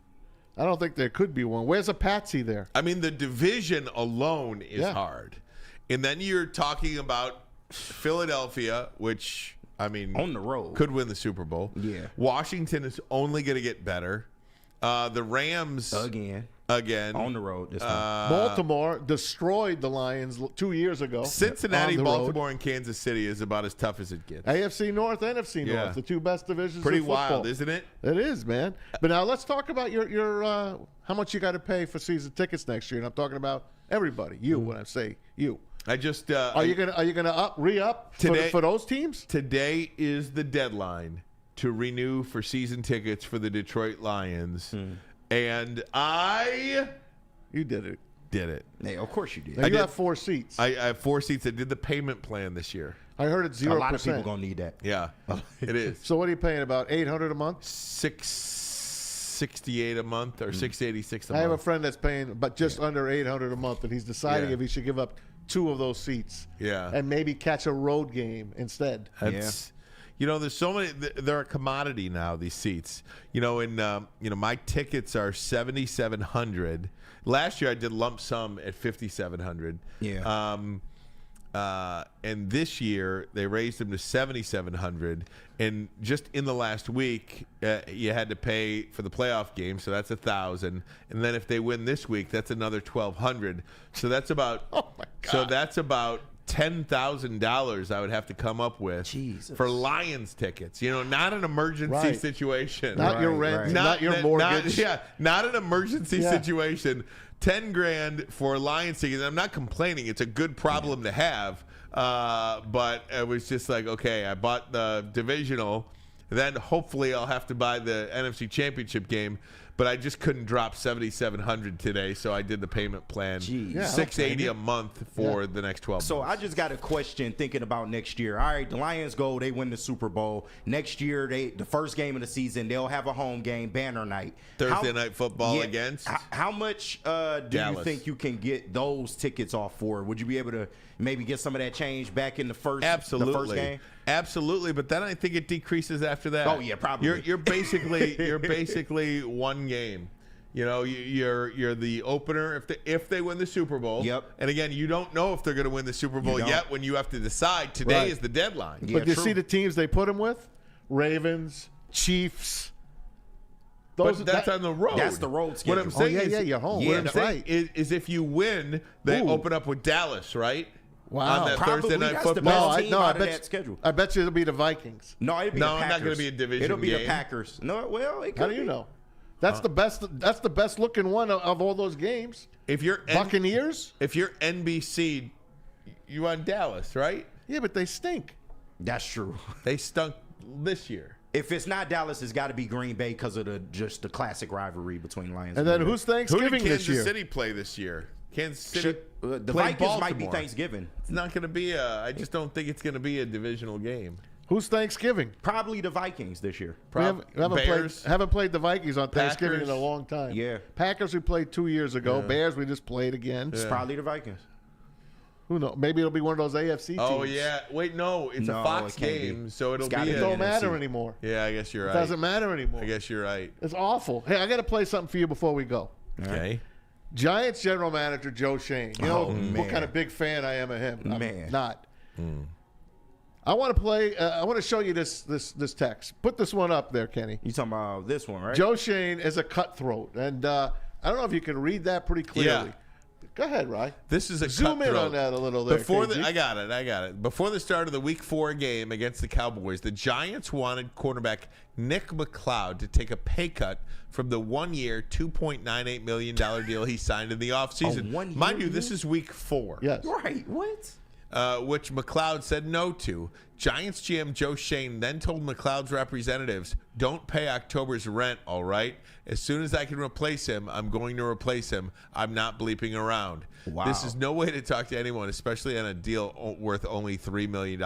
Where's a patsy there? I mean, the division alone is Yeah. hard. And then you're talking about Philadelphia, which, I mean, On the road. could win the Super Bowl. Yeah. Washington is only going to get better. The Rams, again. On the road this time. Baltimore destroyed the Lions 2 years ago. Cincinnati, on the road. Baltimore, and Kansas City is about as tough as it gets. AFC North, NFC Yeah. North, the two best divisions. Pretty in football. wild, isn't it? It is, man. But now let's talk about your how much you got to pay for season tickets next year. And I'm talking about everybody. You, when I say you, I just are you gonna re-up Today- for those teams? Today is the deadline to renew for season tickets for the Detroit Lions, and I You did it. did it. Hey, of course you did. Now you have 4 seats. I have 4 seats. I did the payment plan this year. I heard it's A 0%. lot of people going to need that. Yeah, it is. So what are you paying? About $800 a month? $668 a month or $686 a month. I have a friend that's paying but just under $800 a month, and he's deciding Yeah. if he should give up 2 of those seats. Yeah. And maybe catch a road game instead. That's, there's so many. They're a commodity now. These seats. My tickets are $7,700. Last year I did lump sum at $5,700. Yeah. And this year they raised them to $7,700. And just in the last week, you had to pay for the playoff game, so that's $1,000. And then if they win this week, that's another $1,200. So that's about. Oh my God. So that's about $10,000 I would have to come up with for Lions tickets. Not an emergency situation. Not your rent, not your mortgage. Not an emergency situation. $10,000 for Lions tickets. I'm not complaining. It's a good problem to have. But it was just like, okay, I bought the divisional. Then hopefully I'll have to buy the NFC Championship game. But I just couldn't drop $7,700 today, so I did the payment plan. $680 a month for the next 12 months. So I just got a question thinking about next year. All right, the Lions go, they win the Super Bowl. Next year, the first game of the season, they'll have a home game, banner night. Thursday night football against? How much do you think you can get those tickets off for? Would you be able to maybe get some of that change back in the first game? Absolutely, but then I think it decreases after that. Oh yeah, probably. You're basically one game. You're the opener if they win the Super Bowl. Yep. And again, you don't know if they're going to win the Super Bowl yet when you have to decide. Today is the deadline. But you see the teams they put them with? Ravens, Chiefs. But that's on the road. That's the road schedule. What I'm saying you're home. What I'm saying is if you win, they open up with Dallas, right? Wow. On that Probably Thursday night that's football. the best team out of bet that schedule. I bet you it'll be the Vikings. No, it'll be the Packers. not going to be a division It'll be the game. Packers. No, well, it could How do you know? That's the best. That's the best looking one of all those games. If you're Buccaneers, if you're NBC, you on Dallas, right? yeah, but they stink. That's true. They stunk this year. If it's not Dallas, it's got to be Green Bay because of the classic rivalry between Lions And then Green who's Who Thanksgiving did this Kansas year? City play this year? Kansas Bay. City. The played Vikings might be Baltimore. Thanksgiving. It's not going to be I just don't think it's going to be a divisional game. Who's Thanksgiving? Probably the Vikings this year. We haven't played the Vikings on Thanksgiving Packers. in a long time. Yeah. Packers we played 2 years ago. Bears we just played again. It's probably the Vikings. Who knows? Maybe it'll be one of those AFC teams. Oh yeah. Wait, no, it's No, a Fox it can't be. game, so it'll It's gotta be. be It don't NFC. matter anymore. Yeah, I guess you're right. It doesn't matter anymore. I guess you're right. It's awful. Hey, I got to play something for you before we go. Okay. Giants general manager Joe Shane. You know what man. kind of big fan I am of him. I'm Man. not. I want to play. I want to show you this text. Put this one up there, Kenny. You talking about this one, right? Joe Shane is a cutthroat, and I don't know if you can read that pretty clearly. Yeah. Go ahead, Rye. This is a Zoom in cutthroat. on that a little there. Before KG. I got it. Before the start of the Week 4 game against the Cowboys, the Giants wanted cornerback Nick McLeod to take a pay cut from the 1-year, $2.98 million deal he signed in the offseason. one-year Mind you, deal? this is Week 4. Yes. Right. What? Which McLeod said no to. Giants GM Joe Shane then told McLeod's representatives, "Don't pay October's rent, all right? As soon as I can replace him, I'm going to replace him. I'm not bleeping around." Wow. This is no way to talk to anyone, especially on a deal worth only $3 million.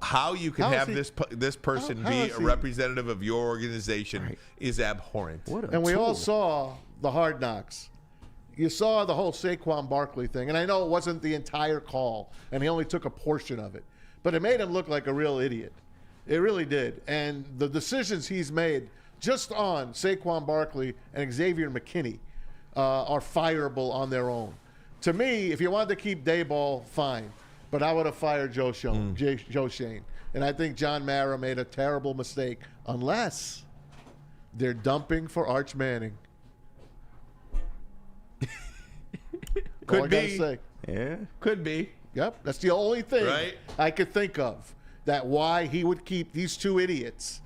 How you can How is have he- this person how be is a he- representative of your organization is abhorrent. What a And we all tool. saw the Hard Knocks. You saw the whole Saquon Barkley thing, and I know it wasn't the entire call, and he only took a portion of it, but it made him look like a real idiot. It really did. And the decisions he's made just on Saquon Barkley and Xavier McKinney are fireable on their own. To me, if you wanted to keep Dayball, fine, but I would have fired Joe Shane. And I think John Mara made a terrible mistake, unless they're dumping for Arch Manning. All I gotta be. say. Yeah. Could be. Yep, that's the only thing Right. I could think of that why he would keep these two idiots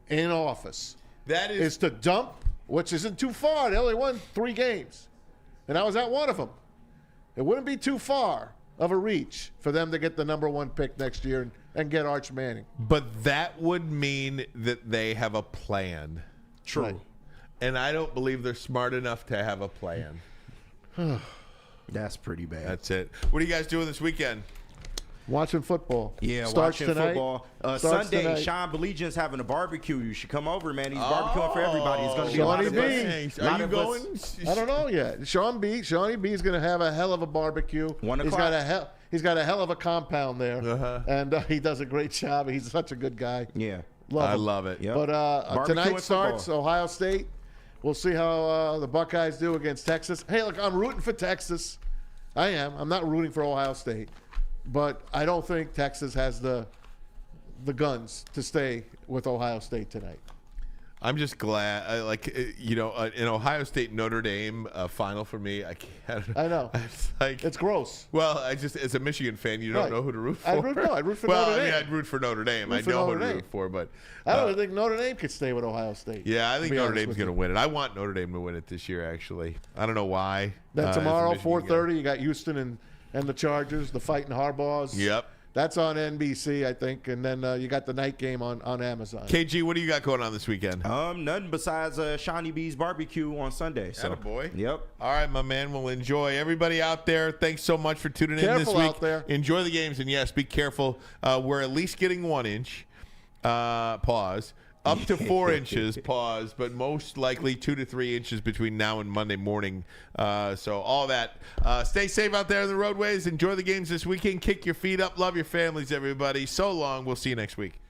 in office That is to dump, which isn't too far. They only won 3 games, and I was at one of them. It wouldn't be too far of a reach for them to get the number 1 pick next year and get Arch Manning. But that would mean that they have a plan. True. Right. And I don't believe they're smart enough to have a plan. That's pretty bad. That's it. What are you guys doing this weekend? Watching football. Yeah, Starts watching tonight. football. Starts Sunday, tonight. Sean Belegian's having a barbecue. You should come over, man. He's barbecuing for everybody. It's going to be a lot Shawnee of B. us. Are you going? I don't know yet. Shawnee B is going to have a hell of a barbecue. 1 He's o'clock. He's got a hell of a compound there, and he does a great job. He's such a good guy. Yeah. I him. love it. Yep. But Barbecue tonight and starts football. Ohio State. We'll see how the Buckeyes do against Texas. Hey, look, I'm rooting for Texas. I am. I'm not rooting for Ohio State, but I don't think Texas has the guns to stay with Ohio State tonight. I'm just glad, in Ohio State Notre Dame final for me. I can't. I know. It's like It's gross. Well, as a Michigan fan, you don't Right. know who to root for. I'd root for well, Notre Dame. I'd root for Notre Dame. Root I for know who Notre to Dame. root for, but I don't think Notre Dame could stay with Ohio State. yeah, I think to be Notre honest Dame's with going to you. win it. I want Notre Dame to win it this year. Actually, I don't know why. Then as a tomorrow, Michigan 4:30, you got Houston and the Chargers, the Fighting Harbaughs. Yep. That's on NBC, I think, and then you got the night game on Amazon. KG, what do you got going on this weekend? Nothing besides Shawnee B's barbecue on Sunday. So. Attaboy. Yep. All right, my man. We'll enjoy. Everybody out there, thanks so much for tuning in this Careful week. out there. Enjoy the games, and yes, be careful. We're at least getting 1 inch. Pause. Up to 4 inches, pause, but most likely 2 to 3 inches between now and Monday morning. So all that. Stay safe out there in the roadways. Enjoy the games this weekend. Kick your feet up. Love your families, everybody. So long. We'll see you next week.